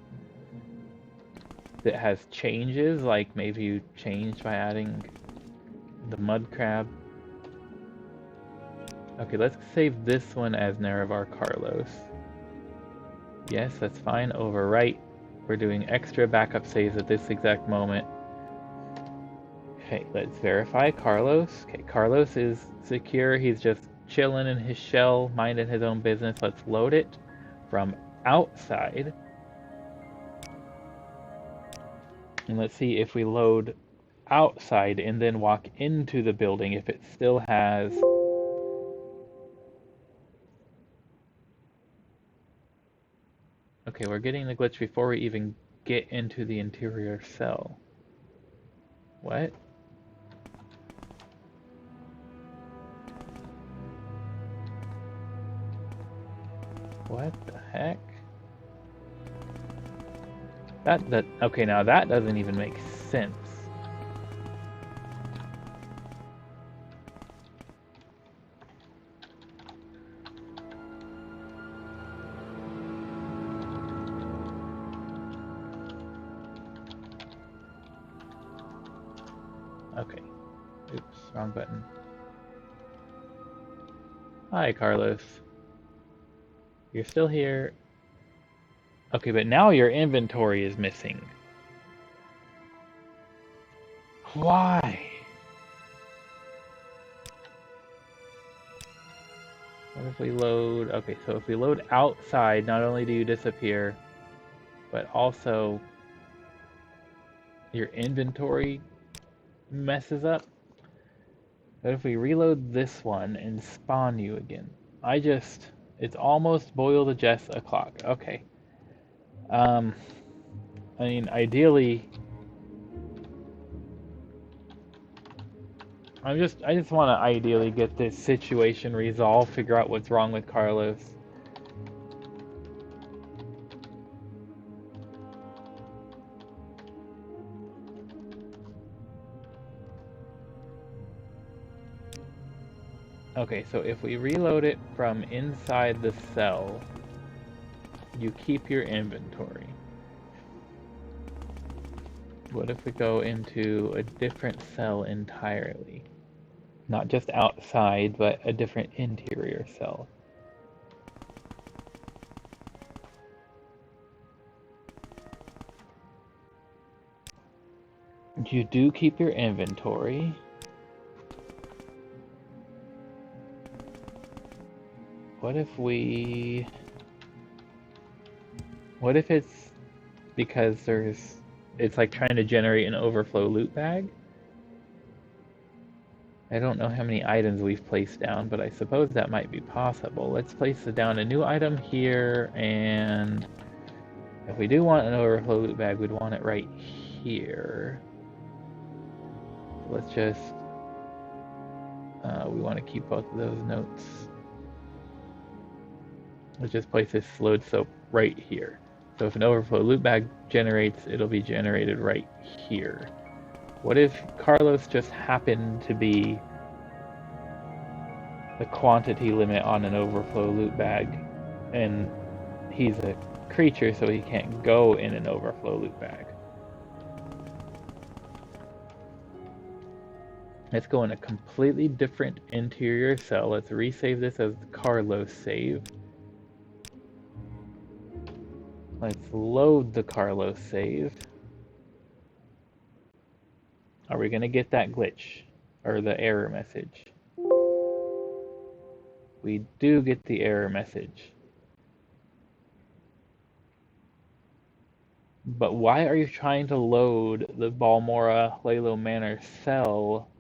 [SPEAKER 1] that has changes, like maybe you changed by adding the Mudcrab. Okay, let's save this one as Nerevar Carlos. Yes, that's fine. Overwrite. We're doing extra backup saves at this exact moment. Okay, let's verify Carlos. Okay, Carlos is secure. He's just chilling in his shell, minding his own business. Let's load it from outside. And let's see if we load outside and then walk into the building, if it still has Okay, we're getting the glitch before we even get into the interior cell. What? What the heck? Okay, now that doesn't even make sense. Okay. Oops, wrong button. Hi, Carlos. You're still here. Okay, but now your inventory is missing. Why? What if we load... Okay, so if we load outside, not only do you disappear, but also your inventory messes up. But if we reload this one and spawn you again, it's almost boil the Jess o'clock. Okay. I mean, ideally, I just want to ideally get this situation resolved, figure out what's wrong with Carlos. Okay, so if we reload it from inside the cell, you keep your inventory. What if we go into a different cell entirely? Not just outside, but a different interior cell. You do keep your inventory. What if it's because it's like trying to generate an overflow loot bag? I don't know how many items we've placed down, but I suppose that might be possible. Let's place down a new item here, and if we do want an overflow loot bag, we'd want it right here. Let's just... we want to keep both of those notes. Let's just place this load soap right here. So if an overflow loot bag generates, it'll be generated right here. What if Carlos just happened to be the quantity limit on an overflow loot bag, and he's a creature, so he can't go in an overflow loot bag? Let's go in a completely different interior cell. Let's resave this as the Carlos save. Let's load the Carlos save. Are we gonna get that glitch? Or the error message? We do get the error message. But why are you trying to load the Balmora Lalo Manor cell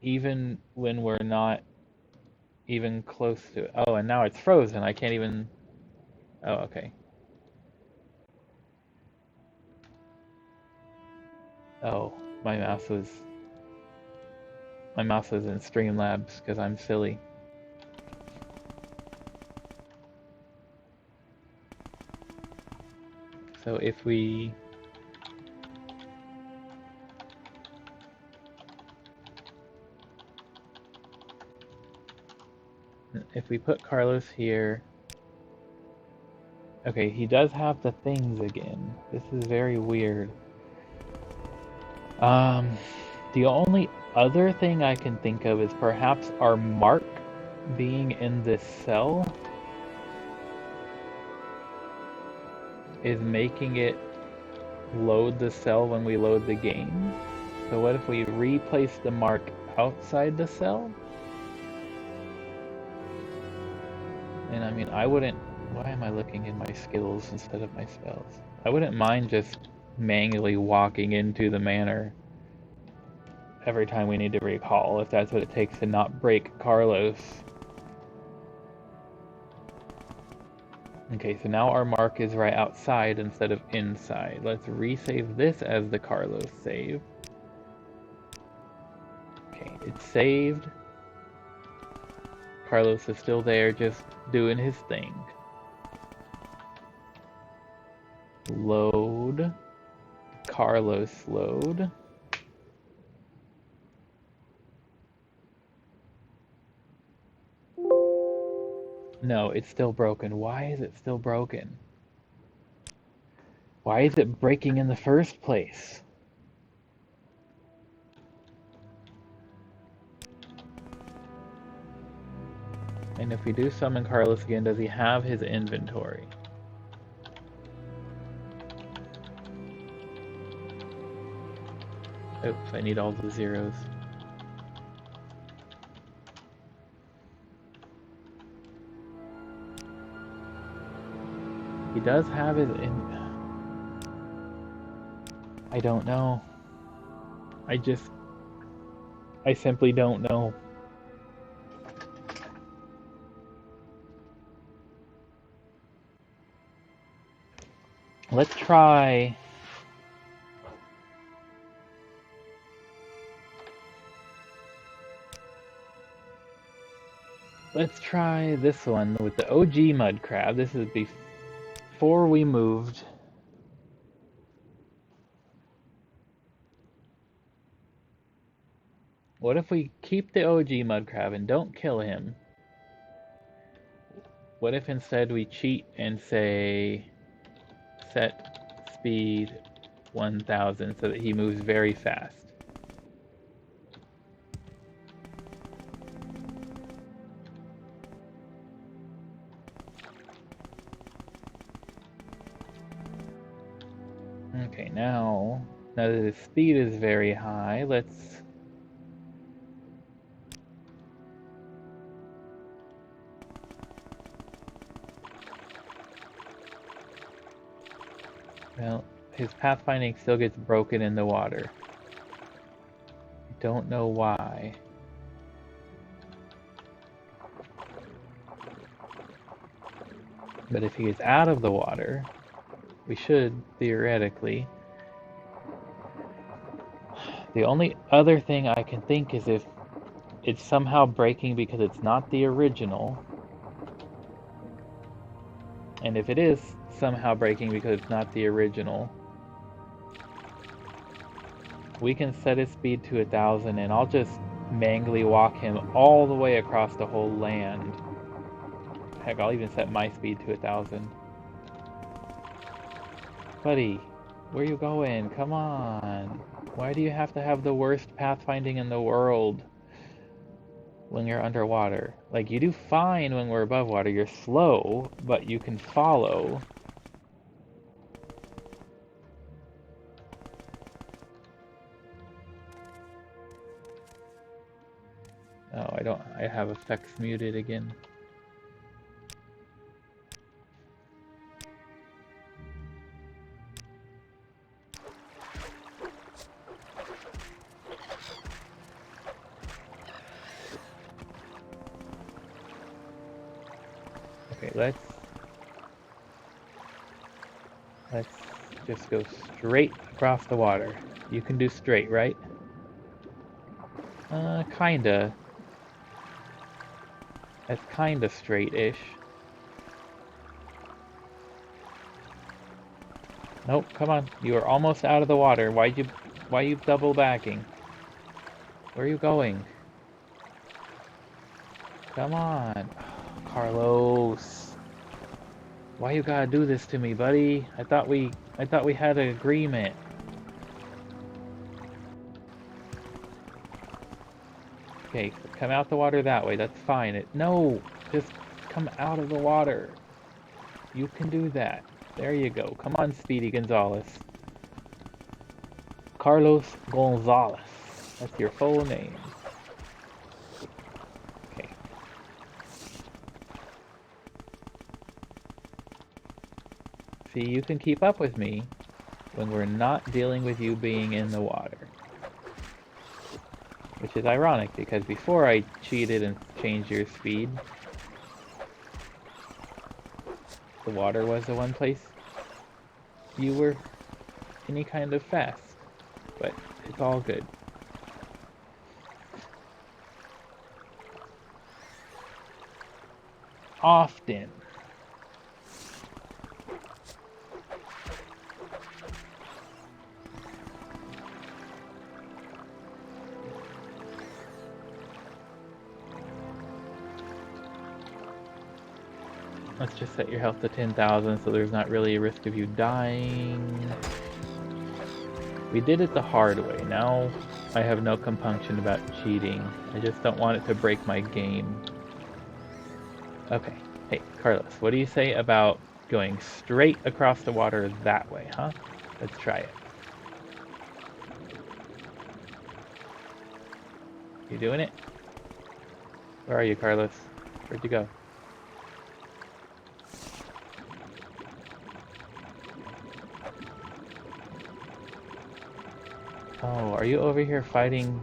[SPEAKER 1] even when we're not even close to it? Oh, and now it's frozen. I can't even... Oh, okay. Oh, my mouse was in Streamlabs because I'm silly. So if we put Carlos here, okay, he does have the things again. This is very weird. The only other thing I can think of is perhaps our mark being in this cell is making it load the cell when we load the game. So what if we replace the mark outside the cell? And I mean, I wouldn't... Why am I looking in my skills instead of my spells? I wouldn't mind just manually walking into the manor every time we need to recall, if that's what it takes to not break Carlos. Okay, so now our mark is right outside instead of inside. Let's resave this as the Carlos save. Okay, it's saved. Carlos is still there, just doing his thing. Load. Carlos load. No, it's still broken. Why is it still broken? Why is it breaking in the first place? And if we do summon Carlos again, does he have his inventory? Oops, I need all the zeros. He does have his I don't know. I simply don't know. Let's try... Let's try this one with the OG Mudcrab. This is before we moved. What if we keep the OG Mudcrab and don't kill him? What if instead we cheat and say set speed 1000 so that he moves very fast? Okay, now that his speed is very high, let's... Well, his pathfinding still gets broken in the water. I don't know why. But if he gets out of the water, we should, theoretically. The only other thing I can think is if it's somehow breaking because it's not the original. And if it is somehow breaking because it's not the original, we can set his speed to 1000 and I'll just manually walk him all the way across the whole land. Heck, I'll even set my speed to 1000. Buddy, where you going? Come on. Why do you have to have the worst pathfinding in the world when you're underwater? Like, you do fine when we're above water. You're slow, but you can follow. Oh, I have effects muted again. Okay, let's just go straight across the water. You can do straight, right? Kinda. That's kinda straight-ish. Nope, come on. You are almost out of the water. Why you double backing? Where are you going? Come on. Carlos. Why you gotta do this to me, buddy? I thought we had an agreement. Okay, come out the water that way. That's fine. No, just come out of the water. You can do that. There you go. Come on, Speedy Gonzalez. Carlos Gonzalez. That's your full name. Okay. See, you can keep up with me when we're not dealing with you being in the water. Which is ironic, because before I cheated and changed your speed, the water was the one place you were any kind of fast. But it's all good. Often. Let's just set your health to 10,000 so there's not really a risk of you dying. We did it the hard way. Now I have no compunction about cheating. I just don't want it to break my game. Okay. Hey, Carlos, what do you say about going straight across the water that way, huh? Let's try it. You doing it? Where are you, Carlos? Where'd you go? Oh, are you over here fighting?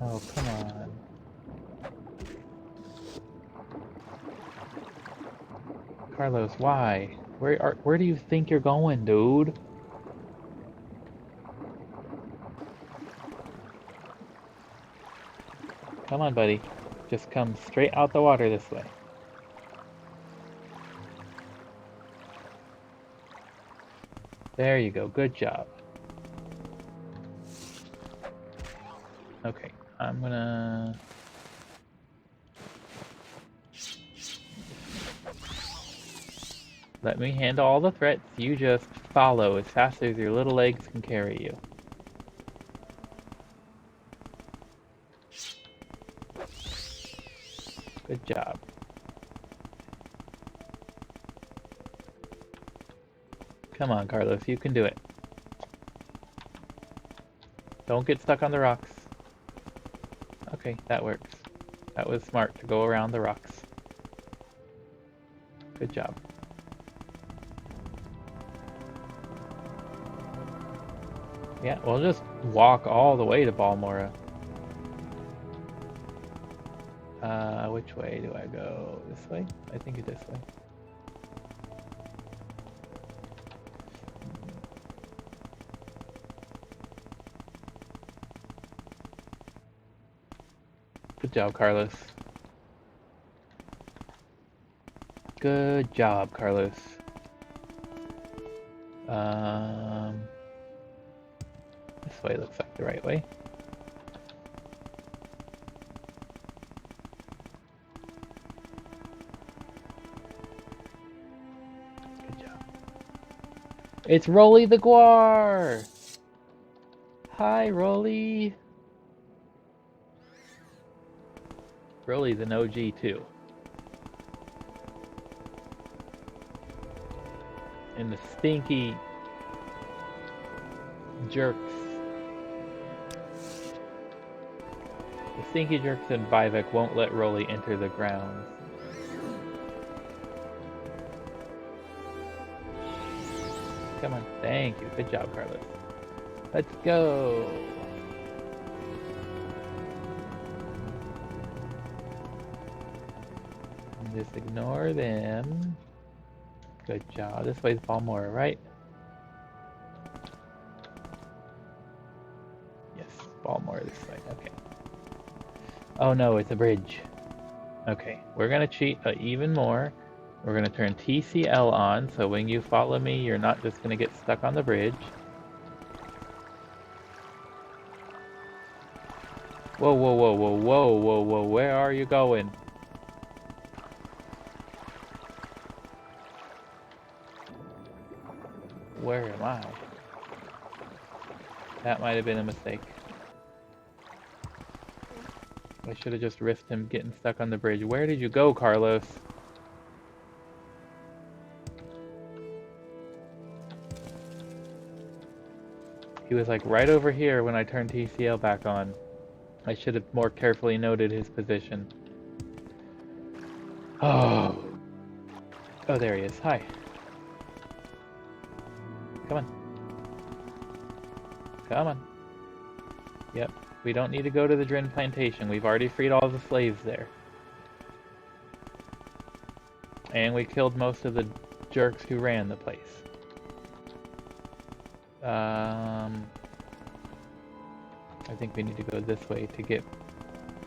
[SPEAKER 1] Oh, come on. Carlos, why? Where do you think you're going, dude? Come on, buddy. Just come straight out the water this way. There you go. Good job. Okay, I'm gonna... Let me handle all the threats. You just follow as fast as your little legs can carry you. Good job. Come on, Carlos, you can do it. Don't get stuck on the rocks. Okay, that works. That was smart to go around the rocks. Good job. Yeah, we'll just walk all the way to Balmora. Which way do I go? This way? I think it's this way. Good job, Carlos. Good job, Carlos. This way looks like the right way. Good job. It's Rolly the Guar! Hi, Rolly! Rolly's an OG too. And the stinky jerks. The stinky jerks in Vivek won't let Rolly enter the grounds. Come on. Thank you. Good job, Carlos. Let's go. Just ignore them. Good job. This way's Balmora, right? Yes, Balmora this way. Okay. Oh no, it's a bridge. Okay, we're gonna cheat even more. We're gonna turn TCL on, so when you follow me, you're not just gonna get stuck on the bridge. Whoa, whoa, whoa, whoa, whoa, whoa, whoa, where are you going? Where am I? That might have been a mistake. I should have just risked him getting stuck on the bridge. Where did you go, Carlos? He was like right over here when I turned TCL back on. I should have more carefully noted his position. Oh. Oh, there he is. Hi. Come on. Come on. Yep. We don't need to go to the Drin plantation. We've already freed all the slaves there. And we killed most of the jerks who ran the place. I think we need to go this way to get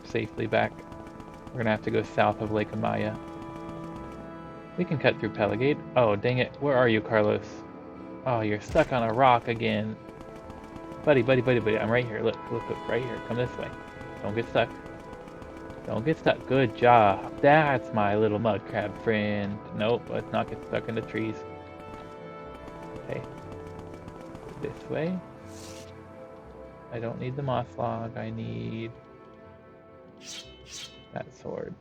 [SPEAKER 1] safely back. We're gonna have to go south of Lake Amaya. We can cut through Pelagate. Oh, dang it. Where are you, Carlos? Oh, you're stuck on a rock again. Buddy, buddy, buddy, buddy. I'm right here. Look, look, look. Right here. Come this way. Don't get stuck. Don't get stuck. Good job. That's my little mudcrab friend. Nope, let's not get stuck in the trees. Okay. This way. I don't need the moss log. I need that sword.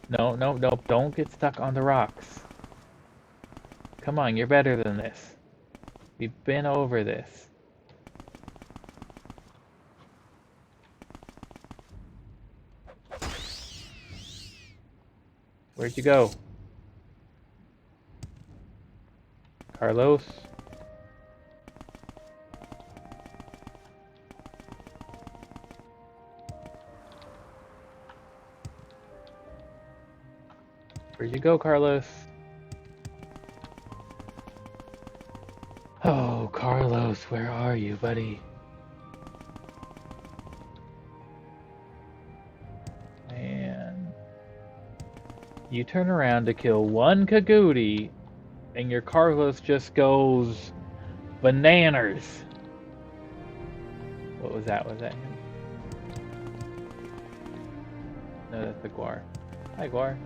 [SPEAKER 1] No, no, no. Don't get stuck on the rocks. Come on, you're better than this. We've been over this. Where'd you go? Carlos? Where'd you go, Carlos? Oh, Carlos, where are you, buddy? Man. You turn around to kill one Kagudi, and your Carlos just goes bananas. What was that? Was that him? No, that's the Guar. Hi, Guar.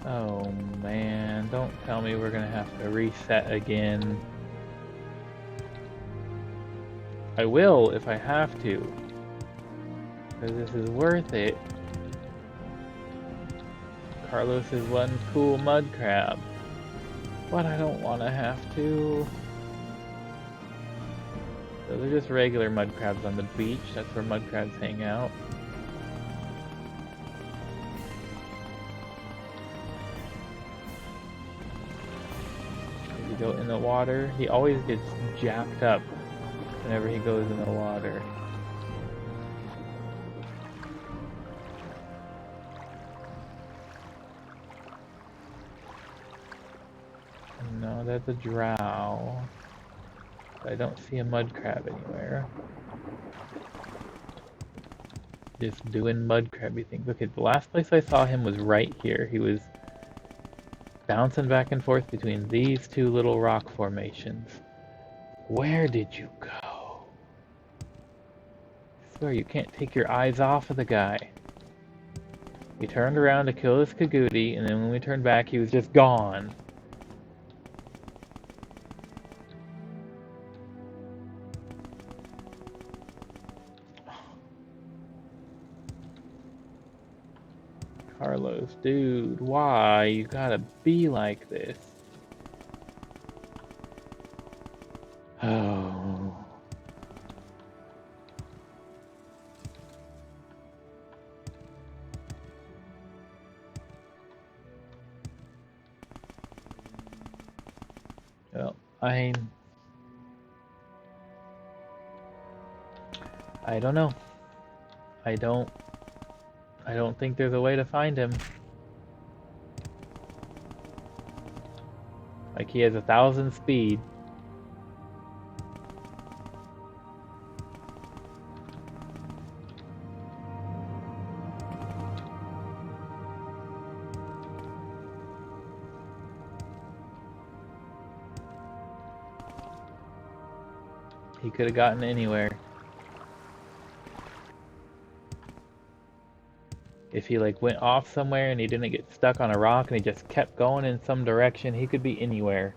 [SPEAKER 1] Oh man, don't tell me we're gonna have to reset again. I will if I have to, because this is worth it. Carlos is one cool mudcrab, but I don't want to have to. Those are just regular mudcrabs on the beach. That's where mudcrabs hang out. If you go in the water, he always gets jacked up whenever he goes in the water. No, that's a drow. I don't see a mudcrab anywhere. Just doing mudcrabby things. Okay, the last place I saw him was right here. He was bouncing back and forth between these two little rock formations. Where did you go? I swear you can't take your eyes off of the guy. We turned around to kill this Kagudi, and then when we turned back, he was just gone. Carlos, dude, why? You gotta be like this. Oh. Well, I don't know. I don't think there's a way to find him. Like, he has 1,000 speed. He could have gotten anywhere. If he like went off somewhere and he didn't get stuck on a rock and he just kept going in some direction, he could be anywhere.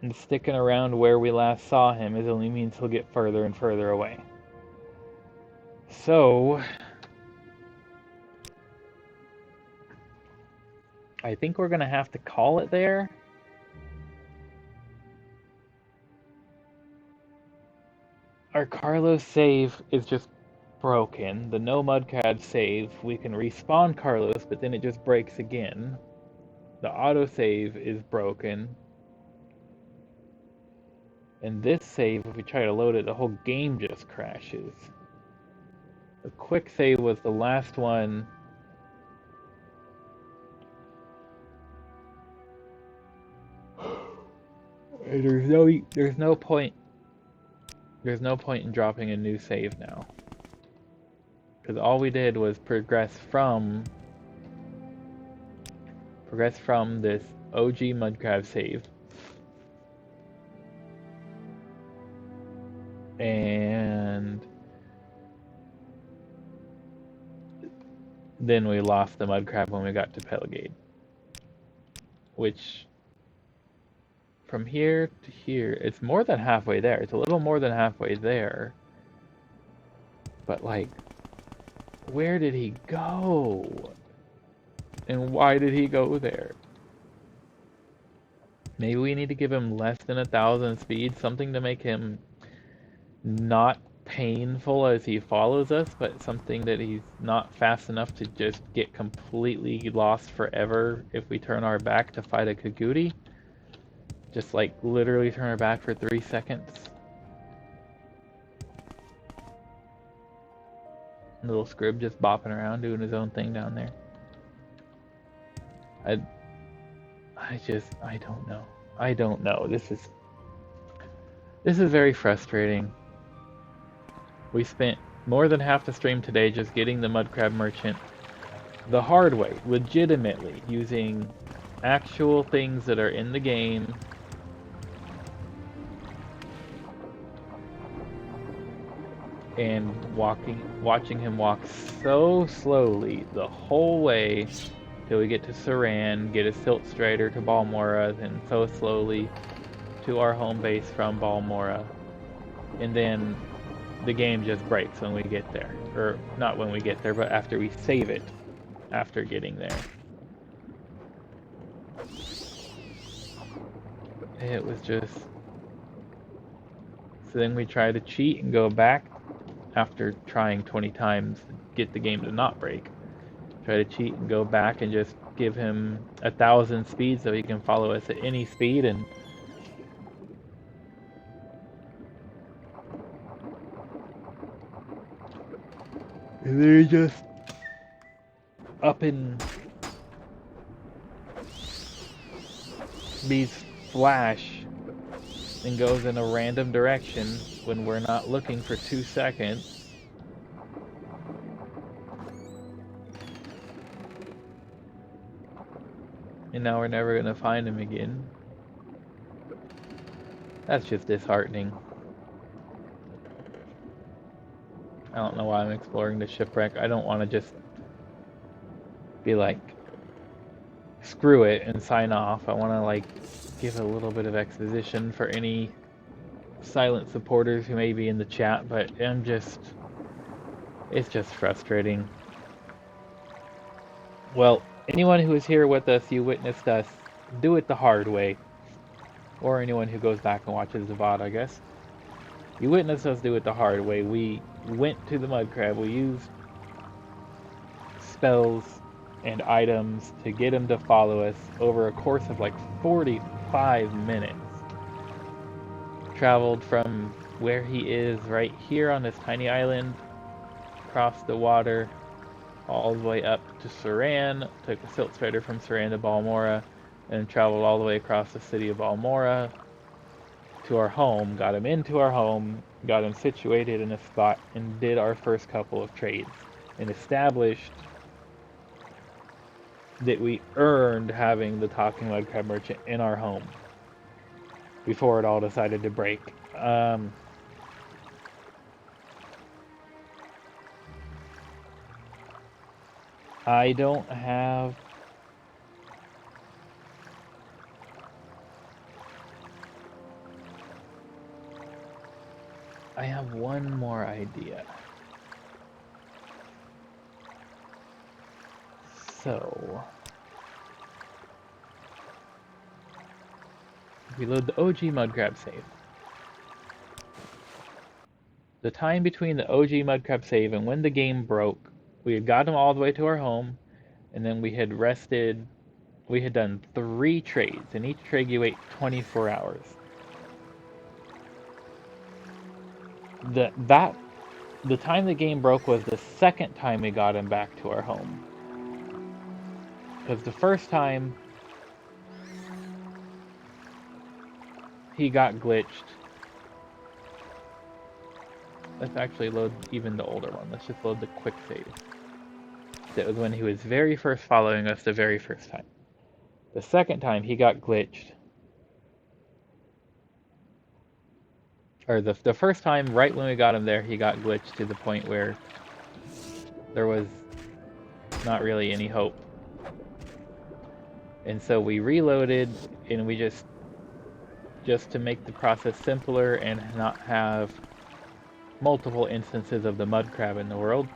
[SPEAKER 1] And sticking around where we last saw him is only means he'll get further and further away. So I think we're gonna have to call it there. our Carlos save is just broken. The no Mudcrab save, we can respawn Carlos, but then it just breaks again. The autosave is broken. And this save, if we try to load it, the whole game just crashes. The quick save was the last one. There's no point in dropping a new save now. Because all we did was progress from this OG Mudcrab save. And then we lost the Mudcrab when we got to Pelagade. Which, from here to here, it's more than halfway there. It's a little more than halfway there. But like, where did he go? And why did he go there? Maybe we need to give him less than 1,000 speed, something to make him not painful as he follows us, but something that he's not fast enough to just get completely lost forever if we turn our back to fight a Kaguri. Just like literally turn our back for 3 seconds. Little Scrib just bopping around doing his own thing down there. I don't know. I don't know. This is very frustrating. We spent more than half the stream today just getting the Mudcrab Merchant the hard way, legitimately, using actual things that are in the game. And watching him walk so slowly the whole way till we get to Saran, get a Silt Strider to Balmora, then so slowly to our home base from Balmora. And then the game just breaks when we get there. Or not when we get there, but after we save it after getting there. It was just... So then we try to cheat and go back after trying 20 times to get the game to not break. Try to cheat and go back and just give him 1,000 speed so he can follow us at any speed, and they're just up in these flash and goes in a random direction when we're not looking for 2 seconds. And now we're never gonna find him again. That's just disheartening. I don't know why I'm exploring the shipwreck. I don't want to just be like, screw it and sign off. I want to like give a little bit of exposition for any silent supporters who may be in the chat, but it's just frustrating. Well, anyone who is here with us, you witnessed us do it the hard way. Or anyone who goes back and watches the VOD, I guess. You witnessed us do it the hard way. We went to the Mudcrab, we used spells and items to get him to follow us over a course of like 45 minutes. Traveled from where he is right here on this tiny island, across the water, all the way up to Saran, took a Silt Strider from Saran to Balmora, and traveled all the way across the city of Balmora to our home, got him into our home, got him situated in a spot, and did our first couple of trades, and established that we earned having the Talking Mudcrab Merchant in our home before it all decided to break. I don't have... I have one more idea. So... we load the OG Mudcrab save. the time between the OG Mudcrab save and when the game broke, we had gotten all the way to our home, and then we had rested. We had done 3 trades, and each trade you wait 24 hours. The time the game broke was the second time we got him back to our home. Because the first time he got glitched. Let's actually load even the older one. Let's just load the quick save. That was when he was very first following us the very first time. The second time he got glitched. Or the first time, right when we got him there, he got glitched to the point where there was not really any hope. And so we reloaded, and we just to make the process simpler and not have multiple instances of the Mudcrab in the world,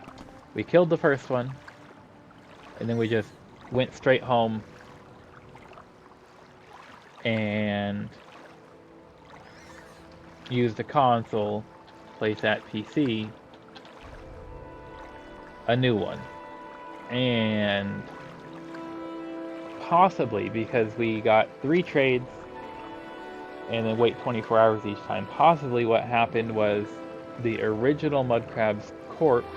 [SPEAKER 1] we killed the first one, and then we just went straight home and used the console, place that PC, a new one. And possibly because we got 3 trades and then wait 24 hours each time, possibly what happened was the original Mudcrab's corpse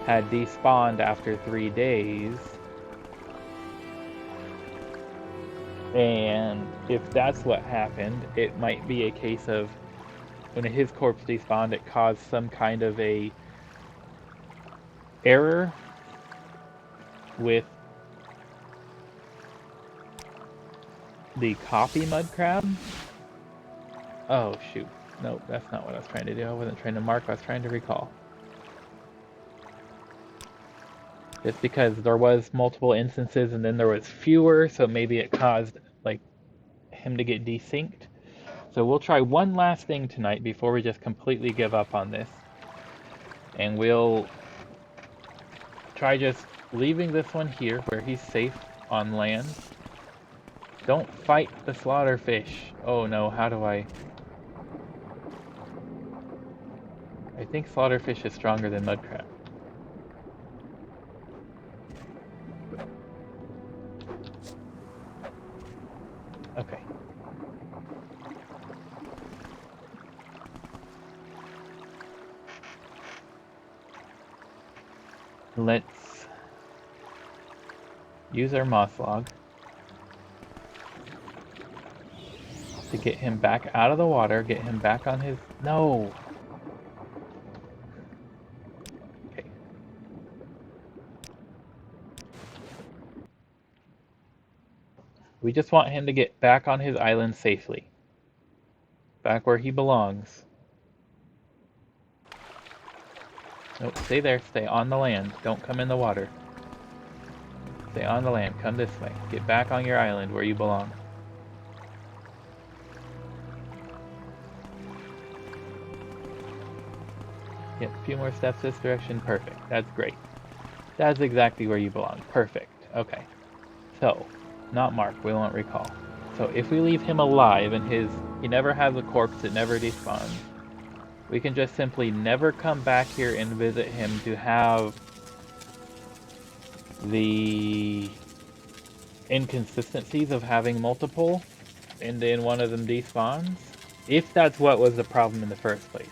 [SPEAKER 1] had despawned after 3 days. And if that's what happened, it might be a case of when his corpse despawned, it caused some kind of a error with the copy Mudcrab. Oh shoot. Nope, that's not what I was trying to do. I wasn't trying to mark, I was trying to recall. Just because there was multiple instances and then there was fewer, so maybe it caused like him to get desynced. So we'll try one last thing tonight before we just completely give up on this. And we'll try just leaving this one here where he's safe on land. Don't fight the slaughterfish. Oh no, how do I think slaughterfish is stronger than Mudcrab. Okay. Let's use our moss log to get him back out of the water, get him back on his... No! Okay. We just want him to get back on his island safely. Back where he belongs. Nope, stay there. Stay on the land. Don't come in the water. Stay on the land. Come this way. Get back on your island where you belong. Yep, a few more steps this direction. Perfect. That's great. That's exactly where you belong. Perfect. Okay. So, not Mark. We won't recall. So if we leave him alive and he never has a corpse, it never despawns, we can just simply never come back here and visit him to have the inconsistencies of having multiple and then one of them despawns, if that's what was the problem in the first place.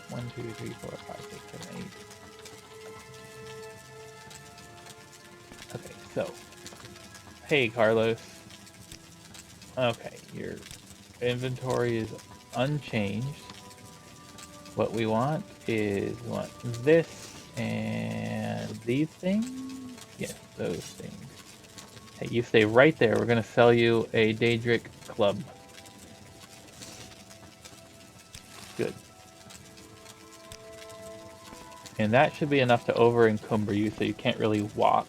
[SPEAKER 1] One, two, three, four, five, six, seven, 8. Okay, so hey, Carlos. Okay, your inventory is unchanged. What we want is this and these things. Yes, those things. Hey, you stay right there. We're going to sell you a Dahrk club. Good. And that should be enough to over-encumber you so you can't really walk.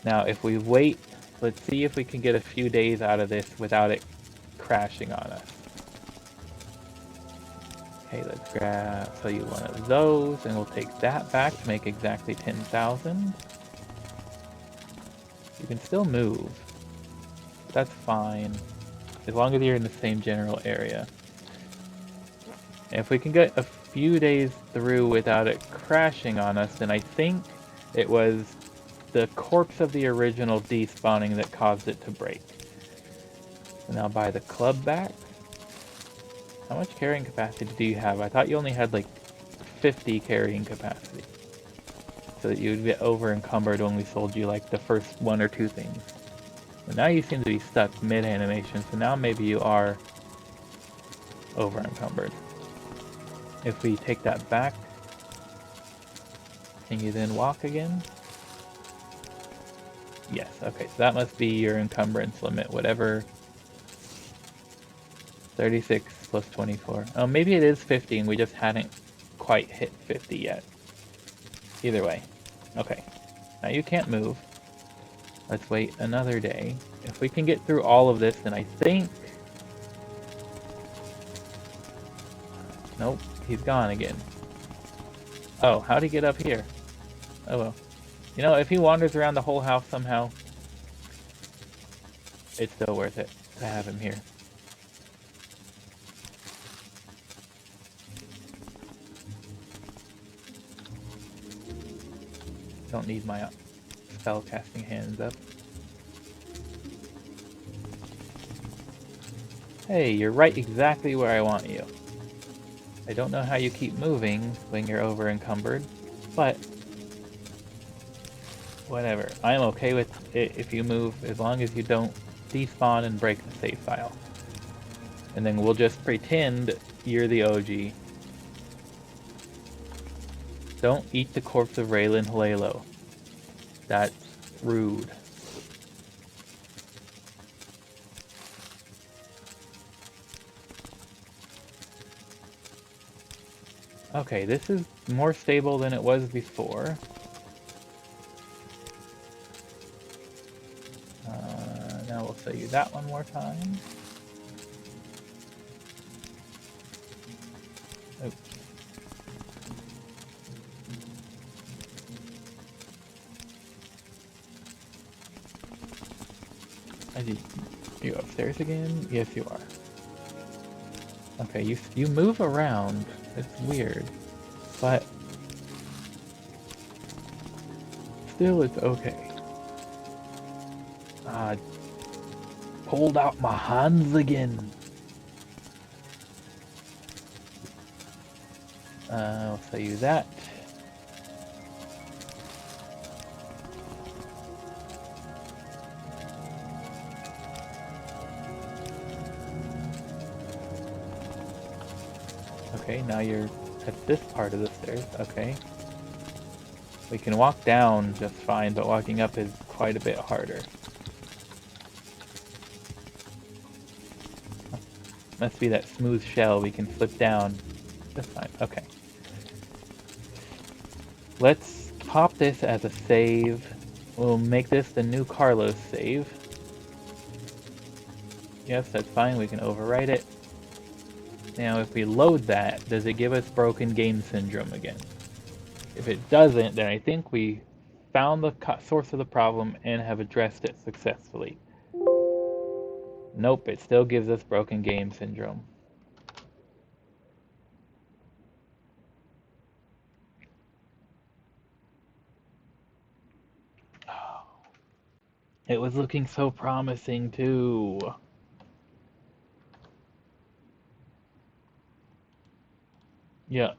[SPEAKER 1] Now, if we wait, let's see if we can get a few days out of this without it crashing on us. Okay, let's sell you one of those, and we'll take that back to make exactly 10,000. You can still move. That's fine. As long as you're in the same general area. And if we can get a few days through without it crashing on us, then I think it was the corpse of the original despawning that caused it to break. So now buy the club back. How much carrying capacity do you have? I thought you only had like 50 carrying capacity. So that you would get over encumbered when we sold you like the first 1 or 2 things. But now you seem to be stuck mid-animation, so now maybe you are over encumbered. If we take that back, can you then walk again? Yes, okay, so that must be your encumbrance limit, whatever. 36 plus 24. Oh, maybe it is 50 and we just hadn't quite hit 50 yet. Either way. Okay, now you can't move. Let's wait another day. If we can get through all of this, then I think... Nope, he's gone again. Oh, how'd he get up here? Oh well. You know, if he wanders around the whole house somehow, it's still worth it to have him here. Don't need my spell casting hands up. Hey, you're right exactly where I want you. I don't know how you keep moving when you're over encumbered, but whatever. I'm okay with it if you move as long as you don't despawn and break the save file. And then we'll just pretend you're the OG. Don't eat the corpse of Raylan Halelo. That's rude. Okay, this is more stable than it was before. Now we'll show you that one more time. Oops. You upstairs again? Yes, you are. Okay, you move around. It's weird, but still, it's okay. Pulled out my hands again. I'll show you that. Okay, now you're at this part of the stairs. Okay. We can walk down just fine, but walking up is quite a bit harder. Must be that smooth shell we can flip down. Just fine. Okay. Let's pop this as a save. We'll make this the new Carlos save. Yes, that's fine. We can overwrite it. Now, if we load that, does it give us broken game syndrome again? If it doesn't, then I think we found the source of the problem and have addressed it successfully. Nope, it still gives us broken game syndrome. Oh, it was looking so promising too. Yeah.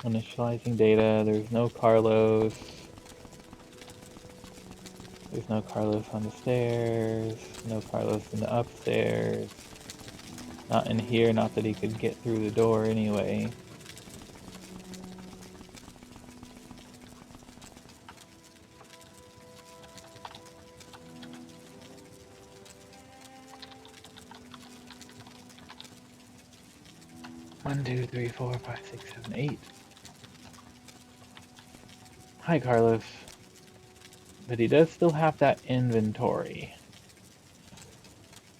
[SPEAKER 1] Initializing data, there's no Carlos. There's no Carlos on the stairs, no Carlos in the upstairs. Not in here, not that he could get through the door anyway. One, two, three, four, five, six, seven, 8. Hi, Carlos. But he does still have that inventory.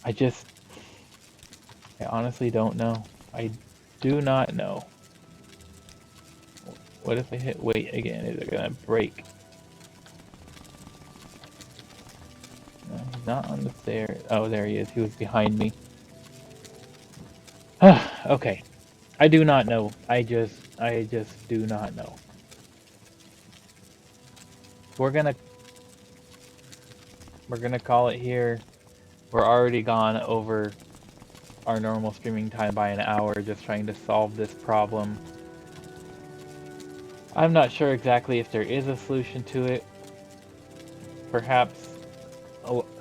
[SPEAKER 1] I honestly don't know. I do not know. What if I hit wait again? Is it gonna break? No, he's not on the stairs. Oh, there he is. He was behind me. Okay. I do not know. I just do not know. We're gonna call it here. We're already gone over our normal streaming time by an hour just trying to solve this problem. I'm not sure exactly if there is a solution to it. Perhaps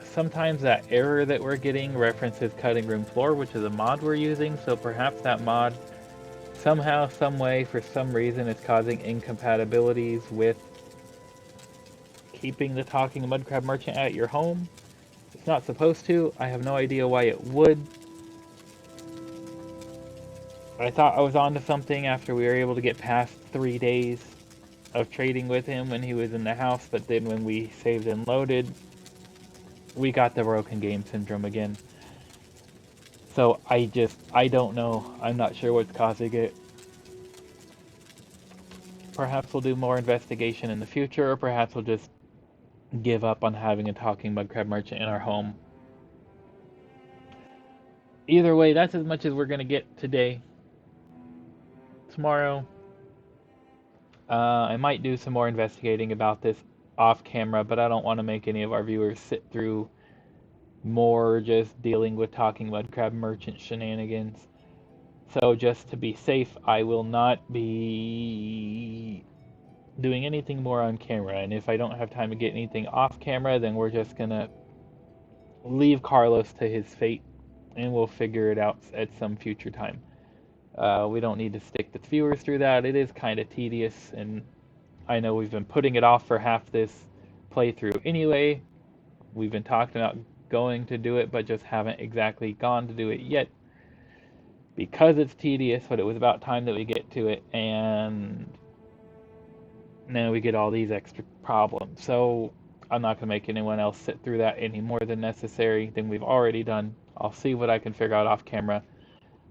[SPEAKER 1] sometimes that error that we're getting references cutting room floor, which is a mod we're using, so perhaps that mod somehow, some way, for some reason is causing incompatibilities with keeping the talking mudcrab merchant at your home. It's not supposed to. I have no idea why it would. I thought I was onto something after we were able to get past 3 days of trading with him when he was in the house, but then when we saved and loaded, we got the broken game syndrome again. So I don't know. I'm not sure what's causing it. Perhaps we'll do more investigation in the future, or perhaps we'll just give up on having a talking mudcrab merchant in our home. Either way, that's as much as we're going to get today. Tomorrow, I might do some more investigating about this off camera, but I don't want to make any of our viewers sit through more just dealing with talking mudcrab merchant shenanigans. So just to be safe, I will not be doing anything more on camera, and if I don't have time to get anything off camera, then we're just gonna leave Carlos to his fate, and we'll figure it out at some future time. We don't need to stick the viewers through that. It is kind of tedious, and I know we've been putting it off for half this playthrough anyway. We've been talking about going to do it, but just haven't exactly gone to do it yet because it's tedious, but it was about time that we get to it, and now we get all these extra problems. So I'm not going to make anyone else sit through that any more than necessary than we've already done. I'll see what I can figure out off camera.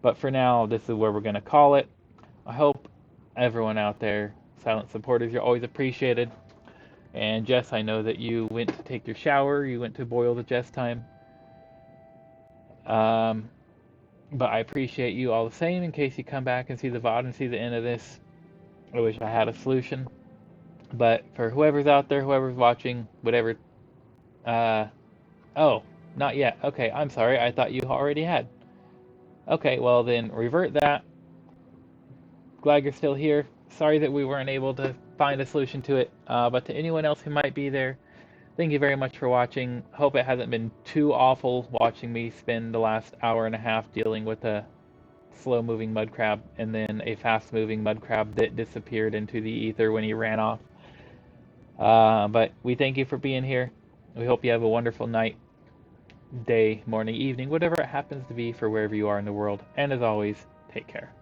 [SPEAKER 1] But for now, this is where we're going to call it. I hope everyone out there, silent supporters, you're always appreciated. And Jess, I know that you went to take your shower. You went to boil the Jess time. But I appreciate you all the same. In case you come back and see the VOD and see the end of this, I wish I had a solution. But for whoever's out there, whoever's watching, whatever. Oh, not yet. Okay, I'm sorry. I thought you already had. Okay, well then revert that. Glad you're still here. Sorry that we weren't able to find a solution to it. But to anyone else who might be there, thank you very much for watching. Hope it hasn't been too awful watching me spend the last hour and a half dealing with a slow-moving mudcrab and then a fast-moving mudcrab that disappeared into the ether when he ran off. But we thank you for being here. We hope you have a wonderful night, day, morning, evening, whatever it happens to be for wherever you are in the world. And as always, take care.